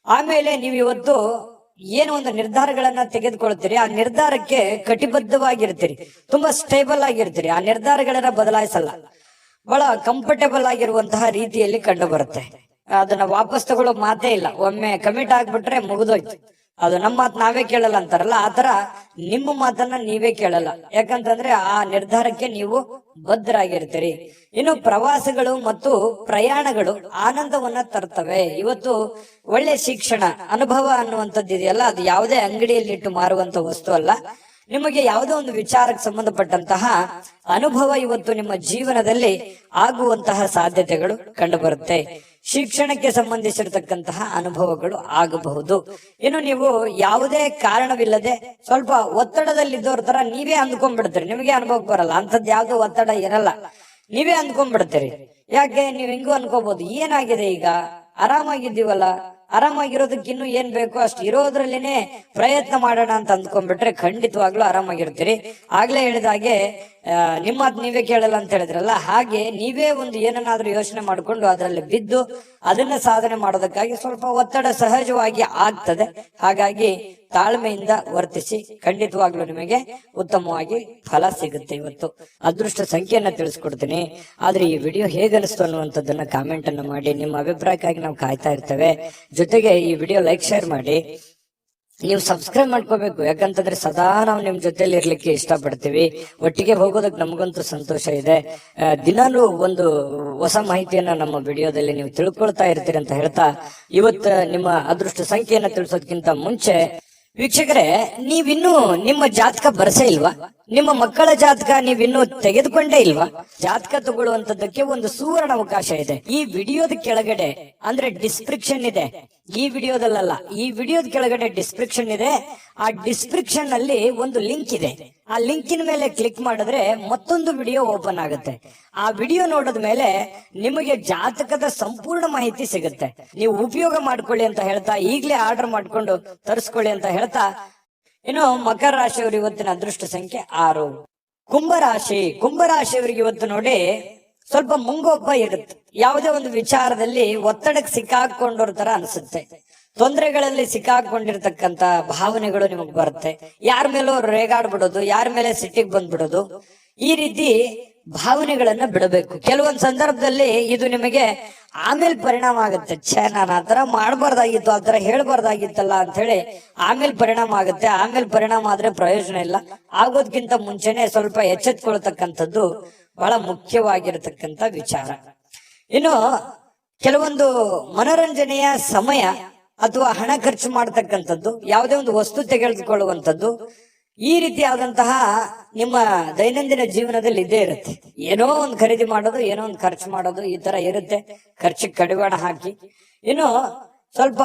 ಆಮೇಲೆ ನೀವು ಇವತ್ತು ಏನೋ ಒಂದು ನಿರ್ಧಾರಗಳನ್ನ ತೆಗೆದುಕೊಳ್ತೀರಿ, ಆ ನಿರ್ಧಾರಕ್ಕೆ ಕಟಿಬದ್ಧವಾಗಿರ್ತೀರಿ, ತುಂಬಾ ಸ್ಟೇಬಲ್ ಆಗಿರ್ತೀರಿ, ಆ ನಿರ್ಧಾರಗಳನ್ನ ಬದಲಾಯಿಸಲ್ಲ, ಬಹಳ ಕಂಫರ್ಟೇಬಲ್ ಆಗಿರುವಂತಹ ರೀತಿಯಲ್ಲಿ ಕಂಡು ಬರುತ್ತೆ. ಅದನ್ನ ವಾಪಸ್ ತಗೊಳ್ಳೋ ಮಾತೇ ಇಲ್ಲ. ಒಮ್ಮೆ ಕಮಿಟ್ ಆಗ್ಬಿಟ್ರೆ ಮುಗಿದೋಯ್ತು. ಅದು ನಮ್ಮ ಮಾತು ನಾವೇ ಕೇಳಲ್ಲ ಅಂತಾರಲ್ಲ, ಆತರ ನಿಮ್ಮ ಮಾತನ್ನ ನೀವೇ ಕೇಳಲ್ಲ. ಯಾಕಂತಂದ್ರೆ ಆ ನಿರ್ಧಾರಕ್ಕೆ ನೀವು ಬದ್ಧರಾಗಿರ್ತೀರಿ. ಇನ್ನು ಪ್ರವಾಸಗಳು ಮತ್ತು ಪ್ರಯಾಣಗಳು ಆನಂದವನ್ನ ತರ್ತವೆ. ಇವತ್ತು ಒಳ್ಳೆ ಶಿಕ್ಷಣ, ಅನುಭವ ಅನ್ನುವಂಥದ್ದು ಇದೆಯಲ್ಲ, ಅದು ಯಾವುದೇ ಅಂಗಡಿಯಲ್ಲಿಟ್ಟು ಮಾರುವಂತ ವಸ್ತು ಅಲ್ಲ. ನಿಮಗೆ ಯಾವುದೋ ಒಂದು ವಿಚಾರಕ್ಕೆ ಸಂಬಂಧಪಟ್ಟಂತಹ ಅನುಭವ ಇವತ್ತು ನಿಮ್ಮ ಜೀವನದಲ್ಲಿ ಆಗುವಂತಹ ಸಾಧ್ಯತೆಗಳು ಕಂಡು ಬರುತ್ತೆ. ಶಿಕ್ಷಣಕ್ಕೆ ಸಂಬಂಧಿಸಿರ್ತಕ್ಕಂತಹ ಅನುಭವಗಳು ಆಗಬಹುದು. ಇನ್ನು ನೀವು ಯಾವುದೇ ಕಾರಣವಿಲ್ಲದೆ ಸ್ವಲ್ಪ ಒತ್ತಡದಲ್ಲಿದ್ದವ್ರ ತರ ನೀವೇ ಅಂದ್ಕೊಂಡ್ಬಿಡ್ತೀರಿ, ನಿಮಗೆ ಅನುಭವಕ್ಕೆ ಬರಲ್ಲ, ಅಂತದ್ ಯಾವ್ದು ಒತ್ತಡ ಇರಲ್ಲ, ನೀವೇ ಅಂದ್ಕೊಂಡ್ಬಿಡ್ತೀರಿ. ಯಾಕೆ ನೀವು ಹಿಂಗೂ ಅನ್ಕೋಬಹುದು, ಏನಾಗಿದೆ ಈಗ ಆರಾಮಾಗಿದ್ದೀವಲ್ಲ, ಆರಾಮಾಗಿರೋದಕ್ಕೆ ಇನ್ನು ಏನ್ ಬೇಕು ಅಷ್ಟು ಇರೋದ್ರಲ್ಲೇನೆ ಪ್ರಯತ್ನ ಮಾಡೋಣ ಅಂತ ಅಂದ್ಕೊಂಡ್ಬಿಟ್ರೆ ಖಂಡಿತವಾಗ್ಲೂ ಆರಾಮಾಗಿರ್ತೀರಿ. ಆಗ್ಲೇ ಹೇಳಿದ ಹಾಗೆ ನಿಮ್ಮ ಮಾತು ನೀವೇ ಕೇಳಲ್ಲ ಅಂತ ಹೇಳಿದ್ರಲ್ಲ, ಹಾಗೆ ನೀವೇ ಒಂದು ಏನನ್ನಾದ್ರೂ ಯೋಚನೆ ಮಾಡಿಕೊಂಡು ಅದರಲ್ಲಿ ಬಿದ್ದು ಅದನ್ನ ಸಾಧನೆ ಮಾಡೋದಕ್ಕಾಗಿ ಸ್ವಲ್ಪ ಒತ್ತಡ ಸಹಜವಾಗಿ ಆಗ್ತದೆ. ಹಾಗಾಗಿ ತಾಳ್ಮೆಯಿಂದ ವರ್ತಿಸಿ, ಖಂಡಿತವಾಗ್ಲೂ ನಿಮಗೆ ಉತ್ತಮವಾಗಿ ಫಲ ಸಿಗುತ್ತೆ. ಇವತ್ತು ಅದೃಷ್ಟ ಸಂಖ್ಯೆಯನ್ನ ತಿಳಿಸ್ಕೊಡ್ತೀನಿ. ಆದ್ರೆ ಈ ವಿಡಿಯೋ ಹೇಗನಿಸ್ತು ಅನ್ನುವಂಥದ್ದನ್ನ ಕಾಮೆಂಟ್ ಅನ್ನು ಮಾಡಿ. ನಿಮ್ಮ ಅಭಿಪ್ರಾಯಕ್ಕಾಗಿ ನಾವು ಕಾಯ್ತಾ ಇರ್ತೇವೆ. ಜೊತೆಗೆ ಈ ವಿಡಿಯೋ ಲೈಕ್, ಶೇರ್ ಮಾಡಿ. ನೀವು ಸಬ್ಸ್ಕ್ರೈಬ್ ಮಾಡ್ಕೋಬೇಕು, ಯಾಕಂತಂದ್ರೆ ಸದಾ ನಾವು ನಿಮ್ ಜೊತೆಲಿ ಇರ್ಲಿಕ್ಕೆ ಇಷ್ಟಪಡ್ತೀವಿ. ಒಟ್ಟಿಗೆ ಹೋಗೋದಕ್ಕೆ ನಮಗಂತೂ ಸಂತೋಷ ಇದೆ. ದಿನಾಲೂ ಒಂದು ಹೊಸ ಮಾಹಿತಿಯನ್ನ ನಮ್ಮ ವಿಡಿಯೋದಲ್ಲಿ ನೀವು ತಿಳ್ಕೊಳ್ತಾ ಇರ್ತೀರಿ ಅಂತ ಹೇಳ್ತಾ, ಇವತ್ತು ನಿಮ್ಮ ಅದೃಷ್ಟ ಸಂಖ್ಯೆಯನ್ನ ತಿಳಿಸೋದಕ್ಕಿಂತ ಮುಂಚೆ ವೀಕ್ಷಕರೇ, ನೀವಿನ್ನೂ ನಿಮ್ಮ ಜಾತಕ ಬರ್ಸೇ ಇಲ್ವಾ? ನಿಮ್ಮ ಮಕ್ಕಳ ಜಾತಕ ನೀವಿನ್ನೂ ತೆಗೆದುಕೊಂಡೇ ಇಲ್ವಾ? ಜಾತಕ ತಗೊಳ್ಳುವಂತದ್ದಕ್ಕೆ ಒಂದು ಸುವರ್ಣ ಅವಕಾಶ ಇದೆ. ಈ ವಿಡಿಯೋದ ಕೆಳಗಡೆ ಅಂದ್ರೆ ಡಿಸ್ಕ್ರಿಪ್ಷನ್ ಇದೆ, ಈ ವಿಡಿಯೋದಲ್ಲ, ಈ ವಿಡಿಯೋದ ಕೆಳಗಡೆ ಡಿಸ್ಕ್ರಿಪ್ಷನ್ ಇದೆ. ಆ ಡಿಸ್ಕ್ರಿಪ್ಷನ್ ಅಲ್ಲಿ ಒಂದು ಲಿಂಕ್ ಇದೆ. ಆ ಲಿಂಕಿನ ಮೇಲೆ ಕ್ಲಿಕ್ ಮಾಡಿದ್ರೆ ಮತ್ತೊಂದು ವಿಡಿಯೋ ಓಪನ್ ಆಗುತ್ತೆ. ಆ ವಿಡಿಯೋ ನೋಡಿದ ಮೇಲೆ ನಿಮಗೆ ಜಾತಕದ ಸಂಪೂರ್ಣ ಮಾಹಿತಿ ಸಿಗುತ್ತೆ. ನೀವು ಉಪಯೋಗ ಮಾಡ್ಕೊಳ್ಳಿ ಅಂತ ಹೇಳ್ತಾ, ಈಗಲೇ ಆರ್ಡರ್ ಮಾಡ್ಕೊಂಡು ತರಿಸ್ಕೊಳ್ಳಿ ಅಂತ ಹೇಳ್ತಾ, ಇನ್ನು ಮಕರ ರಾಶಿಯವರು ಇವತ್ತಿನ ಅದೃಷ್ಟ ಸಂಖ್ಯೆ 6. ಕುಂಭರಾಶಿಯವರಿಗೆ ಇವತ್ತು ನೋಡಿ ಸ್ವಲ್ಪ ಮುಂಗೊಬ್ಬ ಇರುತ್ತೆ. ಯಾವುದೇ ಒಂದು ವಿಚಾರದಲ್ಲಿ ಒತ್ತಡಕ್ಕೆ ಸಿಕ್ಕಾಕೊಂಡವ್ರ ತರ ಅನ್ಸುತ್ತೆ. ತೊಂದರೆಗಳಲ್ಲಿ ಸಿಕ್ಕಾಕೊಂಡಿರ್ತಕ್ಕಂತ ಭಾವನೆಗಳು ನಿಮಗ್ ಬರುತ್ತೆ. ಯಾರ ಮೇಲೂ ರೇಗಾಡ್ಬಿಡೋದು, ಯಾರ ಮೇಲೆ ಸಿಟ್ಟಿಗೆ ಬಂದ್ಬಿಡೋದು, ಈ ರೀತಿ ಭಾವನೆಗಳನ್ನ ಬಿಡಬೇಕು. ಕೆಲವೊಂದು ಸಂದರ್ಭದಲ್ಲಿ ಇದು ನಿಮಗೆ ಆಮೇಲೆ ಪರಿಣಾಮ ಆಗುತ್ತೆ. ನಾನು ಆತರ ಮಾಡಬಾರ್ದಾಗಿತ್ತು, ಆತರ ಹೇಳ್ಬಾರ್ದಾಗಿತ್ತಲ್ಲ ಅಂತ ಹೇಳಿ ಆಮೇಲೆ ಪರಿಣಾಮ ಆಗುತ್ತೆ. ಆಮೇಲೆ ಪರಿಣಾಮ ಆದ್ರೆ ಪ್ರಯೋಜನ ಇಲ್ಲ. ಆಗೋದ್ಕಿಂತ ಮುಂಚೆನೆ ಸ್ವಲ್ಪ ಎಚ್ಚೆತ್ಕೊಳ್ತಕ್ಕಂಥದ್ದು ಬಹಳ ಮುಖ್ಯವಾಗಿರತಕ್ಕಂತ ವಿಚಾರ. ಇನ್ನು ಕೆಲವೊಂದು ಮನೋರಂಜನೆಯ ಸಮಯ ಅಥವಾ ಹಣ ಖರ್ಚು ಮಾಡತಕ್ಕಂಥದ್ದು, ಯಾವುದೇ ಒಂದು ವಸ್ತು ತೆಗೆದುಕೊಳ್ಳುವಂಥದ್ದು, ಈ ರೀತಿಯಾದಂತಹ ನಿಮ್ಮ ದೈನಂದಿನ ಜೀವನದಲ್ಲಿ ಇದ್ದೇ ಇರುತ್ತೆ. ಏನೋ ಒಂದು ಖರೀದಿ ಮಾಡೋದು, ಏನೋ ಒಂದು ಖರ್ಚು ಮಾಡೋದು, ಈ ತರ ಇರುತ್ತೆ. ಖರ್ಚಿಗೆ ಕಡಿವಾಣ ಹಾಕಿ ಇನ್ನು ಸ್ವಲ್ಪ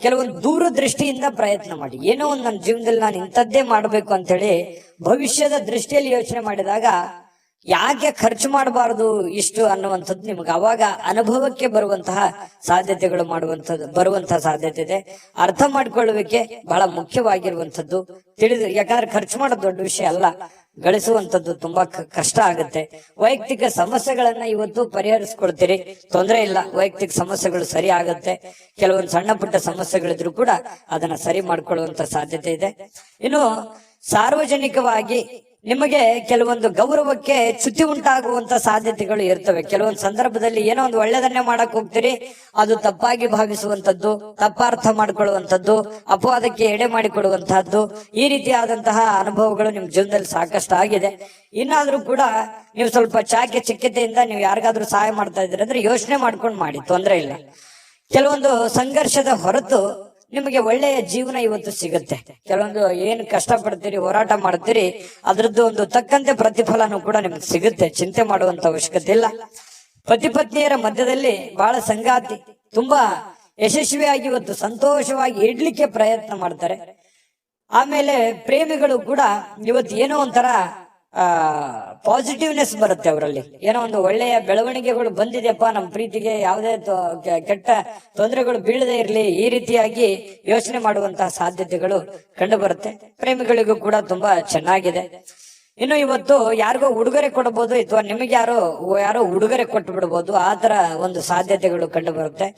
ಕೆಲವೊಂದು ದೂರದೃಷ್ಟಿಯಿಂದ ಪ್ರಯತ್ನ ಮಾಡಿ. ಏನೋ ಒಂದು ನನ್ನ ಜೀವನದಲ್ಲಿ ನಾನು ಇಂಥದ್ದೇ ಮಾಡಬೇಕು ಅಂತ ಹೇಳಿ ಭವಿಷ್ಯದ ದೃಷ್ಟಿಯಲ್ಲಿ ಯೋಚನೆ ಮಾಡಿದಾಗ ಯಾಕೆ ಖರ್ಚು ಮಾಡಬಾರದು ಇಷ್ಟು ಅನ್ನುವಂಥದ್ದು ನಿಮ್ಗೆ ಅವಾಗ ಅನುಭವಕ್ಕೆ ಬರುವಂತಹ ಸಾಧ್ಯತೆಗಳು ಬರುವಂತಹ ಸಾಧ್ಯತೆ ಇದೆ. ಅರ್ಥ ಮಾಡ್ಕೊಳ್ಳುವಿಕೆ ಬಹಳ ಮುಖ್ಯವಾಗಿರುವಂತದ್ದು. ಯಾಕಂದ್ರೆ ಖರ್ಚು ಮಾಡೋದು ದೊಡ್ಡ ವಿಷಯ ಅಲ್ಲ, ಗಳಿಸುವಂತದ್ದು ತುಂಬಾ ಕಷ್ಟ ಆಗುತ್ತೆ. ವೈಯಕ್ತಿಕ ಸಮಸ್ಯೆಗಳನ್ನ ಇವತ್ತು ಪರಿಹರಿಸ್ಕೊಳ್ತೀರಿ, ತೊಂದರೆ ಇಲ್ಲ. ವೈಯಕ್ತಿಕ ಸಮಸ್ಯೆಗಳು ಸರಿ ಆಗುತ್ತೆ. ಕೆಲವೊಂದು ಸಣ್ಣ ಪುಟ್ಟ ಸಮಸ್ಯೆಗಳಿದ್ರು ಕೂಡ ಅದನ್ನ ಸರಿ ಮಾಡ್ಕೊಳ್ಳುವಂತ ಸಾಧ್ಯತೆ ಇದೆ. ಇನ್ನು ಸಾರ್ವಜನಿಕವಾಗಿ ನಿಮಗೆ ಕೆಲವೊಂದು ಗೌರವಕ್ಕೆ ಚ್ಯುತಿ ಉಂಟಾಗುವಂತ ಸಾಧ್ಯತೆಗಳು ಇರ್ತವೆ. ಕೆಲವೊಂದು ಸಂದರ್ಭದಲ್ಲಿ ಏನೋ ಒಂದು ಒಳ್ಳೆದನ್ನೇ ಮಾಡಕ್ ಹೋಗ್ತೀರಿ, ಅದು ತಪ್ಪಾಗಿ ಭಾವಿಸುವಂತದ್ದು, ತಪ್ಪಾರ್ಥ ಮಾಡ್ಕೊಳ್ಳುವಂತದ್ದು, ಅಪವಾದಕ್ಕೆ ಎಡೆ ಮಾಡಿಕೊಡುವಂತಹದ್ದು, ಈ ರೀತಿಯಾದಂತಹ ಅನುಭವಗಳು ನಿಮ್ ಜೀವನದಲ್ಲಿ ಸಾಕಷ್ಟು ಆಗಿದೆ. ಇನ್ನಾದ್ರೂ ಕೂಡ ನೀವು ಸ್ವಲ್ಪ ಚಿಕ್ಕತೆಯಿಂದ ನೀವು ಯಾರಿಗಾದ್ರೂ ಸಹಾಯ ಮಾಡ್ತಾ ಇದ್ದೀರಿ ಅಂದ್ರೆ ಯೋಚನೆ ಮಾಡ್ಕೊಂಡು ಮಾಡಿ, ತೊಂದರೆ ಇಲ್ಲ. ಕೆಲವೊಂದು ಸಂಘರ್ಷದ ಹೊರತು ನಿಮಗೆ ಒಳ್ಳೆಯ ಜೀವನ ಇವತ್ತು ಸಿಗುತ್ತೆ. ಕೆಲವೊಂದು ಏನು ಕಷ್ಟ ಪಡ್ತೀರಿ, ಹೋರಾಟ ಮಾಡ್ತೀರಿ, ಅದ್ರದ್ದು ಒಂದು ತಕ್ಕಂತೆ ಪ್ರತಿಫಲನೂ ಕೂಡ ನಿಮ್ಗೆ ಸಿಗುತ್ತೆ. ಚಿಂತೆ ಮಾಡುವಂತ ಅವಶ್ಯಕತೆ ಇಲ್ಲ. ಪತಿ ಪತ್ನಿಯರ ಮಧ್ಯದಲ್ಲಿ ಬಹಳ ಸಂಗಾತಿ ತುಂಬಾ ಯಶಸ್ವಿಯಾಗಿ ಇವತ್ತು ಸಂತೋಷವಾಗಿ ಇಡ್ಲಿಕ್ಕೆ ಪ್ರಯತ್ನ ಮಾಡ್ತಾರೆ. ಆಮೇಲೆ ಪ್ರೇಮಿಗಳು ಕೂಡ ಇವತ್ತು ಏನೋ ಒಂಥರ ಪಾಸಿಟಿವ್ನೆಸ್ ಬರುತ್ತೆ ಅವರಲ್ಲಿ. ಏನೋ ಒಂದು ಒಳ್ಳೆಯ ಬೆಳವಣಿಗೆಗಳು ಬಂದಿದೆಯಪ್ಪ, ನಮ್ಮ ಪ್ರೀತಿಗೆ ಯಾವುದೇ ಕೆಟ್ಟ ತೊಂದರೆಗಳು ಬೀಳದೆ ಇರಲಿ, ಈ ರೀತಿಯಾಗಿ ಯೋಚನೆ ಮಾಡುವಂತಹ ಸಾಧ್ಯತೆಗಳು ಕಂಡು ಬರುತ್ತೆ. ಪ್ರೇಮಿಗಳಿಗೂ ಕೂಡ ತುಂಬಾ ಚೆನ್ನಾಗಿದೆ. ಇನ್ನು ಇವತ್ತು ಯಾರಿಗೋ ಉಡುಗೊರೆ ಕೊಡಬಹುದು, ಅಥವಾ ನಿಮಗೆ ಯಾರೋ ಉಡುಗೊರೆ ಕೊಟ್ಟು ಬಿಡಬಹುದು, ಆ ತರ ಒಂದು ಸಾಧ್ಯತೆಗಳು ಕಂಡು ಬರುತ್ತೆ.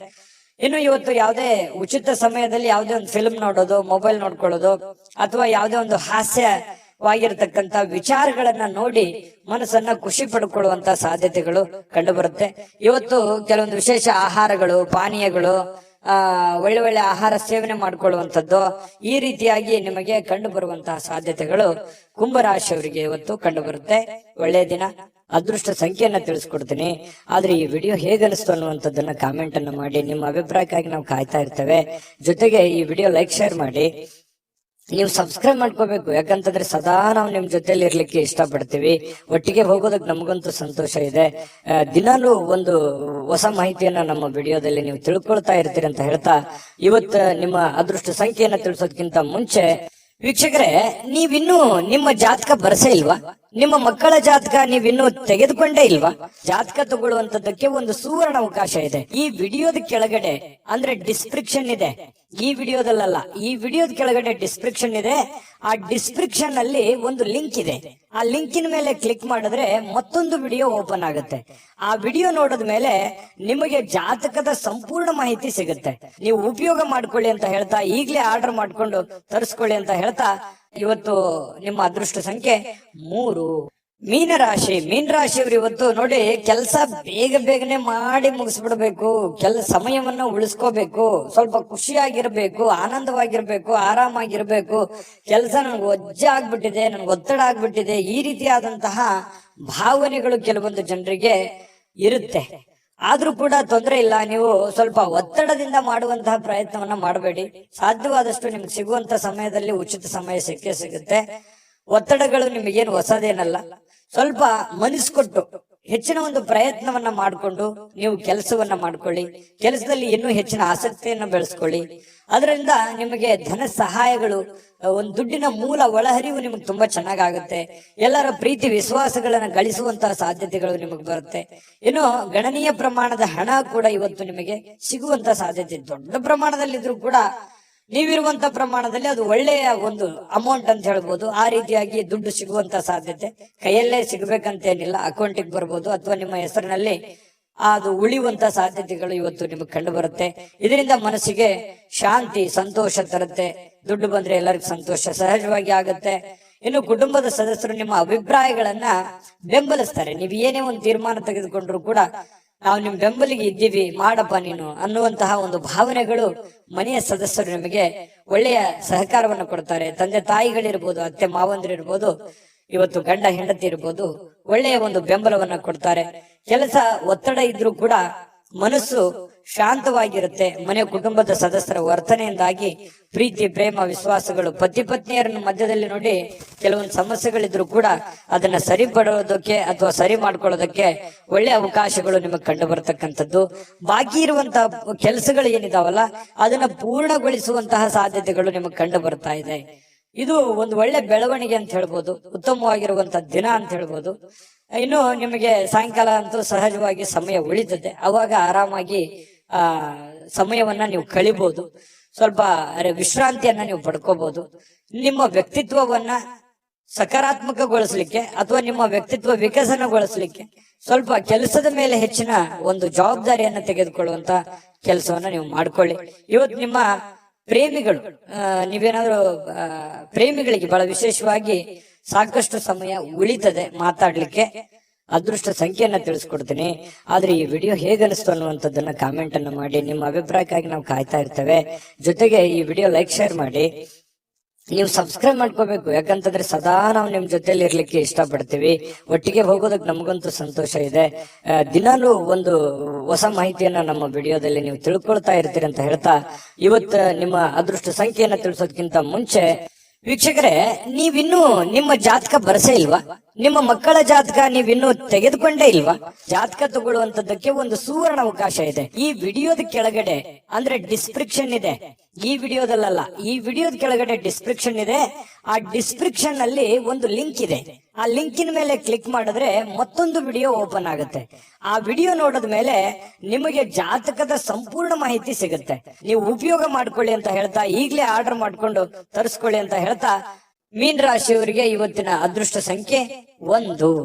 ಇನ್ನು ಇವತ್ತು ಯಾವುದೇ ಉಚಿತ ಸಮಯದಲ್ಲಿ ಯಾವುದೇ ಒಂದು ಫಿಲ್ಮ್ ನೋಡೋದು, ಮೊಬೈಲ್ ನೋಡ್ಕೊಳ್ಳೋದು, ಅಥವಾ ಯಾವುದೇ ಒಂದು ಹಾಸ್ಯವಾಗಿರ್ತಕ್ಕಂತ ವಿಚಾರಗಳನ್ನ ನೋಡಿ ಮನಸ್ಸನ್ನ ಖುಷಿ ಪಡ್ಕೊಳ್ಳುವಂತ ಸಾಧ್ಯತೆಗಳು ಕಂಡು ಬರುತ್ತೆ. ಇವತ್ತು ಕೆಲವೊಂದು ವಿಶೇಷ ಆಹಾರಗಳು, ಪಾನೀಯಗಳು, ಒಳ್ಳೆ ಒಳ್ಳೆ ಆಹಾರ ಸೇವನೆ ಮಾಡ್ಕೊಳ್ಳುವಂಥದ್ದು, ಈ ರೀತಿಯಾಗಿ ನಿಮಗೆ ಕಂಡು ಬರುವಂತಹ ಸಾಧ್ಯತೆಗಳು ಕುಂಭರಾಶಿಯವರಿಗೆ ಇವತ್ತು ಕಂಡು ಬರುತ್ತೆ. ಒಳ್ಳೆಯ ದಿನ. ಅದೃಷ್ಟ ಸಂಖ್ಯೆಯನ್ನ ತಿಳಿಸ್ಕೊಡ್ತೀನಿ. ಆದ್ರೆ ಈ ವಿಡಿಯೋ ಹೇಗನಿಸ್ತು ಅನ್ನುವಂಥದ್ದನ್ನ ಕಾಮೆಂಟ್ ಅನ್ನ ಮಾಡಿ. ನಿಮ್ಮ ಅಭಿಪ್ರಾಯಕ್ಕಾಗಿ ನಾವು ಕಾಯ್ತಾ ಇರ್ತೇವೆ. ಜೊತೆಗೆ ಈ ವಿಡಿಯೋ ಲೈಕ್ ಶೇರ್ ಮಾಡಿ. ನೀವು ಸಬ್ಸ್ಕ್ರೈಬ್ ಮಾಡ್ಕೋಬೇಕು, ಯಾಕಂತಂದ್ರೆ ಸದಾ ನಾವು ನಿಮ್ ಜೊತೆಲಿ ಇರ್ಲಿಕ್ಕೆ ಇಷ್ಟಪಡ್ತೀವಿ. ಒಟ್ಟಿಗೆ ಹೋಗೋದಕ್ಕೆ ನಮಗಂತೂ ಸಂತೋಷ ಇದೆ. ದಿನಾಲೂ ಒಂದು ಹೊಸ ಮಾಹಿತಿಯನ್ನ ನಮ್ಮ ವಿಡಿಯೋದಲ್ಲಿ ನೀವು ತಿಳ್ಕೊಳ್ತಾ ಇರ್ತೀರಿ ಅಂತ ಹೇಳ್ತಾ, ಇವತ್ತು ನಿಮ್ಮ ಅದೃಷ್ಟ ಸಂಖ್ಯೆಯನ್ನ ತಿಳಿಸೋದಕ್ಕಿಂತ ಮುಂಚೆ ವೀಕ್ಷಕರೇ, ನೀವಿನ್ನೂ ನಿಮ್ಮ ಜಾತಕ ಬರಸೇ ಇಲ್ವಾ? ನಿಮ್ಮ ಮಕ್ಕಳ ಜಾತಕ ನೀವಿನ್ನೂ ತೆಗೆದುಕೊಂಡೇ ಇಲ್ವಾ? ಜಾತಕ ತಗೊಳ್ಳುವಂತದ್ದಕ್ಕೆ ಒಂದು ಸುವರ್ಣ ಅವಕಾಶ ಇದೆ. ಈ ವಿಡಿಯೋದ ಕೆಳಗಡೆ ಅಂದ್ರೆ ಡಿಸ್ಕ್ರಿಪ್ಷನ್ ಇದೆ. ಈ ವಿಡಿಯೋದಲ್ಲ, ಈ ವಿಡಿಯೋದ ಕೆಳಗಡೆ ಡಿಸ್ಕ್ರಿಪ್ಷನ್ ಇದೆ. ಆ ಡಿಸ್ಕ್ರಿಪ್ಷನ್ ಅಲ್ಲಿ ಒಂದು ಲಿಂಕ್ ಇದೆ. ಆ ಲಿಂಕಿನ ಮೇಲೆ ಕ್ಲಿಕ್ ಮಾಡಿದ್ರೆ ಮತ್ತೊಂದು ವಿಡಿಯೋ ಓಪನ್ ಆಗುತ್ತೆ. ಆ ವಿಡಿಯೋ ನೋಡಿದ ಮೇಲೆ ನಿಮಗೆ ಜಾತಕದ ಸಂಪೂರ್ಣ ಮಾಹಿತಿ ಸಿಗುತ್ತೆ. ನೀವು ಉಪಯೋಗ ಮಾಡ್ಕೊಳ್ಳಿ ಅಂತ ಹೇಳ್ತಾ, ಈಗಲೇ ಆರ್ಡರ್ ಮಾಡ್ಕೊಂಡು ತರಿಸ್ಕೊಳ್ಳಿ ಅಂತ ಹೇಳ್ತಾ, ಇವತ್ತು ನಿಮ್ಮ ಅದೃಷ್ಟ ಸಂಖ್ಯೆ 3. ಮೀನರಾಶಿ. ಮೀನರಾಶಿಯವರು ಇವತ್ತು ನೋಡಿ, ಕೆಲಸ ಬೇಗ ಬೇಗನೆ ಮಾಡಿ ಮುಗಿಸ್ಬಿಡ್ಬೇಕು, ಸಮಯವನ್ನ ಉಳಿಸ್ಕೋಬೇಕು, ಸ್ವಲ್ಪ ಖುಷಿಯಾಗಿರ್ಬೇಕು, ಆನಂದವಾಗಿರ್ಬೇಕು, ಆರಾಮಾಗಿರ್ಬೇಕು. ಕೆಲಸ ನನ್ಗೆ ಒಜ್ಜೆ ಆಗ್ಬಿಟ್ಟಿದೆ, ನನ್ಗೆ ಒತ್ತಡ ಆಗ್ಬಿಟ್ಟಿದೆ, ಈ ರೀತಿಯಾದಂತಹ ಭಾವನೆಗಳು ಕೆಲವೊಂದು ಜನರಿಗೆ ಇರುತ್ತೆ. ಆದ್ರೂ ಕೂಡ ತೊಂದರೆ ಇಲ್ಲ, ನೀವು ಸ್ವಲ್ಪ ಒತ್ತಡದಿಂದ ಮಾಡುವಂತಹ ಪ್ರಯತ್ನವನ್ನ ಮಾಡಬೇಡಿ. ಸಾಧ್ಯವಾದಷ್ಟು ನಿಮ್ಗೆ ಸಿಗುವಂತ ಸಮಯದಲ್ಲಿ ಉಚಿತ ಸಮಯ ಸಿಕ್ಕೇ ಸಿಗುತ್ತೆ. ಒತ್ತಡಗಳು ನಿಮಗೇನು ಹೊಸದೇನಲ್ಲ. ಸ್ವಲ್ಪ ಮನಸ್ಸು ಕೊಟ್ಟು ಹೆಚ್ಚಿನ ಒಂದು ಪ್ರಯತ್ನವನ್ನ ಮಾಡಿಕೊಂಡು ನೀವು ಕೆಲಸವನ್ನ ಮಾಡ್ಕೊಳ್ಳಿ. ಕೆಲಸದಲ್ಲಿ ಇನ್ನೂ ಹೆಚ್ಚಿನ ಆಸಕ್ತಿಯನ್ನ ಬೆಳೆಸ್ಕೊಳ್ಳಿ. ಅದರಿಂದ ನಿಮಗೆ ಧನ ಸಹಾಯಗಳು, ಒಂದು ದುಡ್ಡಿನ ಮೂಲ ಒಳಹರಿವು ನಿಮಗೆ ತುಂಬಾ ಚೆನ್ನಾಗಾಗುತ್ತೆ. ಎಲ್ಲರ ಪ್ರೀತಿ ವಿಶ್ವಾಸಗಳನ್ನ ಗಳಿಸುವಂತಹ ಸಾಧ್ಯತೆಗಳು ನಿಮಗೆ ಬರುತ್ತೆ. ಇನ್ನು ಗಣನೀಯ ಪ್ರಮಾಣದ ಹಣ ಕೂಡ ಇವತ್ತು ನಿಮಗೆ ಸಿಗುವಂತ ಸಾಧ್ಯತೆ, ದೊಡ್ಡ ಪ್ರಮಾಣದಲ್ಲಿದ್ರು ಕೂಡ ನೀವಿರುವಂತ ಪ್ರಮಾಣದಲ್ಲಿ ಅದು ಒಳ್ಳೆಯ ಒಂದು ಅಮೌಂಟ್ ಅಂತ ಹೇಳ್ಬೋದು. ಆ ರೀತಿಯಾಗಿ ದುಡ್ಡು ಸಿಗುವಂತ ಸಾಧ್ಯತೆ, ಕೈಯಲ್ಲೇ ಸಿಗ್ಬೇಕಂತೇನಿಲ್ಲ, ಅಕೌಂಟಿಗೆ ಬರ್ಬೋದು ಅಥವಾ ನಿಮ್ಮ ಹೆಸರಿನಲ್ಲಿ ಅದು ಉಳಿಯುವಂತ ಸಾಧ್ಯತೆಗಳು ಇವತ್ತು ನಿಮಗೆ ಕಂಡು ಬರುತ್ತೆ. ಇದರಿಂದ ಮನಸ್ಸಿಗೆ ಶಾಂತಿ, ಸಂತೋಷ ತರುತ್ತೆ. ದುಡ್ಡು ಬಂದ್ರೆ ಎಲ್ಲರಿಗೂ ಸಂತೋಷ ಸಹಜವಾಗಿ ಆಗುತ್ತೆ. ಇನ್ನು ಕುಟುಂಬದ ಸದಸ್ಯರು ನಿಮ್ಮ ಅಭಿಪ್ರಾಯಗಳನ್ನ ಬೆಂಬಲಿಸ್ತಾರೆ. ನೀವು ಏನೇ ಒಂದು ತೀರ್ಮಾನ ತೆಗೆದುಕೊಂಡ್ರು ಕೂಡ ನಾವು ನಿಮ್ ಬೆಂಬಲಿಗೆ ಇದ್ದೀವಿ, ಮಾಡಪ್ಪ ನೀನು ಅನ್ನುವಂತಹ ಒಂದು ಭಾವನೆಗಳು ಮನೆಯ ಸದಸ್ಯರು ನಿಮಗೆ ಒಳ್ಳೆಯ ಸಹಕಾರವನ್ನು ಕೊಡ್ತಾರೆ. ತಂದೆ ತಾಯಿಗಳಿರ್ಬೋದು, ಅತ್ತೆ ಮಾವಂದಿರಿರ್ಬೋದು, ಇವತ್ತು ಗಂಡ ಹೆಂಡತಿ ಇರ್ಬೋದು, ಒಳ್ಳೆಯ ಒಂದು ಬೆಂಬಲವನ್ನ ಕೊಡ್ತಾರೆ. ಕೆಲಸ ಒತ್ತಡ ಇದ್ರೂ ಕೂಡ ಮನಸ್ಸು ಶಾಂತವಾಗಿರುತ್ತೆ. ಮನೆ ಕುಟುಂಬದ ಸದಸ್ಯರ ವರ್ತನೆಯಿಂದಾಗಿ ಪ್ರೀತಿ, ಪ್ರೇಮ, ವಿಶ್ವಾಸಗಳು, ಪತಿ ಪತ್ನಿಯರ ಮಧ್ಯದಲ್ಲಿ ನೋಡಿ ಕೆಲವೊಂದು ಸಮಸ್ಯೆಗಳಿದ್ರು ಕೂಡ ಅದನ್ನ ಸರಿಪಡೋದಕ್ಕೆ ಅಥವಾ ಸರಿ ಮಾಡ್ಕೊಳ್ಳೋದಕ್ಕೆ ಒಳ್ಳೆ ಅವಕಾಶಗಳು ನಿಮಗೆ ಕಂಡು ಬರತಕ್ಕಂಥದ್ದು. ಬಾಕಿ ಇರುವಂತಹ ಕೆಲಸಗಳು ಏನಿದಾವಲ್ಲ ಅದನ್ನ ಪೂರ್ಣಗೊಳಿಸುವಂತಹ ಸಾಧ್ಯತೆಗಳು ನಿಮಗೆ ಕಂಡು ಬರ್ತಾ ಇದೆ. ಇದು ಒಂದು ಒಳ್ಳೆ ಬೆಳವಣಿಗೆ ಅಂತ ಹೇಳ್ಬೋದು, ಉತ್ತಮವಾಗಿರುವಂತಹ ದಿನ ಅಂತ ಹೇಳ್ಬೋದು. ಇನ್ನು ನಿಮಗೆ ಸಾಯಂಕಾಲ ಅಂತೂ ಸಹಜವಾಗಿ ಸಮಯ ಉಳಿತದೆ. ಅವಾಗ ಆರಾಮಾಗಿ ಸಮಯವನ್ನ ನೀವು ಕಳಿಬಹುದು. ಸ್ವಲ್ಪ ವಿಶ್ರಾಂತಿಯನ್ನ ನೀವು ಪಡ್ಕೋಬಹುದು. ನಿಮ್ಮ ವ್ಯಕ್ತಿತ್ವವನ್ನ ಸಕಾರಾತ್ಮಕಗೊಳಿಸ್ಲಿಕ್ಕೆ ಅಥವಾ ನಿಮ್ಮ ವ್ಯಕ್ತಿತ್ವ ವಿಕಸನಗೊಳಿಸ್ಲಿಕ್ಕೆ ಸ್ವಲ್ಪ ಕೆಲಸದ ಮೇಲೆ ಹೆಚ್ಚಿನ ಒಂದು ಜವಾಬ್ದಾರಿಯನ್ನ ತೆಗೆದುಕೊಳ್ಳುವಂತ ಕೆಲಸವನ್ನ ನೀವು ಮಾಡ್ಕೊಳ್ಳಿ. ಇವತ್ತು ನಿಮ್ಮ ಪ್ರೇಮಿಗಳು, ನೀವೇನಾದ್ರೂ ಪ್ರೇಮಿಗಳಿಗೆ ಬಹಳ ವಿಶೇಷವಾಗಿ ಸಾಕಷ್ಟು ಸಮಯ ಉಳಿತದೆ ಮಾತಾಡ್ಲಿಕ್ಕೆ. ಅದೃಷ್ಟ ಸಂಖ್ಯೆಯನ್ನ ತಿಳಿಸ್ಕೊಡ್ತೀನಿ. ಆದ್ರೆ ಈ ವಿಡಿಯೋ ಹೇಗನಿಸ್ತು ಅನ್ನುವಂಥದ್ದನ್ನ ಕಾಮೆಂಟ್ ಅನ್ನ ಮಾಡಿ. ನಿಮ್ಮ ಅಭಿಪ್ರಾಯಕ್ಕಾಗಿ ನಾವು ಕಾಯ್ತಾ ಇರ್ತೇವೆ. ಜೊತೆಗೆ ಈ ವಿಡಿಯೋ ಲೈಕ್ ಶೇರ್ ಮಾಡಿ. ನೀವು ಸಬ್ಸ್ಕ್ರೈಬ್ ಮಾಡ್ಕೋಬೇಕು, ಯಾಕಂತಂದ್ರೆ ಸದಾ ನಾವು ನಿಮ್ ಜೊತೆಲಿ ಇರ್ಲಿಕ್ಕೆ ಇಷ್ಟಪಡ್ತೀವಿ. ಒಟ್ಟಿಗೆ ಹೋಗೋದಕ್ಕೆ ನಮಗಂತೂ ಸಂತೋಷ ಇದೆ. ದಿನಾಲೂ ಒಂದು ಹೊಸ ಮಾಹಿತಿಯನ್ನ ನಮ್ಮ ವಿಡಿಯೋದಲ್ಲಿ ನೀವು ತಿಳ್ಕೊಳ್ತಾ ಇರ್ತೀರಿ ಅಂತ ಹೇಳ್ತಾ, ಇವತ್ತು ನಿಮ್ಮ ಅದೃಷ್ಟ ಸಂಖ್ಯೆಯನ್ನ ತಿಳಿಸೋದಕ್ಕಿಂತ ಮುಂಚೆ ವೀಕ್ಷಕರೇ, ನೀವಿನ್ನೂ ನಿಮ್ಮ ಜಾತಕ ಬರಸೇ ಇಲ್ವಾ? ನಿಮ್ಮ ಮಕ್ಕಳ ಜಾತಕ ನೀವಿನ್ನೂ ತೆಗೆದುಕೊಂಡೇ ಇಲ್ವಾ? ಜಾತಕ ತಗೊಳ್ಳುವಂತದ್ದಕ್ಕೆ ಒಂದು ಸುವರ್ಣ ಅವಕಾಶ ಇದೆ. ಈ ವಿಡಿಯೋದ ಕೆಳಗಡೆ ಅಂದ್ರೆ ಡಿಸ್ಕ್ರಿಪ್ಷನ್ ಇದೆ. ಈ ವಿಡಿಯೋದಲ್ಲ, ಈ ವಿಡಿಯೋದ ಕೆಳಗಡೆ ಡಿಸ್ಕ್ರಿಪ್ಷನ್ ಇದೆ. ಆ ಡಿಸ್ಕ್ರಿಪ್ಷನ್ ಅಲ್ಲಿ ಒಂದು ಲಿಂಕ್ ಇದೆ. ಆ ಲಿಂಕಿನ ಮೇಲೆ ಕ್ಲಿಕ್ ಮಾಡಿದ್ರೆ ಮತ್ತೊಂದು ವಿಡಿಯೋ ಓಪನ್ ಆಗುತ್ತೆ. ಆ ವಿಡಿಯೋ ನೋಡಿದ ಮೇಲೆ ನಿಮಗೆ ಜಾತಕದ ಸಂಪೂರ್ಣ ಮಾಹಿತಿ ಸಿಗುತ್ತೆ. ನೀವು ಉಪಯೋಗ ಮಾಡ್ಕೊಳ್ಳಿ ಅಂತ ಹೇಳ್ತಾ, ಈಗಲೇ ಆರ್ಡರ್ ಮಾಡ್ಕೊಂಡು ತರಿಸ್ಕೊಳ್ಳಿ ಅಂತ ಹೇಳ್ತಾ, ಮೀನ ರಾಶಿಯವರಿಗೆ ಇವತ್ತಿನ ಅದೃಷ್ಟ ಸಂಖ್ಯೆ 1.